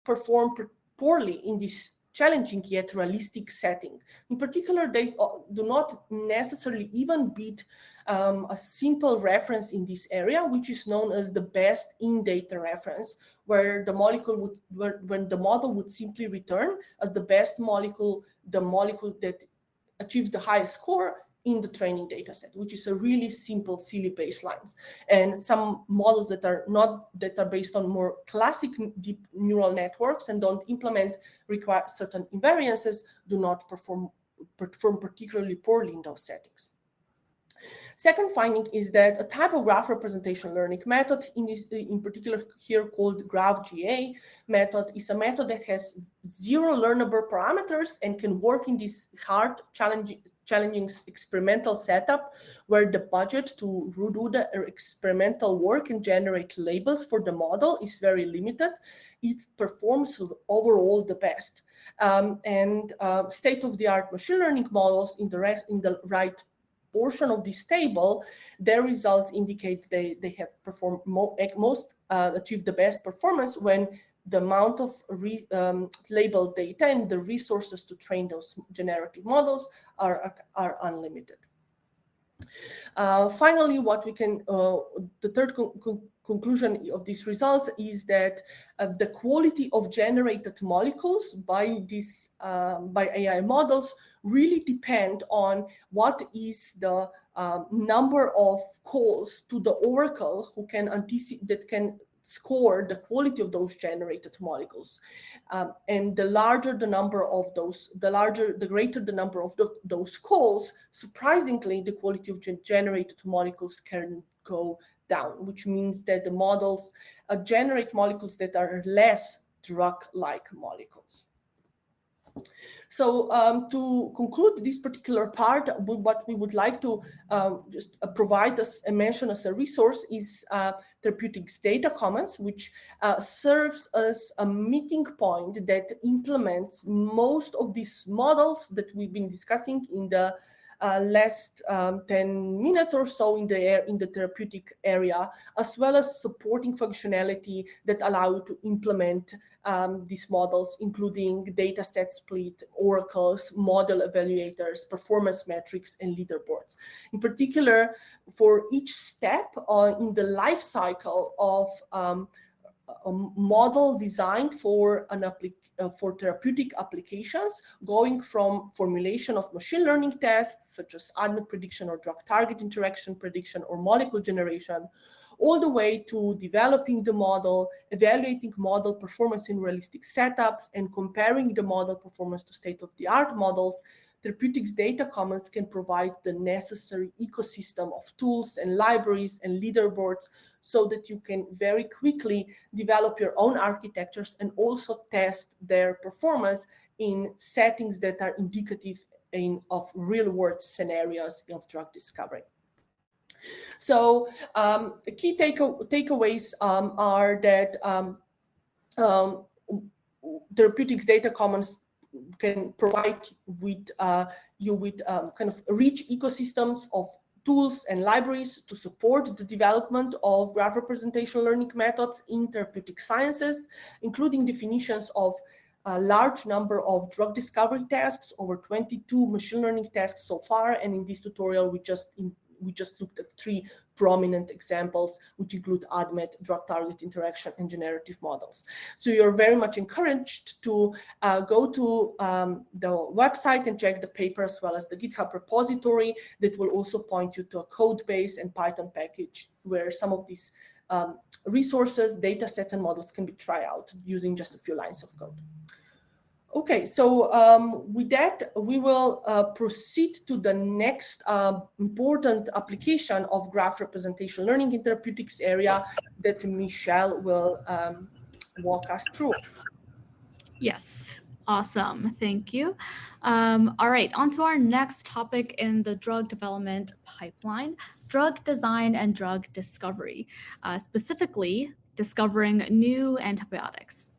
perform poorly in this challenging yet realistic setting. In particular, they do not necessarily even beat a simple reference in this area, which is known as the best in-data reference, where the molecule would, when the model would simply return as the best molecule, the molecule that achieves the highest score in the training data set, which is a really simple, silly baselines. And some models that are based on more classic deep neural networks and don't require certain invariances do not perform particularly poorly in those settings. Second finding is that a type of graph representation learning method, in particular here called GraphGA method, is a method that has zero learnable parameters and can work in this hard, challenging experimental setup where the budget to do the experimental work and generate labels for the model is very limited. It performs overall the best. And state-of-the-art machine learning models in the right portion of this table, their results indicate they have performed achieved the best performance when the amount of labeled data and the resources to train those generative models are unlimited. Finally, what we can, the third conclusion of these results is that the quality of generated molecules by AI models really depend on what is the number of calls to the oracle who can score the quality of those generated molecules, and the larger the number of those, the greater the number of those calls. Surprisingly, the quality of generated molecules can go down, which means that the models generate molecules that are less drug-like molecules. So to conclude this particular part, what we would like to just provide us and mention as a resource is Therapeutics Data Commons, which serves as a meeting point that implements most of these models that we've been discussing in the last 10 minutes or so in the therapeutic area, as well as supporting functionality that allow you to implement these models, including data set split, oracles, model evaluators, performance metrics, and leaderboards. In particular, for each step in the life cycle of a model designed for for therapeutic applications, going from formulation of machine learning tests such as ADMET prediction or drug target interaction prediction or molecule generation, all the way to developing the model, evaluating model performance in realistic setups, and comparing the model performance to state-of-the-art models. Therapeutics Data Commons can provide the necessary ecosystem of tools and libraries and leaderboards so that you can very quickly develop your own architectures and also test their performance in settings that are indicative of real-world scenarios of drug discovery. So key takeaways are that Therapeutics Data Commons can provide you with kind of rich ecosystems of tools and libraries to support the development of graph representation learning methods in therapeutic sciences, including definitions of a large number of drug discovery tasks, over 22 machine learning tasks so far, and in this tutorial we just looked at 3 prominent examples, which include ADMET, drug target interaction, and generative models. So you're very much encouraged to go to the website and check the paper, as well as the GitHub repository that will also point you to a code base and Python package where some of these resources, data sets, and models can be tried out using just a few lines of code. Okay, so with that, we will proceed to the next important application of graph representation learning in therapeutics area that Michelle will walk us through. Yes, awesome, thank you. All right, on to our next topic in the drug development pipeline, drug design and drug discovery, specifically discovering new antibiotics.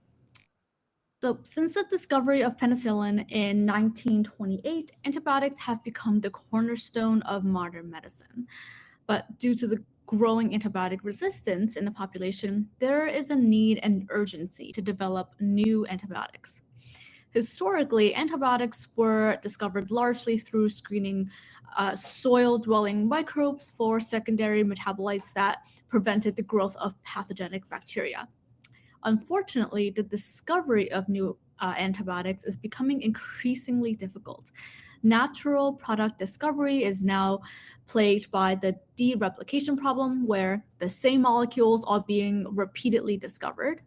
So since the discovery of penicillin in 1928, antibiotics have become the cornerstone of modern medicine. But due to the growing antibiotic resistance in the population, there is a need and urgency to develop new antibiotics. Historically, antibiotics were discovered largely through screening soil-dwelling microbes for secondary metabolites that prevented the growth of pathogenic bacteria. Unfortunately, the discovery of new antibiotics is becoming increasingly difficult. Natural product discovery is now plagued by the dereplication problem, where the same molecules are being repeatedly discovered.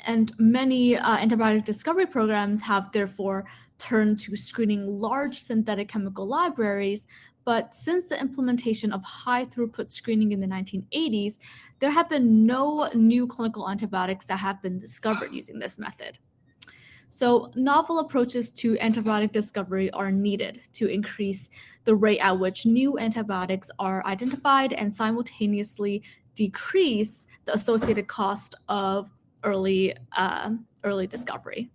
And many antibiotic discovery programs have therefore turned to screening large synthetic chemical libraries. But since the implementation of high-throughput screening in the 1980s, there have been no new clinical antibiotics that have been discovered using this method. So novel approaches to antibiotic discovery are needed to increase the rate at which new antibiotics are identified and simultaneously decrease the associated cost of early discovery.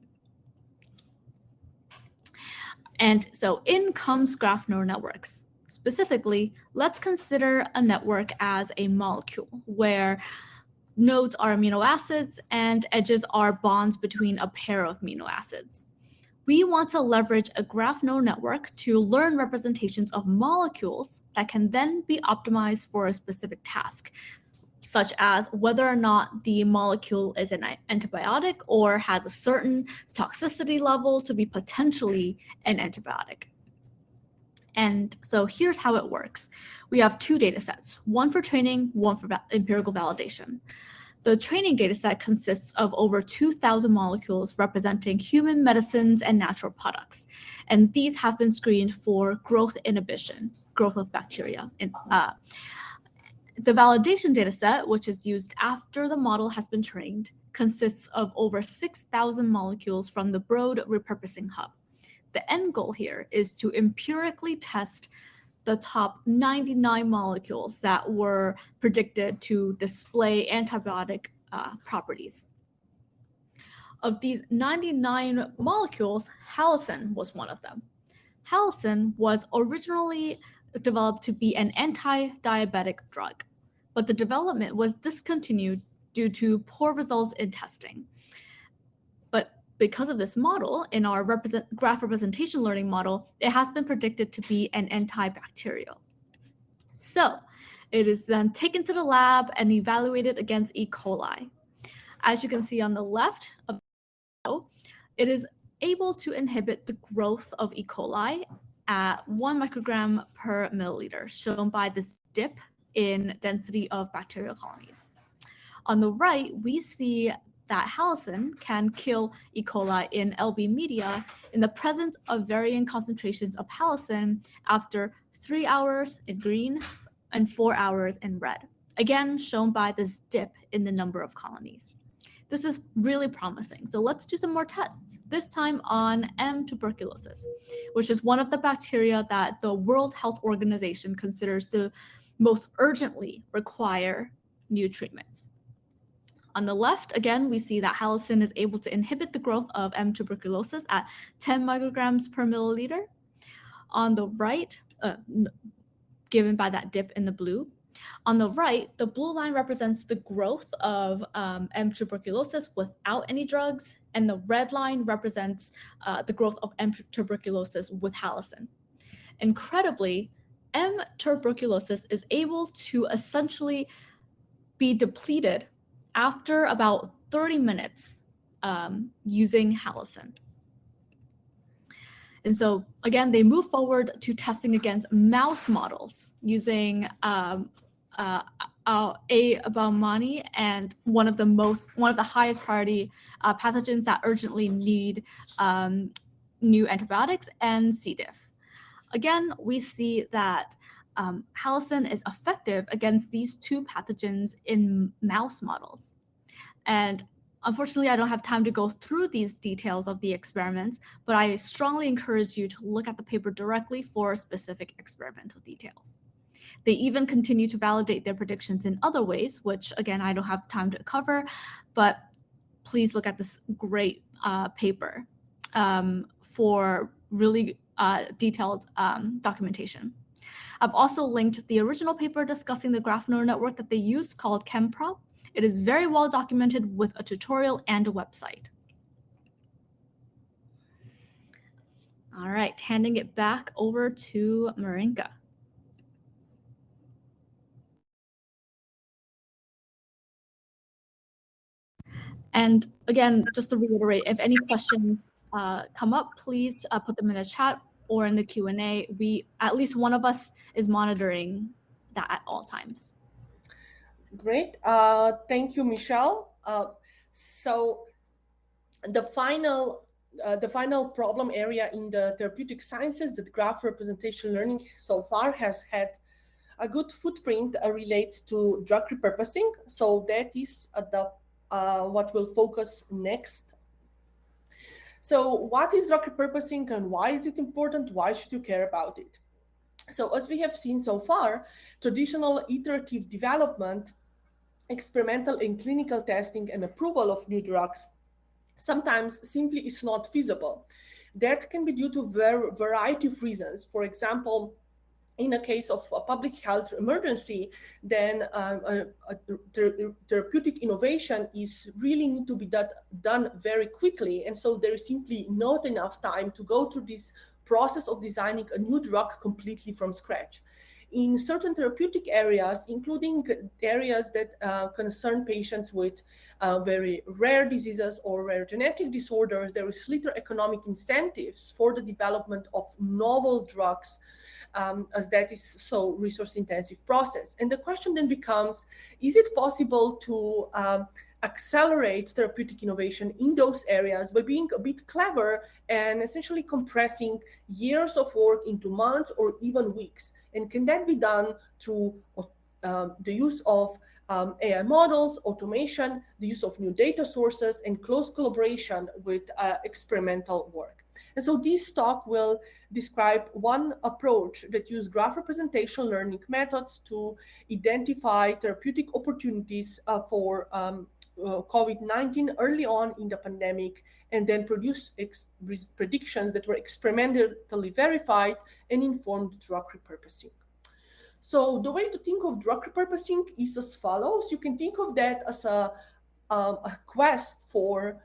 And so in comes graph neural networks. Specifically, let's consider a network as a molecule where nodes are amino acids and edges are bonds between a pair of amino acids. We want to leverage a graph neural network to learn representations of molecules that can then be optimized for a specific task, such as whether or not the molecule is an antibiotic or has a certain toxicity level to be potentially an antibiotic. And so here's how it works. We have two data sets, one for training, one for empirical validation. The training dataset consists of over 2,000 molecules representing human medicines and natural products. And these have been screened for growth inhibition, growth of bacteria. The validation dataset, which is used after the model has been trained, consists of over 6,000 molecules from the Broad repurposing hub. The end goal here is to empirically test the top 99 molecules that were predicted to display antibiotic properties. Of these 99 molecules, halicin was one of them. Halicin was originally developed to be an anti-diabetic drug, but the development was discontinued due to poor results in testing. But because of this model, in our graph representation learning model, it has been predicted to be an antibacterial. So it is then taken to the lab and evaluated against E. coli. As you can see on the left of the video, it is able to inhibit the growth of E. coli at 1 microgram per milliliter, shown by this dip in density of bacterial colonies. On the right, we see that halicin can kill E. coli in LB media in the presence of varying concentrations of halicin after 3 hours in green and 4 hours in red, again shown by this dip in the number of colonies. This is really promising. So let's do some more tests, this time on M. tuberculosis, which is one of the bacteria that the World Health Organization considers to most urgently require new treatments. On the left, again, we see that halicin is able to inhibit the growth of M. tuberculosis at 10 micrograms per milliliter. On the right, given by that dip in the blue, on the right, the blue line represents the growth of M. tuberculosis without any drugs, and the red line represents the growth of M. tuberculosis with halicin. Incredibly, M. tuberculosis is able to essentially be depleted after about 30 minutes using halicin. And so again, they move forward to testing against mouse models using A. baumannii and one of the highest priority pathogens that urgently need new antibiotics, and C. diff. Again, we see that halicin is effective against these two pathogens in mouse models. And unfortunately, I don't have time to go through these details of the experiments, but I strongly encourage you to look at the paper directly for specific experimental details. They even continue to validate their predictions in other ways, which again, I don't have time to cover, but please look at this great paper for really detailed documentation. I've also linked the original paper discussing the graph neural network that they used called ChemProp. It is very well documented with a tutorial and a website. All right, handing it back over to Marinka. And again, just to reiterate, if any questions come up, please put them in the chat or in the Q&A. At least one of us is monitoring that at all times. Great. Thank you, Michelle. So the final problem area in the therapeutic sciences that graph representation learning so far has had a good footprint relates to drug repurposing. So that is what we'll focus next. So what is drug repurposing and why is it important? Why should you care about it? So as we have seen so far, traditional iterative development, experimental and clinical testing and approval of new drugs sometimes simply is not feasible. That can be due to a variety of reasons. For example, in a case of a public health emergency, then therapeutic innovation is really need to be done very quickly. And so there is simply not enough time to go through this process of designing a new drug completely from scratch. In certain therapeutic areas, including areas that concern patients with very rare diseases or rare genetic disorders, there is little economic incentives for the development of novel drugs, as that is so resource-intensive process. And the question then becomes, is it possible to accelerate therapeutic innovation in those areas by being a bit clever and essentially compressing years of work into months or even weeks? And can that be done through the use of AI models, automation, the use of new data sources, and close collaboration with experimental work? And so this talk will describe one approach that uses graph representation learning methods to identify therapeutic opportunities for COVID-19 early on in the pandemic, and then produce predictions that were experimentally verified and informed drug repurposing. So the way to think of drug repurposing is as follows. You can think of that as a quest for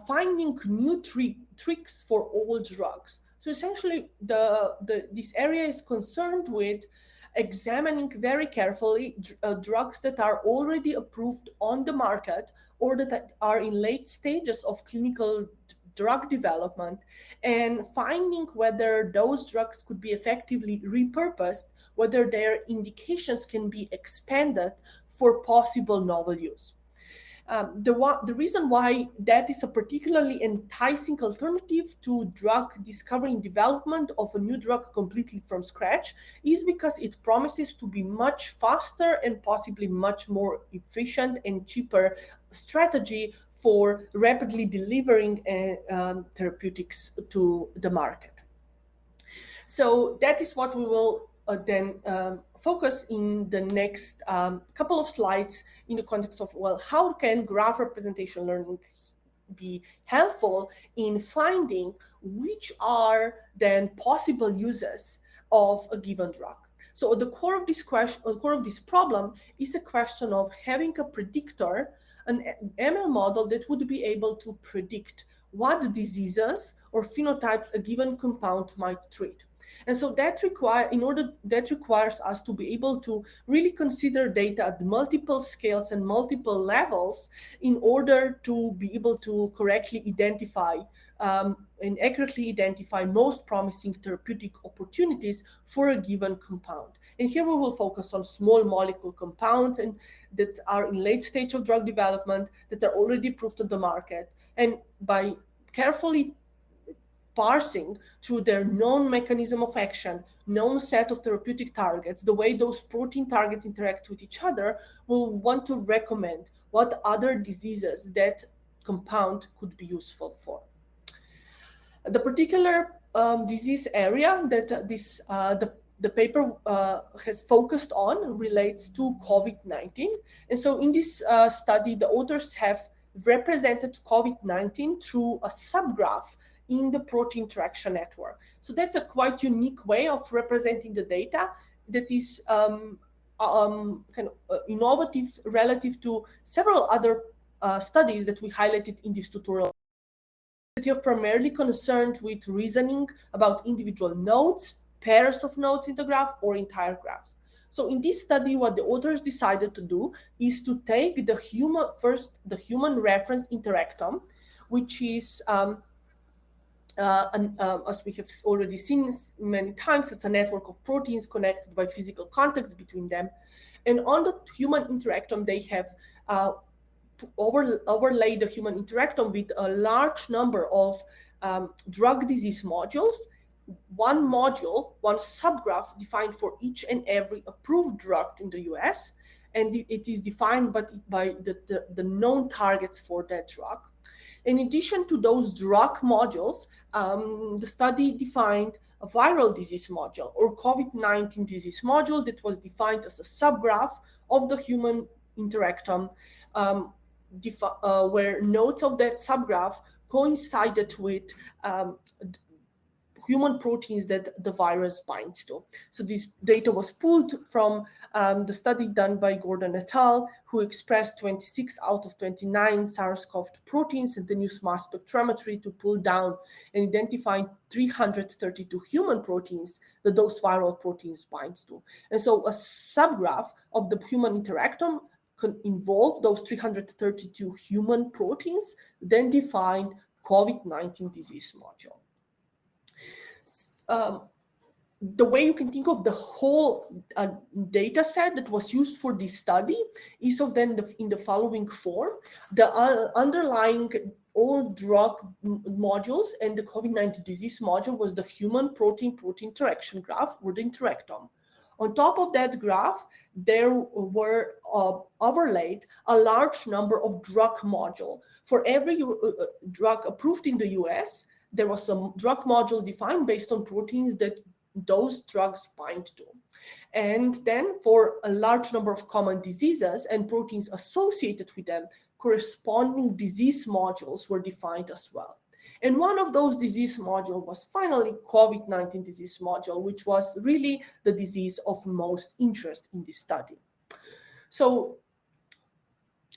finding new tricks for old drugs. So essentially, this area is concerned with examining very carefully drugs that are already approved on the market or that are in late stages of clinical drug development, and finding whether those drugs could be effectively repurposed, whether their indications can be expanded for possible novel use. The reason why that is a particularly enticing alternative to drug discovery and development of a new drug completely from scratch is because it promises to be much faster and possibly much more efficient and cheaper strategy for rapidly delivering therapeutics to the market. So that is what we will then focus in the next couple of slides in the context of, well, how can graph representation learning be helpful in finding which are then possible uses of a given drug. So at the core of this question, core of this problem is a question of having a predictor, an ML model that would be able to predict what diseases or phenotypes a given compound might treat. And so that requires us to be able to really consider data at multiple scales and multiple levels in order to be able to correctly identify and accurately identify most promising therapeutic opportunities for a given compound. And here we will focus on small molecule compounds and that are in late stage of drug development, that are already approved on the market. And by carefully parsing through their known mechanism of action, known set of therapeutic targets, the way those protein targets interact with each other, we'll want to recommend what other diseases that compound could be useful for. The particular disease area that the paper has focused on relates to COVID-19. And so in this study, the authors have represented COVID-19 through a subgraph in the protein interaction network. So that's a quite unique way of representing the data that is kind of innovative relative to several other studies that we highlighted in this tutorial, that are primarily concerned with reasoning about individual nodes, pairs of nodes in the graph, or entire graphs. So in this study, what the authors decided to do is to take the human reference interactome, which is as we have already seen many times, it's a network of proteins connected by physical contacts between them. And on the human interactome, they have overlaid the human interactome with a large number of drug disease modules, one module, one subgraph defined for each and every approved drug in the US. And it is defined by the known targets for that drug. In addition to those drug modules, the study defined a viral disease module or COVID-19 disease module that was defined as a subgraph of the human interactome, where nodes of that subgraph coincided with human proteins that the virus binds to. So this data was pulled from the study done by Gordon et al., who expressed 26 out of 29 SARS-CoV-2 proteins and then used mass spectrometry to pull down and identify 332 human proteins that those viral proteins bind to. And so a subgraph of the human interactome can involve those 332 human proteins, then defined COVID-19 disease module. The way you can think of the whole data set that was used for this study is in the following form. The underlying all drug modules and the COVID-19 disease module was the human protein-protein interaction graph, or the interactome. On top of that graph, there were overlaid a large number of drug module. For every drug approved in the US, there was a drug module defined based on proteins that those drugs bind to. And then for a large number of common diseases and proteins associated with them, corresponding disease modules were defined as well. And one of those disease modules was finally COVID-19 disease module, which was really the disease of most interest in this study. So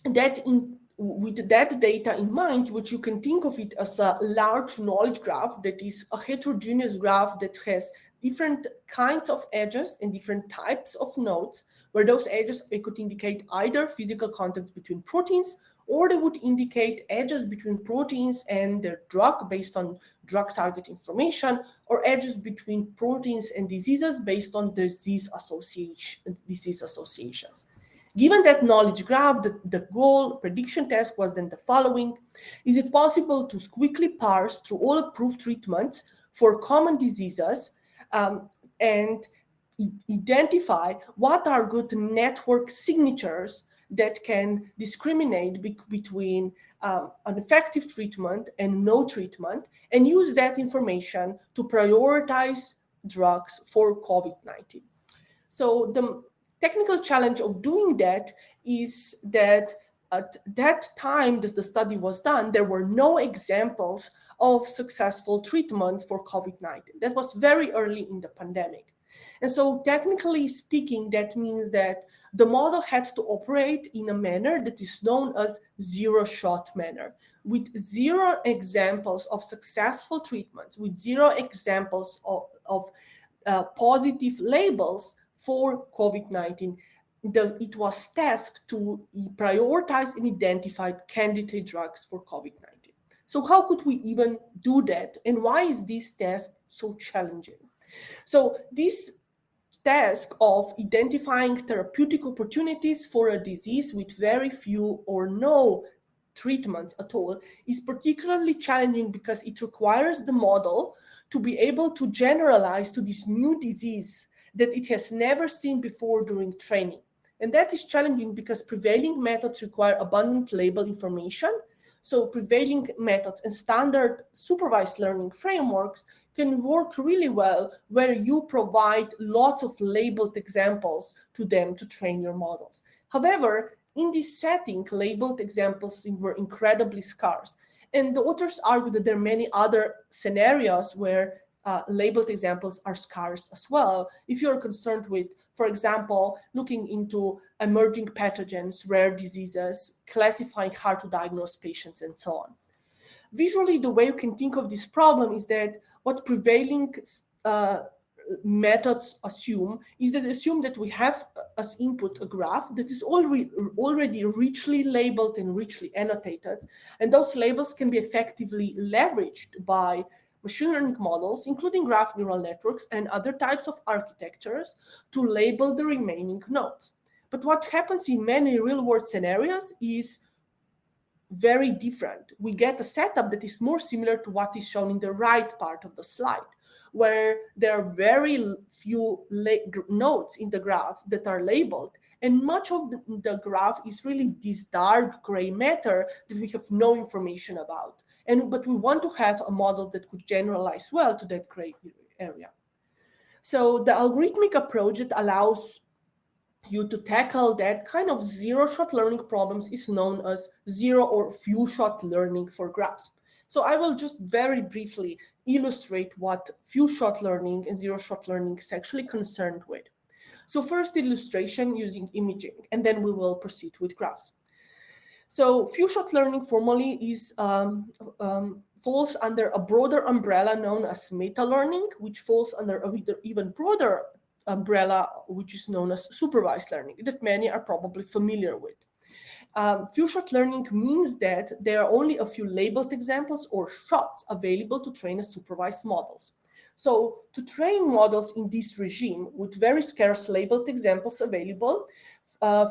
with that data in mind, which you can think of it as a large knowledge graph that is a heterogeneous graph that has different kinds of edges and different types of nodes, where those edges could indicate either physical contacts between proteins, or they would indicate edges between proteins and their drug based on drug target information, or edges between proteins and diseases based on disease associations. Given that knowledge graph, the goal prediction test was then the following. Is it possible to quickly parse through all approved treatments for common diseases and identify what are good network signatures that can discriminate between an effective treatment and no treatment, and use that information to prioritize drugs for COVID-19. So the technical challenge of doing that is that at that time that the study was done, there were no examples of successful treatments for COVID-19. That was very early in the pandemic. And so technically speaking, that means that the model had to operate in a manner that is known as zero-shot manner, with zero examples of successful treatments, with zero examples of positive labels for COVID-19. It was tasked to prioritize and identify candidate drugs for COVID-19. So how could we even do that? And why is this task so challenging? So this task of identifying therapeutic opportunities for a disease with very few or no treatments at all is particularly challenging because it requires the model to be able to generalize to this new disease that it has never seen before during training. And that is challenging because prevailing methods require abundant label information. So prevailing methods and standard supervised learning frameworks can work really well where you provide lots of labeled examples to them to train your models. However, in this setting, labeled examples were incredibly scarce. And the authors argue that there are many other scenarios where labeled examples are scarce as well. If you're concerned with, for example, looking into emerging pathogens, rare diseases, classifying hard to diagnose patients, and so on. Visually, the way you can think of this problem is that what prevailing methods assume is that we have as input a graph that is already richly labeled and richly annotated, and those labels can be effectively leveraged by machine learning models, including graph neural networks and other types of architectures, to label the remaining nodes. But what happens in many real-world scenarios is very different. We get a setup that is more similar to what is shown in the right part of the slide, where there are very few nodes in the graph that are labeled, and much of the graph is really this dark gray matter that we have no information about. But we want to have a model that could generalize well to that gray area. So the algorithmic approach that allows you to tackle that kind of zero-shot learning problems is known as zero or few-shot learning for graphs. So I will just very briefly illustrate what few-shot learning and zero-shot learning is actually concerned with. So first illustration using imaging, and then we will proceed with graphs. So few-shot learning formally is falls under a broader umbrella known as meta-learning, which falls under an even broader umbrella, which is known as supervised learning, that many are probably familiar with. Few-shot learning means that there are only a few labeled examples or shots available to train supervised models. So to train models in this regime with very scarce labeled examples available,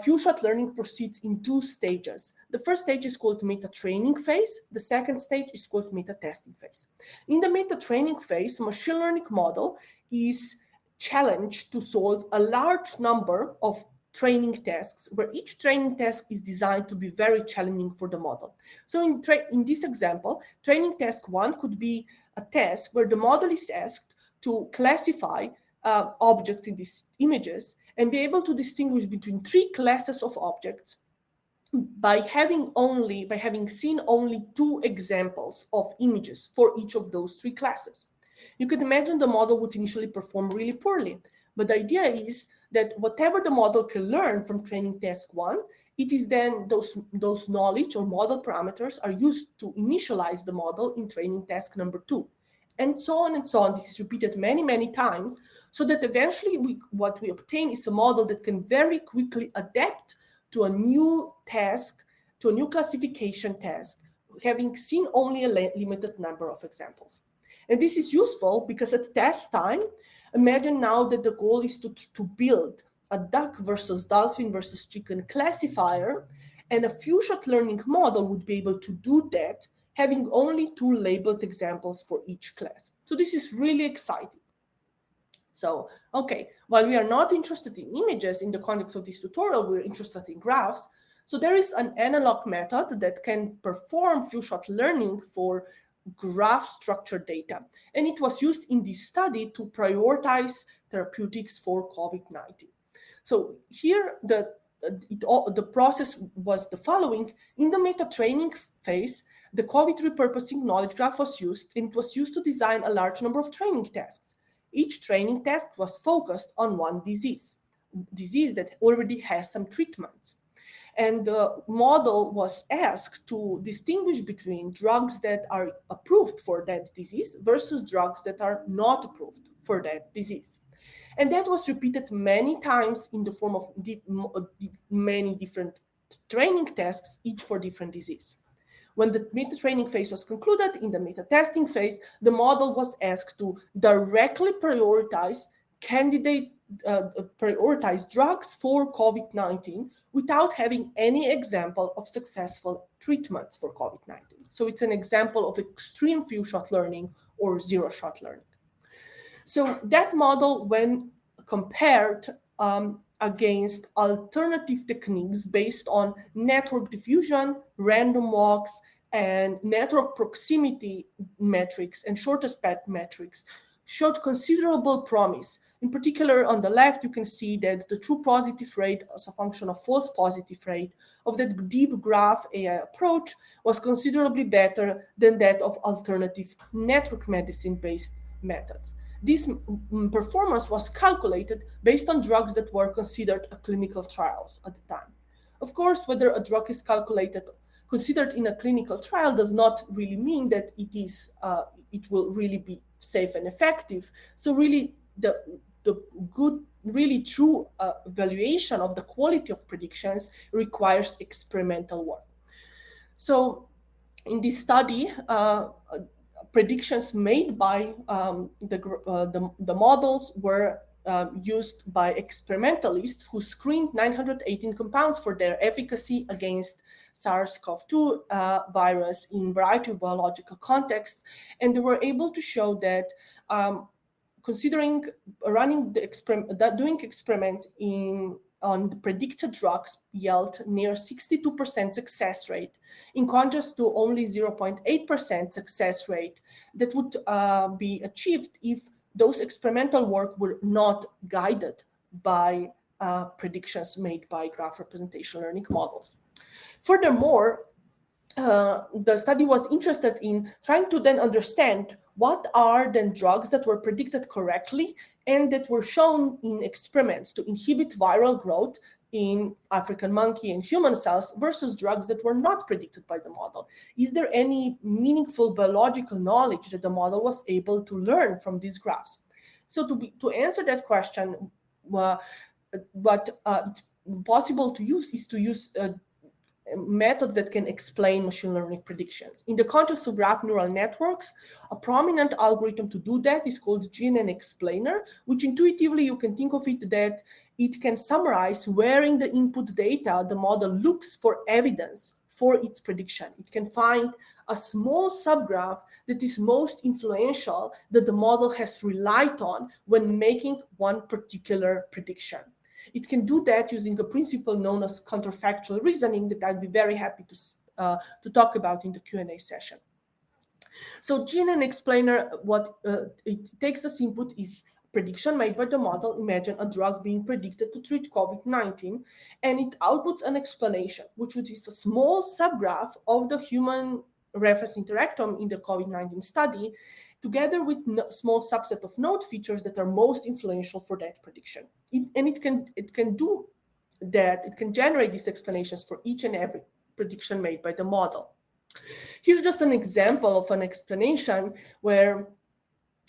few-shot learning proceeds in two stages. The first stage is called meta-training phase. The second stage is called meta-testing phase. In the meta-training phase, a machine learning model is challenged to solve a large number of training tasks, where each training task is designed to be very challenging for the model. So in this example, training task 1 could be a task where the model is asked to classify objects in these images and be able to distinguish between 3 classes of objects by having seen only 2 examples of images for each of those 3 classes. You could imagine the model would initially perform really poorly, but the idea is that whatever the model can learn from training task 1, it is then those knowledge or model parameters are used to initialize the model in training task number 2. And so on and so on. This is repeated many, many times, so that eventually what we obtain is a model that can very quickly adapt to a new task, to a new classification task, having seen only a limited number of examples. And this is useful because at test time, imagine now that the goal is to build a duck versus dolphin versus chicken classifier, and a few-shot learning model would be able to do that, having only 2 labeled examples for each class. So this is really exciting. So, okay, while we are not interested in images in the context of this tutorial, we're interested in graphs. So there is an analog method that can perform few-shot learning for graph structured data. And it was used in this study to prioritize therapeutics for COVID-19. So here the process was the following. In the meta-training phase, the COVID repurposing knowledge graph was used, and it was used to design a large number of training tasks. Each training task was focused on one disease that already has some treatments. And the model was asked to distinguish between drugs that are approved for that disease versus drugs that are not approved for that disease. And that was repeated many times in the form of many different training tasks, each for different disease. When the meta-training phase was concluded, in the meta-testing phase, the model was asked to directly prioritize drugs for COVID-19 without having any example of successful treatments for COVID-19. So it's an example of extreme few-shot learning or zero-shot learning. So that model, when compared against alternative techniques based on network diffusion, random walks, and network proximity metrics and shortest path metrics, showed considerable promise. In particular, on the left, you can see that the true positive rate as a function of false positive rate of the deep graph AI approach was considerably better than that of alternative network medicine-based methods. This performance was calculated based on drugs that were considered clinical trials at the time. Of course, whether a drug is considered in a clinical trial does not really mean that it will really be safe and effective. So really, the good, really true evaluation of the quality of predictions requires experimental work. So in this study, predictions made by the models were used by experimentalists who screened 918 compounds for their efficacy against SARS-CoV-2 virus in a variety of biological contexts, and they were able to show that considering doing experiments on the predicted drugs yield near 62% success rate, in contrast to only 0.8% success rate that would be achieved if those experimental work were not guided by predictions made by graph representation learning models. Furthermore, the study was interested in trying to then understand what are then drugs that were predicted correctly and that were shown in experiments to inhibit viral growth in African monkey and human cells versus drugs that were not predicted by the model. Is there any meaningful biological knowledge that the model was able to learn from these graphs? So to answer that question, what it's possible to use is to use methods that can explain machine learning predictions. In the context of graph neural networks, a prominent algorithm to do that is called GNN explainer, which intuitively you can think of it that it can summarize where in the input data the model looks for evidence for its prediction. It can find a small subgraph that is most influential that the model has relied on when making one particular prediction. It can do that using a principle known as counterfactual reasoning that I'd be very happy to talk about in the Q&A session. So GNN explainer, what it takes as input is prediction made by the model. Imagine a drug being predicted to treat COVID-19, and it outputs an explanation, which is a small subgraph of the human reference interactome in the COVID-19 study, together with a small subset of node features that are most influential for that prediction. It can do that. It can generate these explanations for each and every prediction made by the model. Here's just an example of an explanation where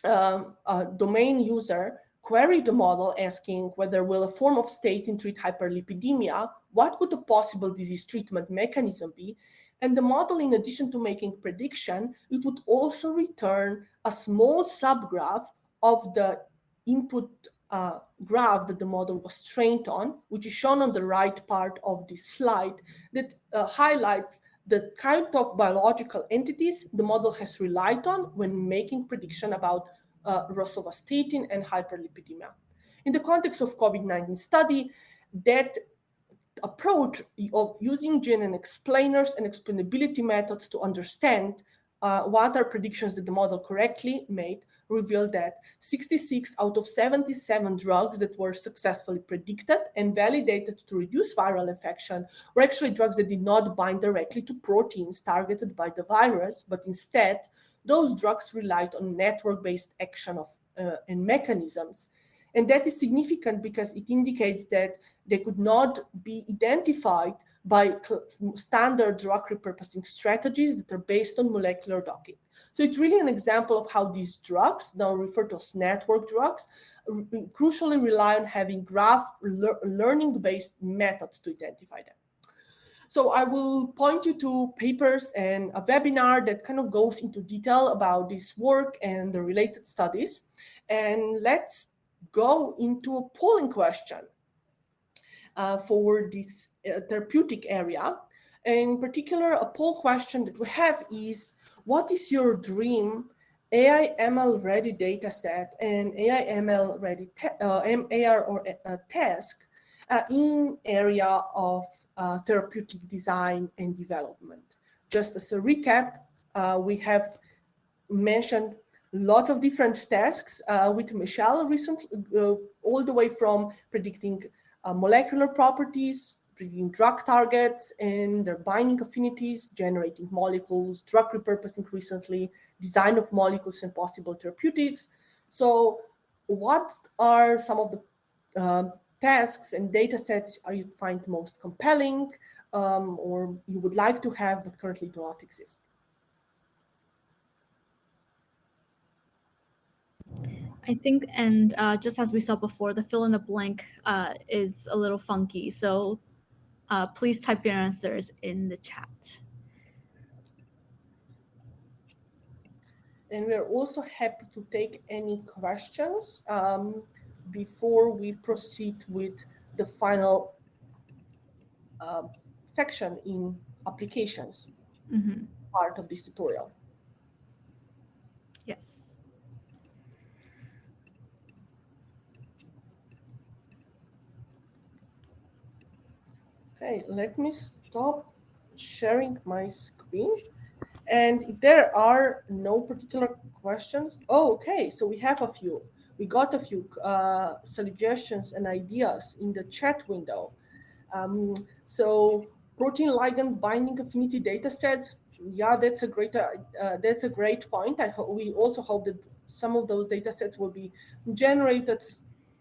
a domain user queried the model asking whether will a form of statin treat hyperlipidemia, what could the possible disease treatment mechanism be? And the model, in addition to making prediction, it would also return a small subgraph of the input graph that the model was trained on, which is shown on the right part of this slide, that highlights the kind of biological entities the model has relied on when making prediction about rosuvastatin and hyperlipidemia. In the context of COVID-19 study, that approach of using GNN explainers and explainability methods to understand what are predictions that the model correctly made revealed that 66 out of 77 drugs that were successfully predicted and validated to reduce viral infection were actually drugs that did not bind directly to proteins targeted by the virus, but instead those drugs relied on network-based action of and mechanisms. And that is significant because it indicates that they could not be identified by standard drug repurposing strategies that are based on molecular docking. So it's really an example of how these drugs, now referred to as network drugs, crucially rely on having graph learning-based methods to identify them. So I will point you to papers and a webinar that kind of goes into detail about this work and the related studies. And let's go into a polling question for this therapeutic area. In particular, a poll question that we have is, what is your dream AI ML ready data set and AI ML ready AR or task in area of therapeutic design and development? Just as a recap, we have mentioned lots of different tasks with Michelle recently, all the way from predicting molecular properties, predicting drug targets and their binding affinities, generating molecules, drug repurposing recently, design of molecules and possible therapeutics. So what are some of the tasks and data sets you find most compelling or you would like to have but currently do not exist? I think, and just as we saw before, the fill in the blank is a little funky. So please type your answers in the chat. And we're also happy to take any questions before we proceed with the final section in applications part of this tutorial. Yes. Okay, let me stop sharing my screen. And if there are no particular questions, okay, so we have a few. We got a few suggestions and ideas in the chat window. So Protein ligand binding affinity data sets. Yeah, that's a great point. We also hope that some of those data sets will be generated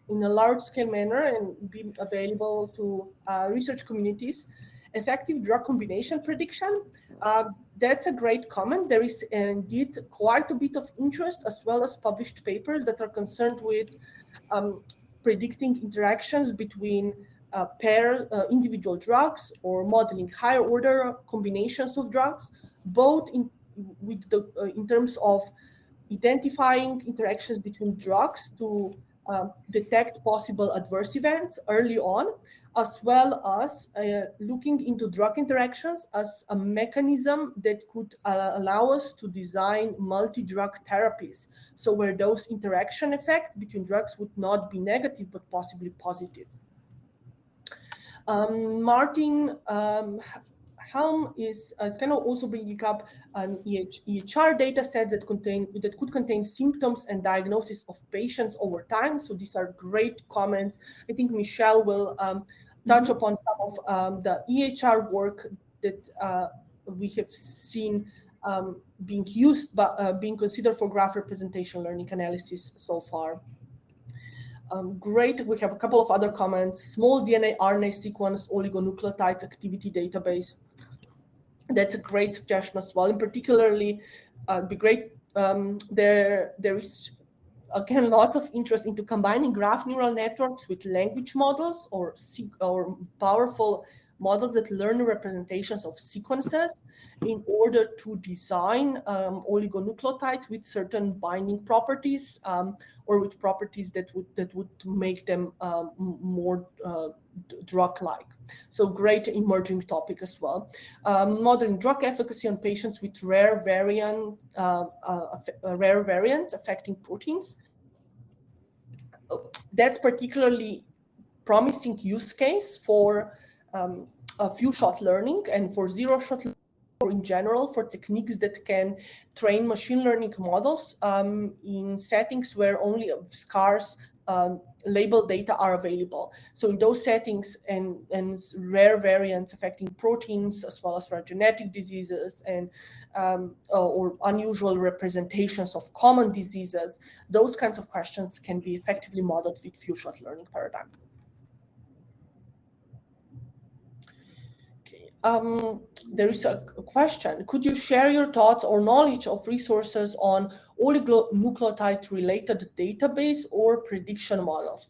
in a large scale manner and be available to research communities. Effective drug combination prediction. That's a great comment. There is indeed quite a bit of interest, as well as published papers that are concerned with predicting interactions between individual drugs or modeling higher order combinations of drugs, both in terms of identifying interactions between drugs to detect possible adverse events early on, as well as looking into drug interactions as a mechanism that could allow us to design multi-drug therapies. So where those interaction effects between drugs would not be negative, but possibly positive. Martin Helm is kind of also bringing up an EHR data set that could contain symptoms and diagnosis of patients over time. So these are great comments. I think Michelle will touch upon some of the EHR work that we have seen being used, but being considered for graph representation learning analysis so far. Great. We have a couple of other comments. Small DNA RNA sequence oligonucleotide activity database. That's a great suggestion as well. And particularly, be great. There is again lots of interest into combining graph neural networks with language models or powerful models that learn representations of sequences in order to design oligonucleotides with certain binding properties or with properties that would make them more drug-like. So great emerging topic as well. Modeling drug efficacy on patients with rare variants affecting proteins. That's particularly promising use case for a few-shot learning and for zero-shot learning, or in general for techniques that can train machine learning models in settings where only scarce labeled data are available. So in those settings and rare variants affecting proteins, as well as rare genetic diseases and or unusual representations of common diseases, those kinds of questions can be effectively modeled with few-shot learning paradigm. There is a question. Could you share your thoughts or knowledge of resources on oligonucleotide-related database or prediction models?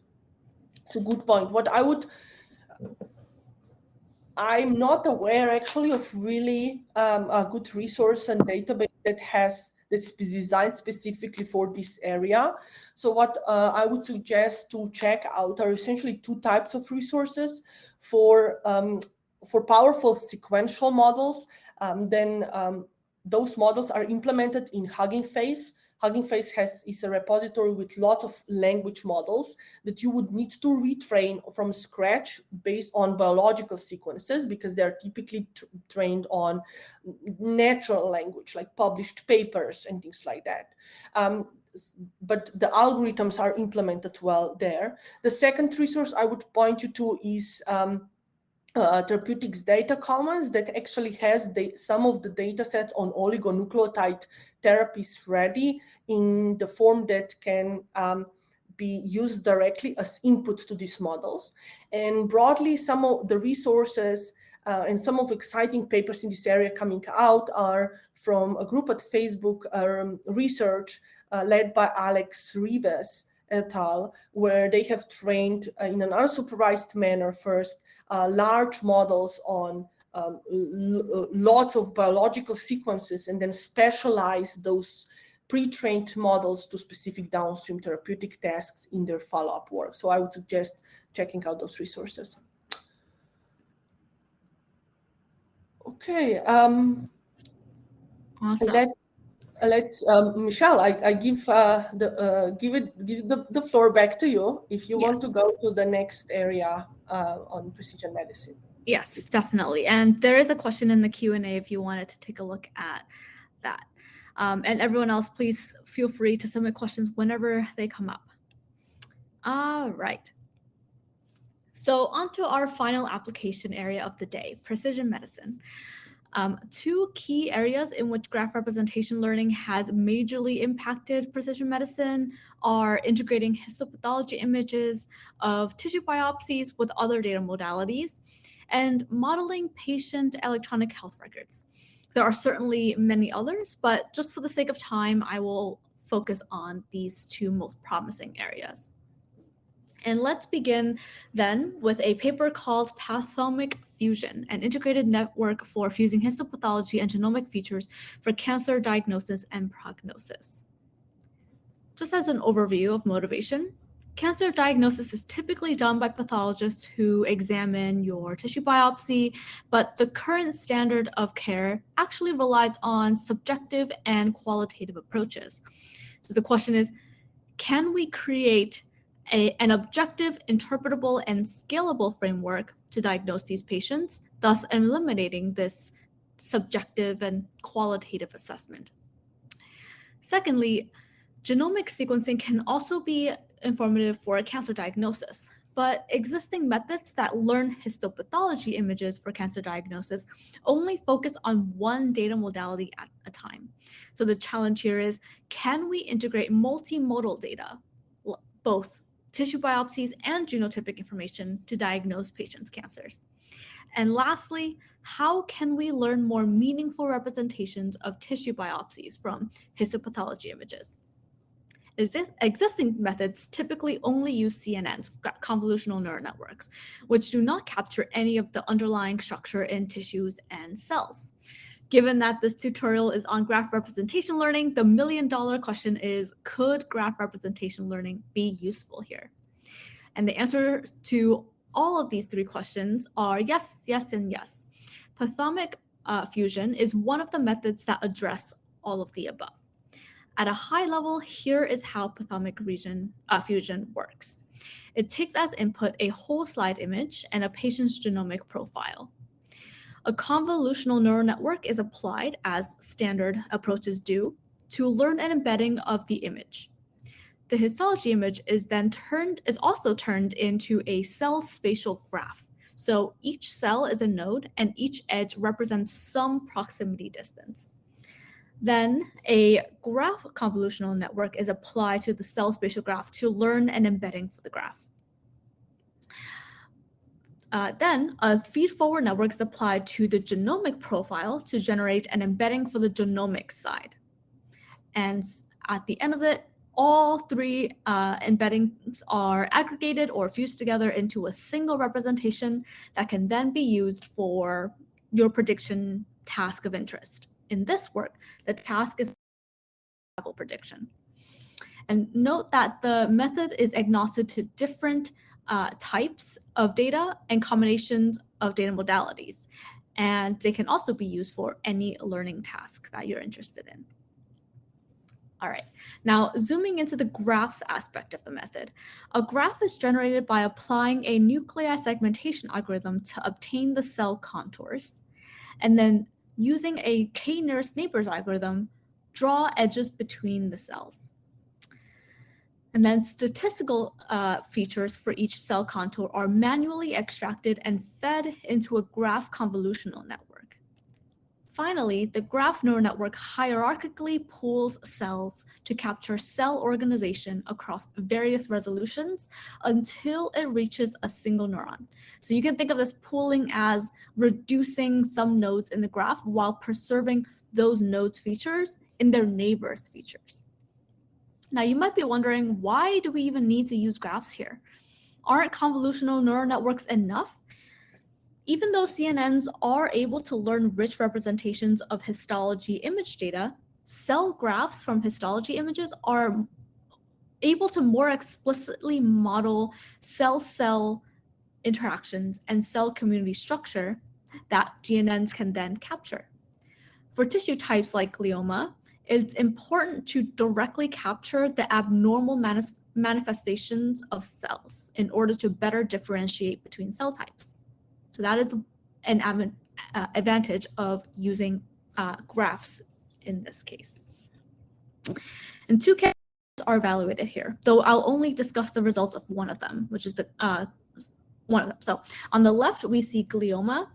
It's a good point. I'm not aware actually of really a good resource and database that's designed specifically for this area. So what I would suggest to check out are essentially two types of resources. For powerful sequential models, then those models are implemented in Hugging Face. Hugging Face is a repository with lots of language models that you would need to retrain from scratch based on biological sequences, because they're typically trained on natural language, like published papers and things like that. But the algorithms are implemented well there. The second resource I would point you to is Therapeutics Data Commons, that actually has some of the data sets on oligonucleotide therapies ready in the form that can be used directly as input to these models. And broadly, some of the resources and some of exciting papers in this area coming out are from a group at Facebook Research led by Alex Rivas et al., where they have trained in an unsupervised manner first large models on lots of biological sequences, and then specialize those pre-trained models to specific downstream therapeutic tasks in their follow-up work. So I would suggest checking out those resources. Okay. Awesome. Let's Michelle, I give the floor back to you if you want to go to the next area on precision medicine. Yes, definitely. And there is a question in the Q&A if you wanted to take a look at that. And everyone else, please feel free to submit questions whenever they come up. All right. So onto our final application area of the day, precision medicine. Two key areas in which graph representation learning has majorly impacted precision medicine are integrating histopathology images of tissue biopsies with other data modalities and modeling patient electronic health records. There are certainly many others, but just for the sake of time, I will focus on these two most promising areas. And let's begin then with a paper called Pathomic Fusion, an integrated network for fusing histopathology and genomic features for cancer diagnosis and prognosis. Just as an overview of motivation, cancer diagnosis is typically done by pathologists who examine your tissue biopsy, but the current standard of care actually relies on subjective and qualitative approaches. So the question is, can we create an objective, interpretable, and scalable framework to diagnose these patients, thus eliminating this subjective and qualitative assessment? Secondly, genomic sequencing can also be informative for a cancer diagnosis, but existing methods that learn histopathology images for cancer diagnosis only focus on one data modality at a time. So the challenge here is, can we integrate multimodal data, both tissue biopsies and genotypic information, to diagnose patients' cancers? And lastly, how can we learn more meaningful representations of tissue biopsies from histopathology images? Existing methods typically only use GNNs, convolutional neural networks, which do not capture any of the underlying structure in tissues and cells. Given that this tutorial is on graph representation learning, the million-dollar question is, could graph representation learning be useful here? And the answer to all of these three questions are yes, yes, and yes. Pathomic fusion is one of the methods that address all of the above. At a high level, here is how Pathomic fusion works. It takes as input a whole slide image and a patient's genomic profile. A convolutional neural network is applied, as standard approaches do, to learn an embedding of the image. The histology image is also turned into a cell spatial graph. So each cell is a node and each edge represents some proximity distance. Then a graph convolutional network is applied to the cell spatial graph to learn an embedding for the graph. Then a feed-forward network is applied to the genomic profile to generate an embedding for the genomic side. And at the end of it, all three embeddings are aggregated or fused together into a single representation that can then be used for your prediction task of interest. In this work, the task is level prediction. And note that the method is agnostic to different types of data and combinations of data modalities. And they can also be used for any learning task that you're interested in. All right, now zooming into the graphs aspect of the method. A graph is generated by applying a nuclei segmentation algorithm to obtain the cell contours, and then using a k-nearest neighbors algorithm, draw edges between the cells. And then statistical features for each cell contour are manually extracted and fed into a graph convolutional network. Finally, the graph neural network hierarchically pools cells to capture cell organization across various resolutions until it reaches a single neuron. So you can think of this pooling as reducing some nodes in the graph while preserving those nodes' features in their neighbors' features. Now, you might be wondering, why do we even need to use graphs here? Aren't convolutional neural networks enough? Even though GNNs are able to learn rich representations of histology image data, cell graphs from histology images are able to more explicitly model cell-cell interactions and cell community structure that GNNs can then capture. For tissue types like glioma, it's important to directly capture the abnormal manifestations of cells in order to better differentiate between cell types. So that is an advantage of using graphs in this case. And two cases are evaluated here, though I'll only discuss the results of one of them, which is the one of them. So on the left, we see glioma,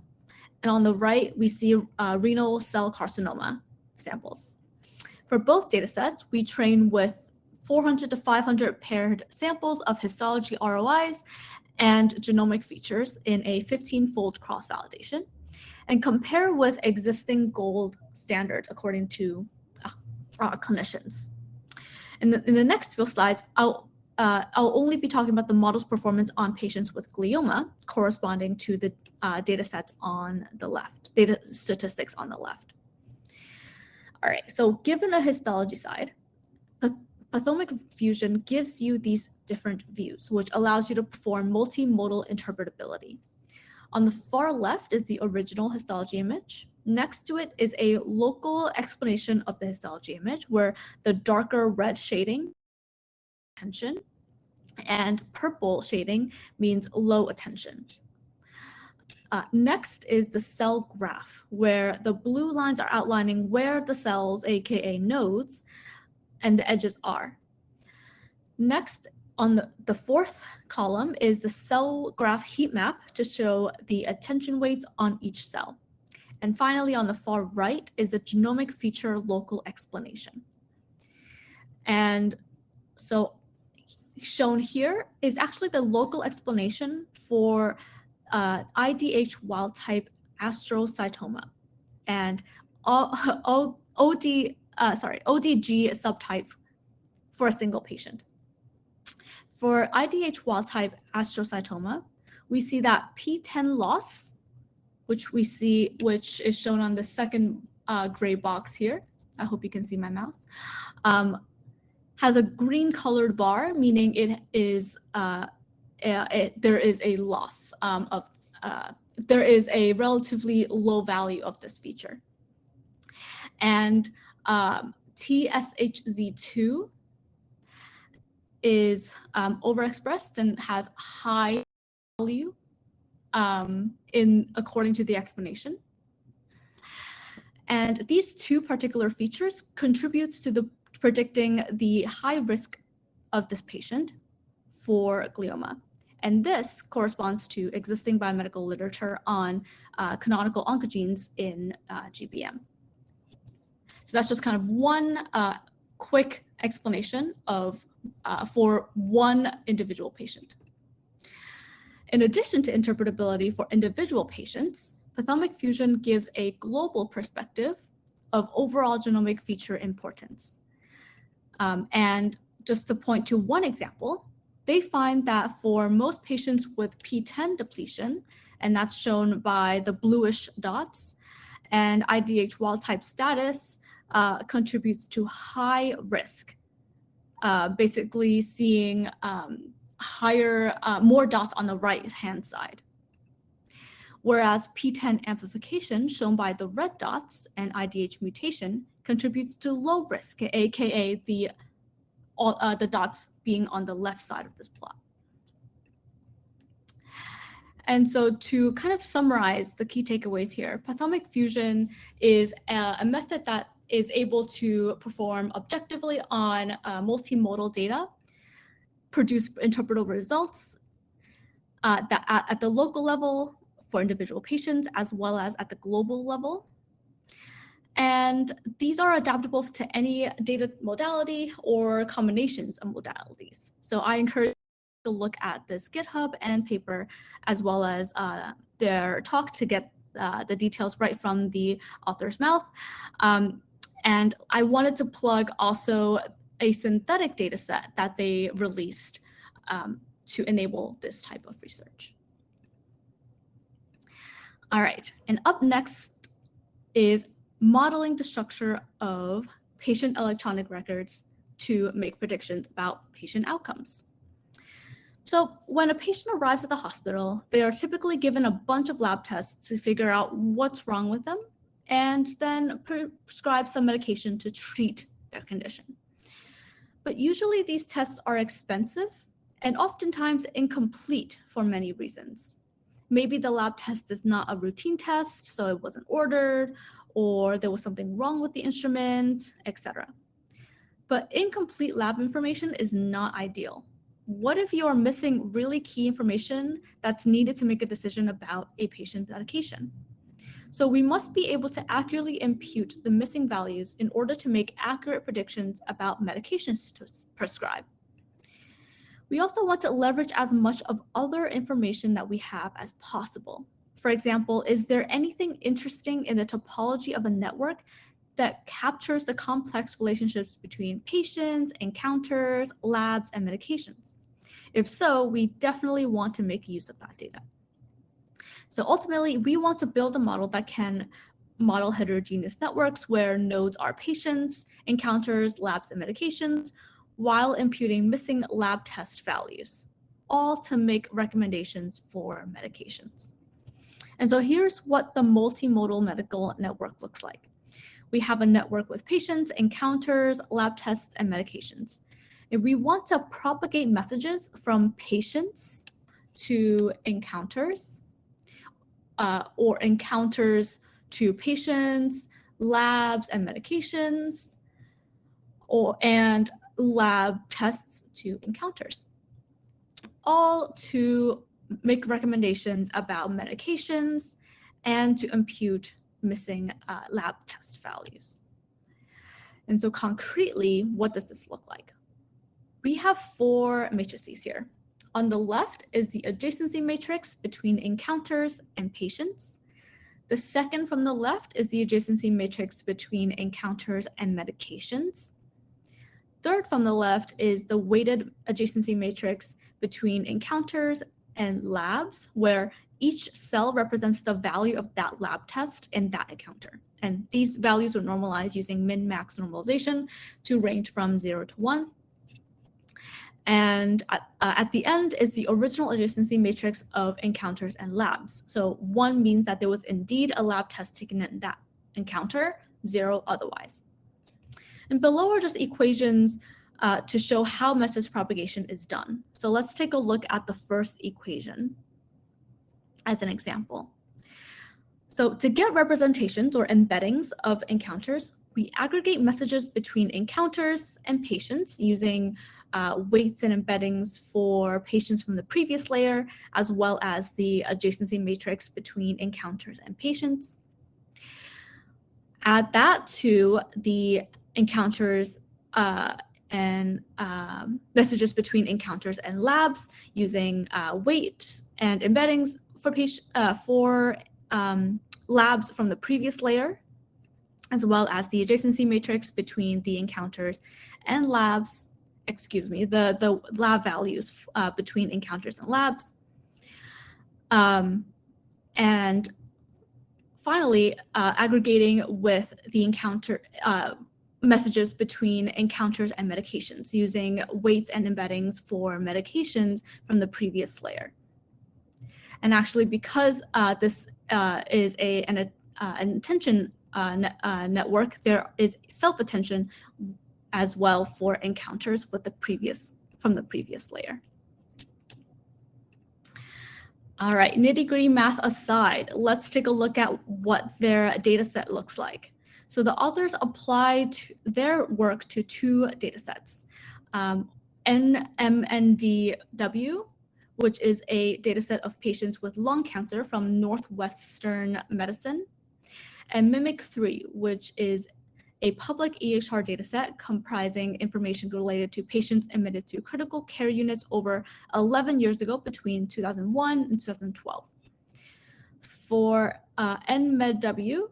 and on the right, we see renal cell carcinoma samples. For both data sets, we train with 400 to 500 paired samples of histology ROIs and genomic features in a 15-fold cross-validation, and compare with existing gold standards according to clinicians. In the next few slides, I'll only be talking about the model's performance on patients with glioma corresponding to the data sets on the left, data statistics on the left. All right, so given a histology side, Pathomic fusion gives you these different views, which allows you to perform multimodal interpretability. On the far left is the original histology image. Next to it is a local explanation of the histology image, where the darker red shading attention and purple shading means low attention. Next is the cell graph, where the blue lines are outlining where the cells, aka nodes, and the edges are. Next, on the fourth column is the cell graph heat map to show the attention weights on each cell. And finally, on the far right is the genomic feature local explanation. And so shown here is actually the local explanation for IDH wild-type astrocytoma and ODG subtype for a single patient. For IDH wild-type astrocytoma, we see that P10 loss, which is shown on the second gray box here. I hope you can see my mouse. Has a green colored bar, meaning it is there is a loss there is a relatively low value of this feature. And TSHZ2 is overexpressed and has high value according to the explanation. And these two particular features contributes to the predicting the high risk of this patient for glioma. And this corresponds to existing biomedical literature on canonical oncogenes in GBM. So that's just kind of one quick explanation of for one individual patient. In addition to interpretability for individual patients, Pathomic fusion gives a global perspective of overall genomic feature importance. And just to point to one example, they find that for most patients with P10 depletion, and that's shown by the bluish dots, and IDH wild-type status contributes to high risk, basically seeing more dots on the right-hand side. Whereas P10 amplification, shown by the red dots, and IDH mutation contributes to low risk, aka the dots being on the left side of this plot. And so to kind of summarize the key takeaways here, Pathomic fusion is a method that is able to perform objectively on multimodal data, produce interpretable results that at the local level for individual patients, as well as at the global level. And these are adaptable to any data modality or combinations of modalities. So I encourage you to look at this GitHub and paper, as well as their talk to get the details right from the author's mouth. And I wanted to plug also a synthetic data set that they released to enable this type of research. All right, and up next is modeling the structure of patient electronic records to make predictions about patient outcomes. So when a patient arrives at the hospital, they are typically given a bunch of lab tests to figure out what's wrong with them, and then prescribe some medication to treat their condition. But usually these tests are expensive and oftentimes incomplete for many reasons. Maybe the lab test is not a routine test, so it wasn't ordered, or there was something wrong with the instrument, etc. But incomplete lab information is not ideal. what if you are missing really key information that's needed to make a decision about a patient's medication? So we must be able to accurately impute the missing values in order to make accurate predictions about medications to prescribe. We also want to leverage as much of other information that we have as possible. For example, is there anything interesting in the topology of a network that captures the complex relationships between patients, encounters, labs, and medications? If so, we definitely want to make use of that data. So ultimately, we want to build a model that can model heterogeneous networks where nodes are patients, encounters, labs, and medications, while imputing missing lab test values, all to make recommendations for medications. And so here's what the multimodal medical network looks like. We have a network with patients, encounters, lab tests, and medications. And we want to propagate messages from patients to encounters, or encounters to patients, labs and medications, and lab tests to encounters, all to make recommendations about medications and to impute missing lab test values. And so concretely, what does this look like? We have 4 matrices here. On the left is the adjacency matrix between encounters and patients. The second from the left is the adjacency matrix between encounters and medications. Third from the left is the weighted adjacency matrix between encounters and labs, where each cell represents the value of that lab test in that encounter. And these values are normalized using min-max normalization to range from 0 to 1. And at the end is the original adjacency matrix of encounters and labs. So 1 means that there was indeed a lab test taken in that encounter, 0 otherwise. And below are just equations to show how message propagation is done. So let's take a look at the first equation as an example. So to get representations or embeddings of encounters, we aggregate messages between encounters and patients using weights and embeddings for patients from the previous layer, as well as the adjacency matrix between encounters and patients. Add that to the encounters and messages between encounters and labs using weights and embeddings for labs from the previous layer, as well as the adjacency matrix between the encounters and labs, the lab values between encounters and labs. And finally, aggregating with the encounter messages between encounters and medications using weights and embeddings for medications from the previous layer. And actually, because this is an attention network, there is self-attention as well for encounters with from the previous layer. All right, nitty-gritty math aside, let's take a look at what their data set looks like. So the authors applied their work to 2 data sets, NMNDW, which is a data set of patients with lung cancer from Northwestern Medicine, and MIMIC3, which is a public EHR dataset comprising information related to patients admitted to critical care units over 11 years ago between 2001 and 2012. For NMEDW,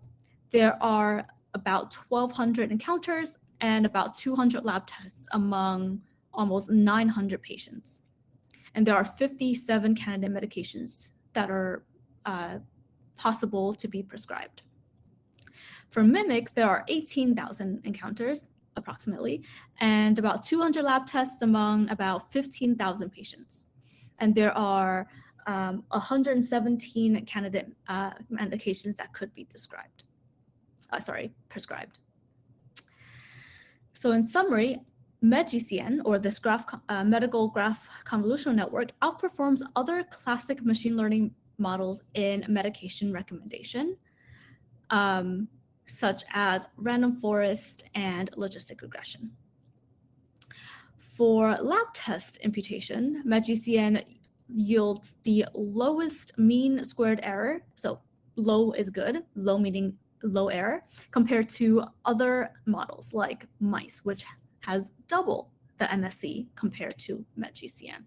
there are about 1,200 encounters and about 200 lab tests among almost 900 patients. And there are 57 candidate medications that are possible to be prescribed. For MIMIC, there are 18,000 encounters, approximately, and about 200 lab tests among about 15,000 patients. And there are 117 candidate medications that could be prescribed. So in summary, MedGCN, or this medical graph convolutional network, outperforms other classic machine learning models in medication recommendation, such as random forest and logistic regression. For lab test imputation, MedGCN yields the lowest mean squared error. So low is good, low meaning low error, compared to other models like mice, which has double the MSE compared to MedGCN.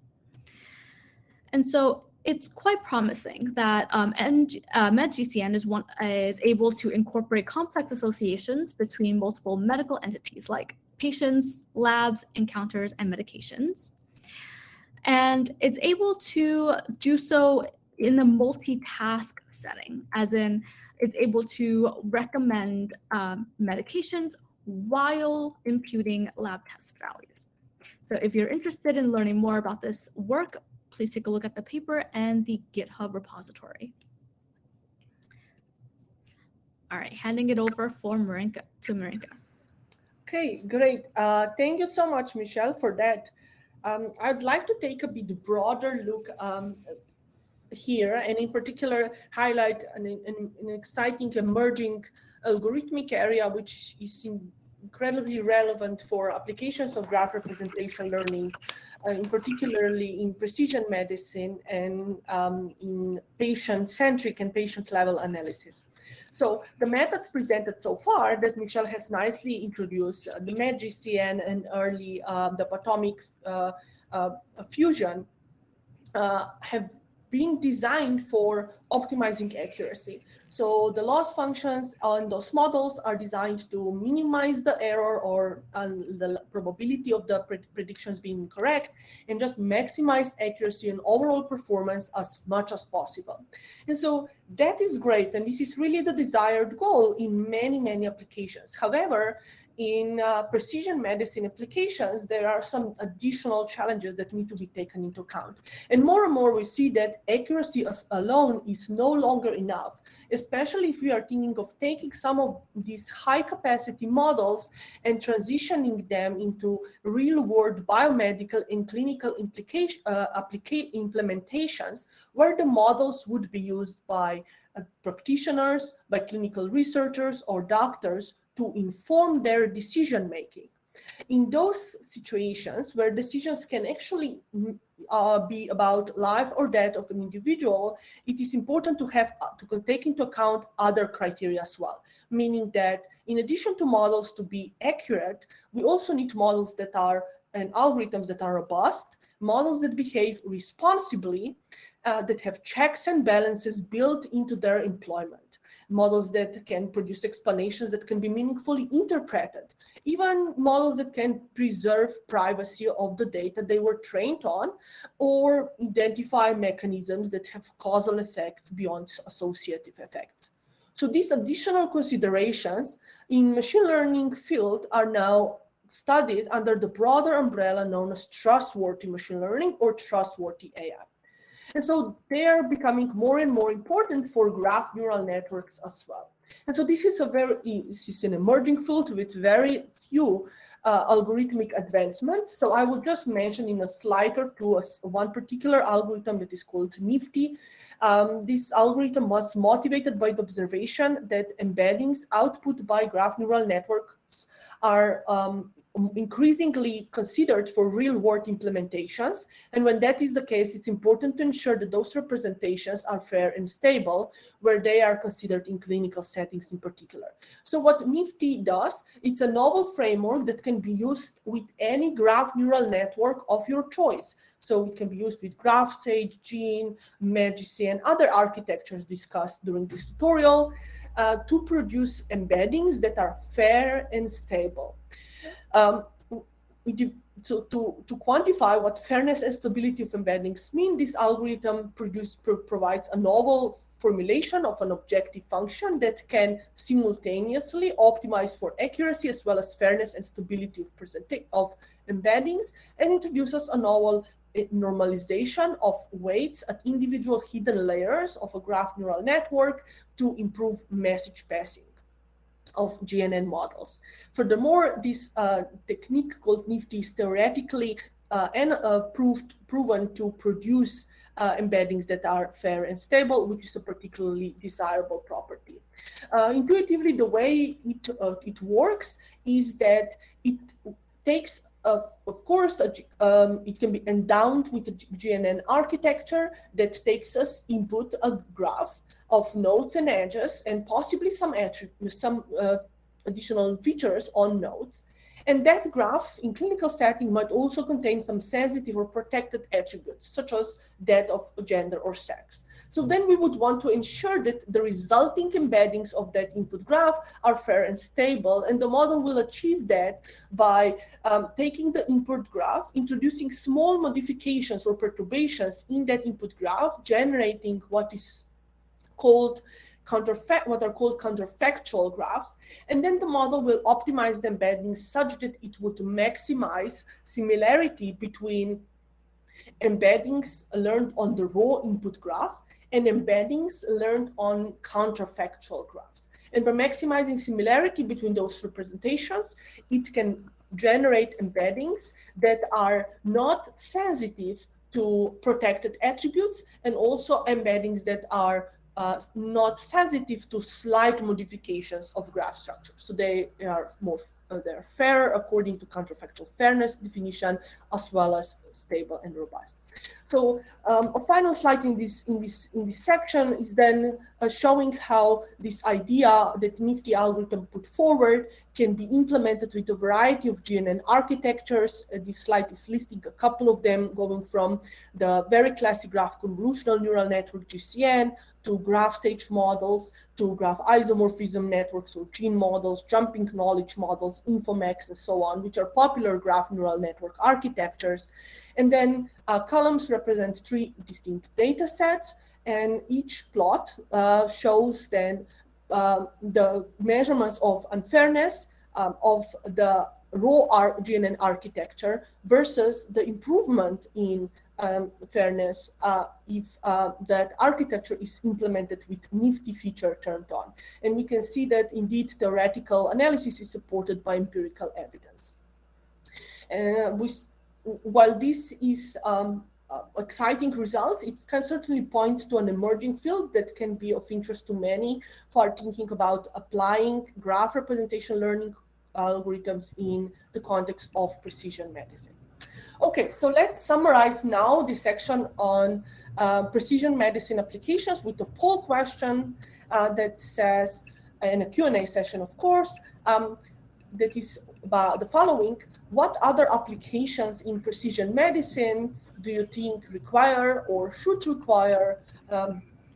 And so it's quite promising that MedGCN is able to incorporate complex associations between multiple medical entities like patients, labs, encounters, and medications. And it's able to do so in a multitask setting, as in it's able to recommend medications while imputing lab test values. So if you're interested in learning more about this work, please take a look at the paper and the GitHub repository. All right, handing it over for Marinka, Okay, great. Thank you so much, Michelle, for that. I'd like to take a bit broader look here, and in particular highlight an exciting emerging algorithmic area, which is incredibly relevant for applications of graph representation learning, particularly in precision medicine and in patient-centric and patient-level analysis. So the methods presented so far that Michelle has nicely introduced, the MedGCN and early the Pathomic fusion, have been designed for optimizing accuracy. So the loss functions on those models are designed to minimize the error or the probability of the predictions being correct, and just maximize accuracy and overall performance as much as possible. And so that is great, and this is really the desired goal in many, many applications. However, in precision medicine applications, there are some additional challenges that need to be taken into account. And more we see that accuracy alone is no longer enough, especially if we are thinking of taking some of these high capacity models and transitioning them into real world biomedical and clinical implementations, where the models would be used by practitioners, by clinical researchers or doctors to inform their decision making. In those situations where decisions can actually be about life or death of an individual, it is important to have to take into account other criteria as well, meaning that in addition to models to be accurate, we also need models that are and algorithms that are robust, models that behave responsibly, that have checks and balances built into their employment. Models that can produce explanations that can be meaningfully interpreted, even models that can preserve privacy of the data they were trained on, or identify mechanisms that have causal effects beyond associative effects. So these additional considerations in machine learning field are now studied under the broader umbrella known as trustworthy machine learning or trustworthy AI. And so they are becoming more and more important for graph neural networks as well. And so this is an emerging field with very few algorithmic advancements. So I will just mention in a slide or two one particular algorithm that is called Nifty. This algorithm was motivated by the observation that embeddings output by graph neural networks are increasingly considered for real-world implementations. And when that is the case, it's important to ensure that those representations are fair and stable, where they are considered in clinical settings in particular. So what Nifty does, it's a novel framework that can be used with any graph neural network of your choice. So it can be used with GraphSage, Gene, MedGC, and other architectures discussed during this tutorial to produce embeddings that are fair and stable. To quantify what fairness and stability of embeddings mean, this algorithm provides a novel formulation of an objective function that can simultaneously optimize for accuracy as well as fairness and stability of embeddings, and introduces a novel normalization of weights at individual hidden layers of a graph neural network to improve message passing of GNN models. Furthermore, this technique called Nifty is theoretically proven to produce embeddings that are fair and stable, which is a particularly desirable property. Intuitively, the way it works is that it takes of course, it can be endowed with a GNN architecture that takes us input a graph of nodes and edges and possibly some additional features on nodes. And that graph in clinical setting might also contain some sensitive or protected attributes, such as that of gender or sex. So then we would want to ensure that the resulting embeddings of that input graph are fair and stable. And the model will achieve that by taking the input graph, introducing small modifications or perturbations in that input graph, generating what is called what are called counterfactual graphs, and then the model will optimize the embeddings such that it would maximize similarity between embeddings learned on the raw input graph and embeddings learned on counterfactual graphs. And by maximizing similarity between those representations, it can generate embeddings that are not sensitive to protected attributes, and also embeddings that are not sensitive to slight modifications of graph structure. So they are more they're fair according to counterfactual fairness definition, as well as stable and robust. So a final slide in this section is then showing how this idea that Nifty algorithm put forward can be implemented with a variety of GNN architectures. This slide is listing a couple of them, going from the very classic graph convolutional neural network GCN to graph stage models, to graph isomorphism networks or gene models, jumping knowledge models, Infomax, and so on, which are popular graph neural network architectures. And then columns represent 3 distinct data sets, and each plot shows then the measurements of unfairness of the raw GNN architecture versus the improvement in fairness if that architecture is implemented with Nifty feature turned on. And we can see that indeed theoretical analysis is supported by empirical evidence. While this is exciting results, it can certainly point to an emerging field that can be of interest to many who are thinking about applying graph representation learning algorithms in the context of precision medicine. Okay, so let's summarize now the section on precision medicine applications with a poll question that says, and a Q&A session, of course, that is about the following: what other applications in precision medicine do you think require or should require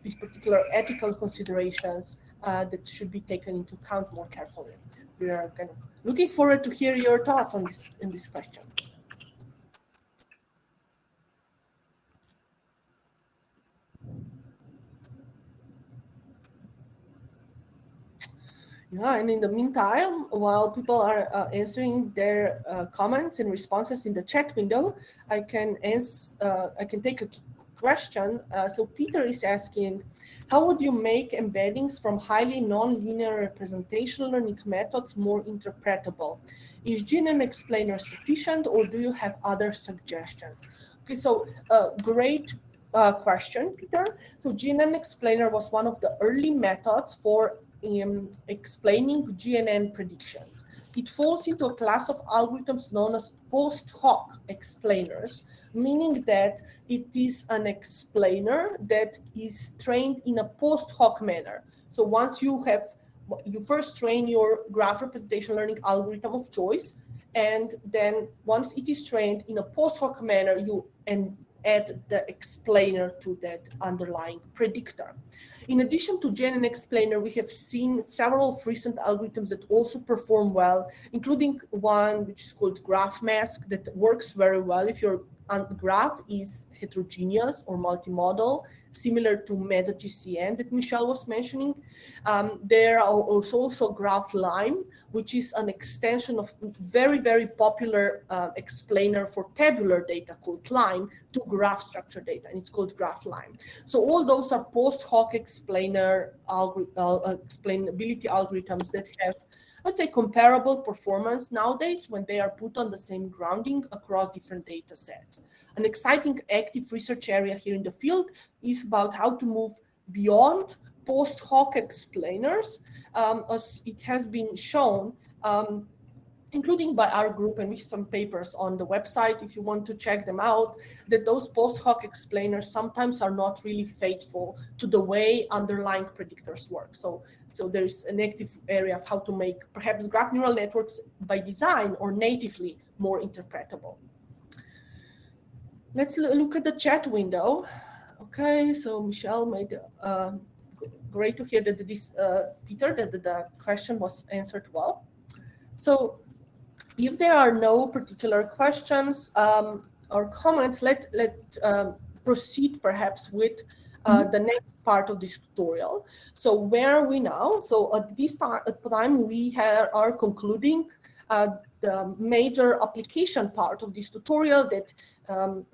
these particular ethical considerations that should be taken into account more carefully? We are kind of looking forward to hear your thoughts on this question. Yeah, and in the meantime, while people are answering their comments and responses in the chat window, I can take a question. So Peter is asking, how would you make embeddings from highly non-linear representation learning methods more interpretable? Is GNN explainer sufficient, or do you have other suggestions? Okay, so great question, Peter. So GNN explainer was one of the early methods for explaining GNN predictions. It falls into a class of algorithms known as post hoc explainers, meaning that it is an explainer that is trained in a post hoc manner. So once you first train your graph representation learning algorithm of choice, and then once it is trained in a post hoc manner, you add the explainer to that underlying predictor. In addition to GNN explainer, we have seen several recent algorithms that also perform well, including one which is called graph mask that works very well if your graph is heterogeneous or multimodal, similar to MetaGCN that Michelle was mentioning. There are also graph lime, which is an extension of very, very popular explainer for tabular data called lime to graph structure data, and it's called graph lime. So all those are post hoc explainability algorithms that have, I'd say, comparable performance nowadays when they are put on the same grounding across different data sets. An exciting active research area here in the field is about how to move beyond post hoc explainers. As it has been shown, including by our group, and we have some papers on the website if you want to check them out, that those post hoc explainers sometimes are not really faithful to the way underlying predictors work. So there is an active area of how to make perhaps graph neural networks by design or natively more interpretable. Let's look at the chat window. Okay, so Michelle made great to hear that this, Peter, that the question was answered well. So if there are no particular questions or comments, let's proceed perhaps with the next part of this tutorial. So where are we now? So at this time we are concluding the major application part of this tutorial that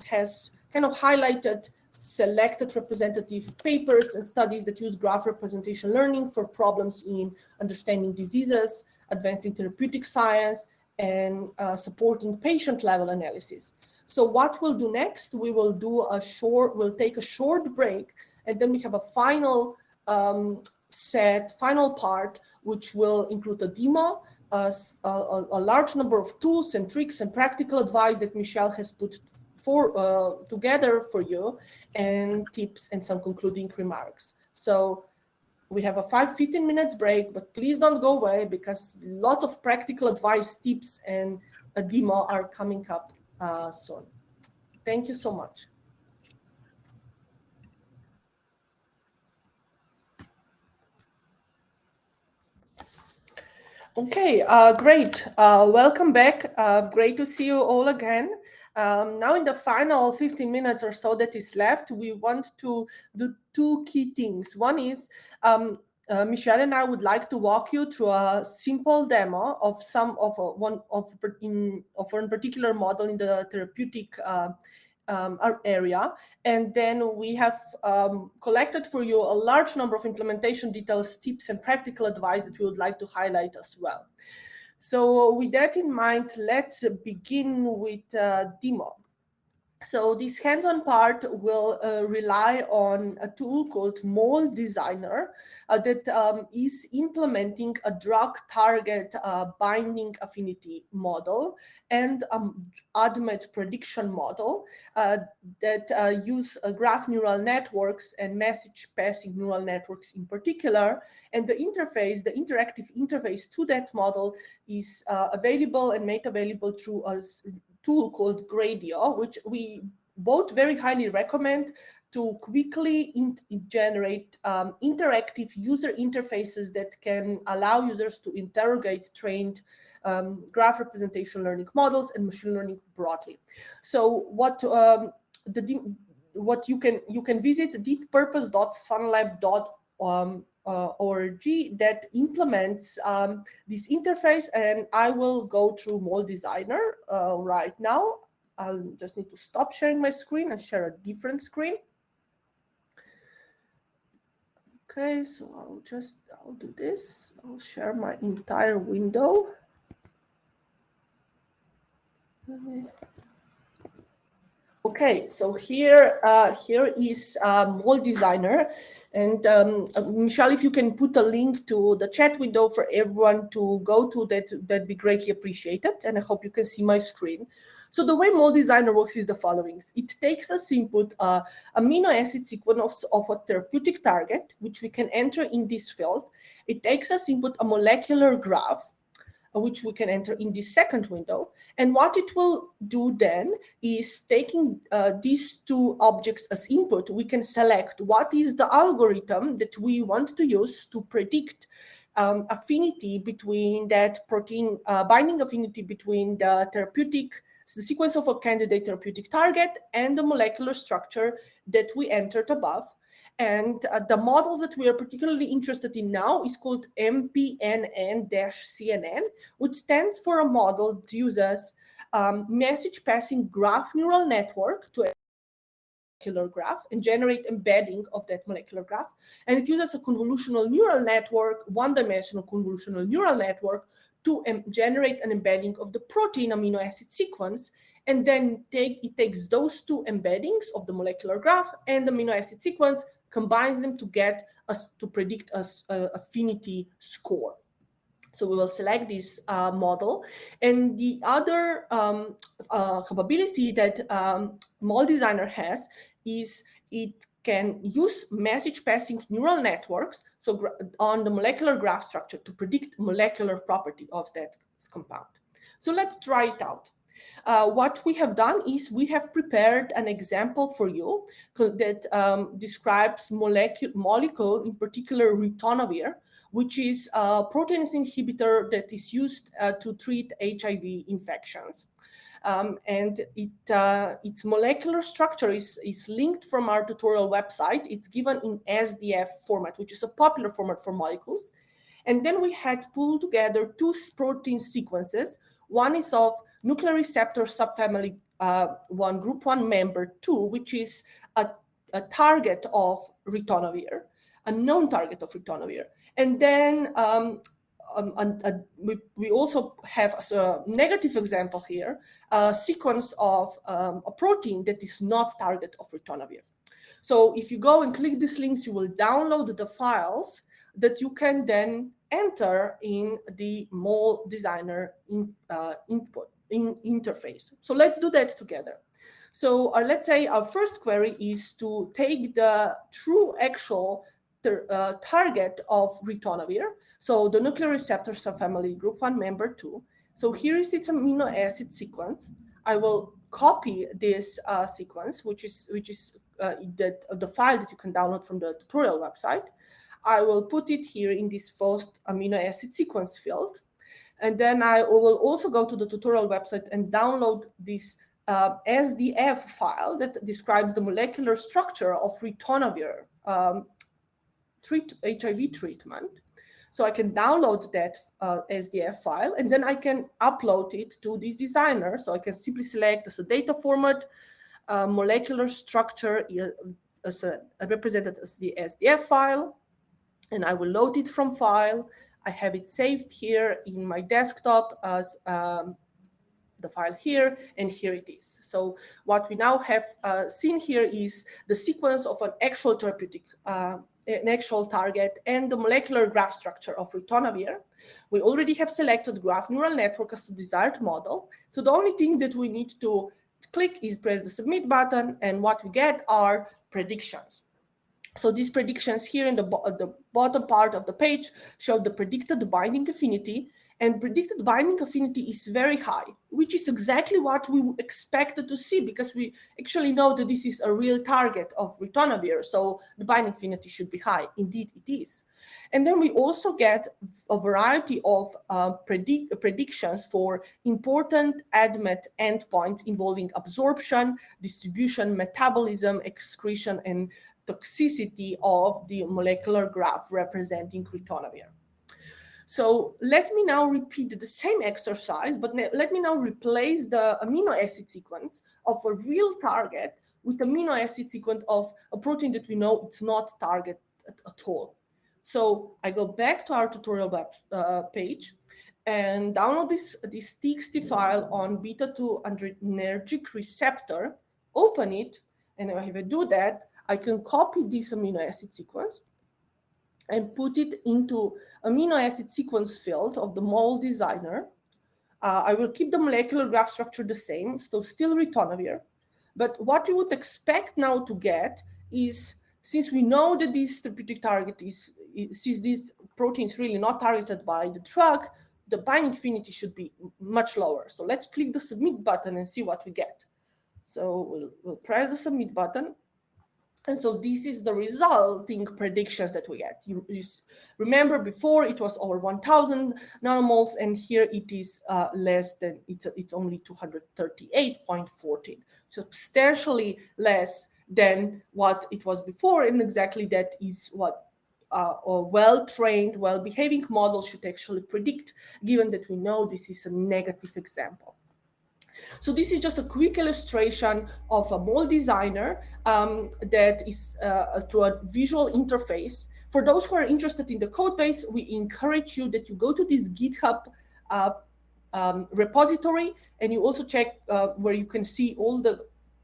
has kind of highlighted selected representative papers and studies that use graph representation learning for problems in understanding diseases, advancing therapeutic science, and supporting patient-level analysis. So what we'll do next, we'll take a short break, and then we have a final final part, which will include a demo, a large number of tools and tricks and practical advice that Michelle has put together for you, and tips and some concluding remarks. So we have a 15 minutes break, but please don't go away because lots of practical advice, tips, and a demo are coming up soon. Thank you so much. Okay, great. Welcome back. Great to see you all again. Now in the final 15 minutes or so that is left, we want to do two key things. One is Michelle and I would like to walk you through a simple demo of one particular model in the therapeutic area, and then we have collected for you a large number of implementation details, tips, and practical advice that we would like to highlight as well. So with that in mind, let's begin with demo. So this hands-on part will rely on a tool called Mold Designer that is implementing a drug target binding affinity model and ADMET prediction model that use graph neural networks and message passing neural networks in particular. And the interface, the interactive interface to that model is available and made available through a tool called Gradio, which we both very highly recommend to quickly generate interactive user interfaces that can allow users to interrogate trained graph representation learning models and machine learning broadly. So what you can visit deeppurpose.sunlab.org that implements this interface, and I will go through Mold Designer right now. I'll just need to stop sharing my screen and share a different screen. Okay, so I'll do this. I'll share my entire window. Okay, so here is Mold Designer, and Michelle, if you can put a link to the chat window for everyone to go to, that'd be greatly appreciated, and I hope you can see my screen. So the way Mold Designer works is the following. It takes as input amino acid sequence of a therapeutic target, which we can enter in this field. It takes as input a molecular graph, which we can enter in this second window. And what it will do then is, taking these two objects as input, we can select what is the algorithm that we want to use to predict affinity between that protein, binding affinity between the sequence of a candidate therapeutic target and the molecular structure that we entered above. And the model that we are particularly interested in now is called MPNN-CNN, which stands for a model that uses message passing graph neural network to a molecular graph and generate embedding of that molecular graph. And it uses a convolutional neural network, one-dimensional convolutional neural network, to generate an embedding of the protein amino acid sequence. And then it takes those two embeddings of the molecular graph and the amino acid sequence, combines them to get us to predict us affinity score. So we will select this model. And the other capability that Model Designer has is it can use message passing neural networks, so on the molecular graph structure, to predict molecular property of that compound. So let's try it out. What we have done is we have prepared an example for you that describes molecule, in particular ritonavir, which is a protease inhibitor that is used to treat HIV infections. And its molecular structure is linked from our tutorial website. It's given in SDF format, which is a popular format for molecules. And then we had pulled together two protein sequences. One is of nuclear receptor subfamily 1, group 1 member 2, which is a target of ritonavir, a known target of ritonavir. And then we also have a negative example here, a sequence of a protein that is not target of ritonavir. So if you go and click these links, you will download the files that you can then enter in the Model Designer interface. So let's do that together. So let's say our first query is to take the true actual target of ritonavir, so the nuclear receptor subfamily group 1 member 2. So here is its amino acid sequence. I will copy this sequence, which is the file that you can download from the tutorial website. I will put it here in this first amino acid sequence field. And then I will also go to the tutorial website and download this SDF file that describes the molecular structure of ritonavir HIV treatment. So I can download that SDF file, and then I can upload it to this designer. So I can simply select as a data format, molecular structure as represented as the SDF file, and I will load it from file. I have it saved here in my desktop as the file here, and here it is. So what we now have seen here is the sequence of an actual therapeutic, an actual target, and the molecular graph structure of ritonavir. We already have selected graph neural network as the desired model. So the only thing that we need to click is press the submit button, and what we get are predictions. So these predictions here in the bottom part of the page show the predicted binding affinity, and predicted binding affinity is very high, which is exactly what we expected to see, because we actually know that this is a real target of ritonavir, so the binding affinity should be high. Indeed, it is. And then we also get a variety of predictions for important ADMET endpoints involving absorption, distribution, metabolism, excretion, and toxicity of the molecular graph representing ritonavir. So let me now repeat the same exercise, but let me now replace the amino acid sequence of a real target with amino acid sequence of a protein that we know it's not target at all. So I go back to our tutorial web page and download this TXT file on beta-2 adrenergic receptor, open it, and if I do that, I can copy this amino acid sequence and put it into amino acid sequence field of the Model Designer. I will keep the molecular graph structure the same, so still ritonavir. But what we would expect now to get is, since we know that this therapeutic target since this protein is really not targeted by the drug, the binding affinity should be much lower. So let's click the submit button and see what we get. So we'll press the submit button. And so this is the resulting predictions that we get. You remember before it was over 1,000 nanomoles, and here it is less than, it's only 238.14. Substantially less than what it was before, and exactly that is what a well-trained, well-behaving model should actually predict, given that we know this is a negative example. So this is just a quick illustration of a Model Designer that is through a visual interface. For those who are interested in the code base, we encourage you that you go to this GitHub repository, and you also check where you can see all the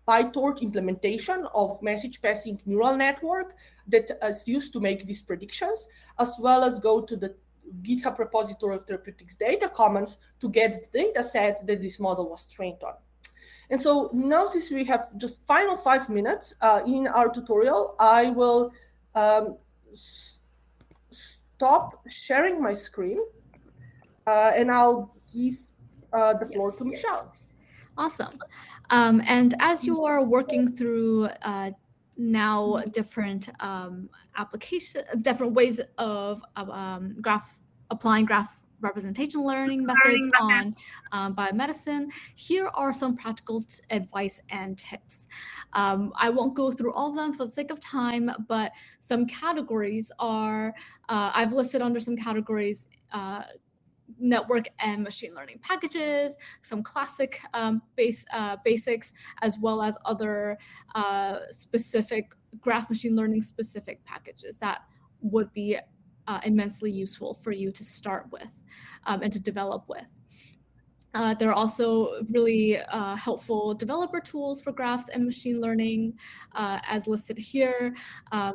PyTorch implementation of message passing neural network that is used to make these predictions, as well as go to the GitHub repository of Therapeutics data commons to get the data set that this model was trained on. And so now, since we have just final 5 minutes in our tutorial, I will stop sharing my screen and I'll give the floor to Michelle. Awesome. And as you are working through now different different ways of applying graph representation learning methods on biomedicine, here are some practical advice and tips. I won't go through all of them for the sake of time, but some categories are, I've listed under some categories, network and machine learning packages, some classic basics, as well as other specific graph machine learning specific packages that would be immensely useful for you to start with and to develop with. There are also really helpful developer tools for graphs and machine learning, as listed here,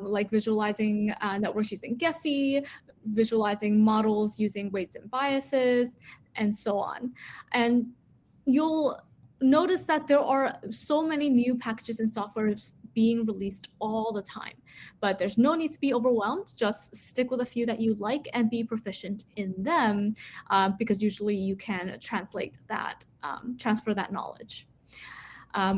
like visualizing networks using Gephi, visualizing models using weights and biases, and so on. And you'll notice that there are so many new packages and software being released all the time, but there's no need to be overwhelmed. Just stick with a few that you like and be proficient in them, because usually you can translate that, transfer that knowledge.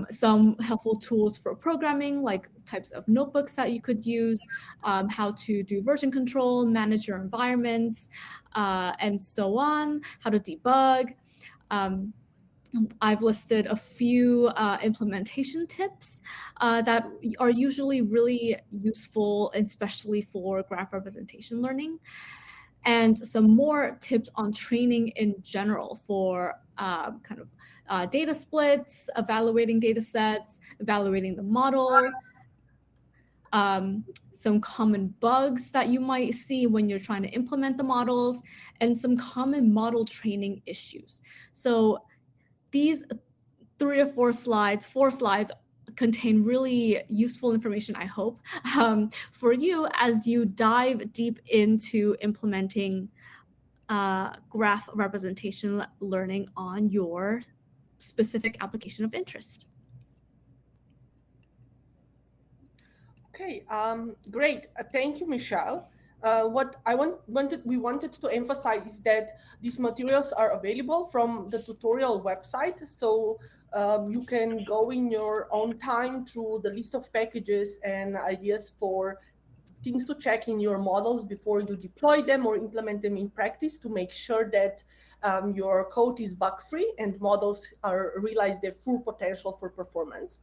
Some helpful tools for programming, like types of notebooks that you could use, how to do version control, manage your environments, and so on, how to debug. I've listed a few implementation tips that are usually really useful, especially for graph representation learning, and some more tips on training in general for kind of data splits, evaluating data sets, evaluating the model, some common bugs that you might see when you're trying to implement the models, and some common model training issues. So these 4 slides contain really useful information, I hope, for you as you dive deep into implementing graph representation learning on your specific application of interest. Okay, great. Thank you, Michelle. What we wanted to emphasize is that these materials are available from the tutorial website, so you can go in your own time through the list of packages and ideas for things to check in your models before you deploy them or implement them in practice to make sure that your code is bug-free and models realize their full potential for performance.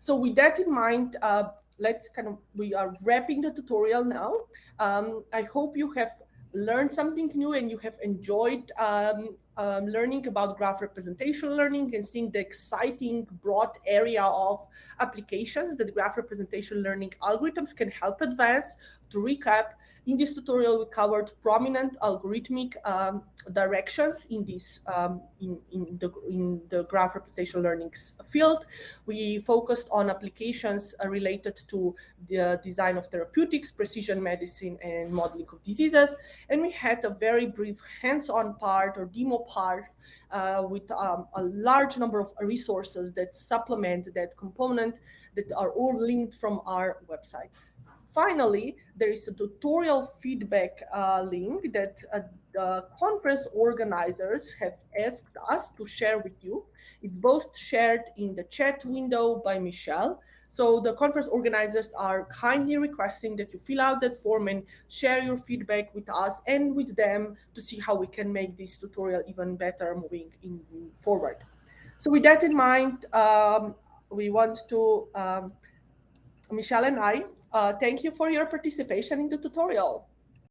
So with that in mind, we are wrapping the tutorial now. I hope you have learned something new and you have enjoyed learning about graph representation learning and seeing the exciting broad area of applications that graph representation learning algorithms can help advance. To recap, in this tutorial, we covered prominent algorithmic directions in this in the graph representation learning field. We focused on applications related to the design of therapeutics, precision medicine, and modeling of diseases. And we had a very brief hands-on part or demo part with a large number of resources that supplement that component that are all linked from our website. Finally, there is a tutorial feedback link that the conference organizers have asked us to share with you. It's both shared in the chat window by Michelle. So the conference organizers are kindly requesting that you fill out that form and share your feedback with us and with them to see how we can make this tutorial even better moving forward. So with that in mind, we want to, Michelle and I, thank you for your participation in the tutorial.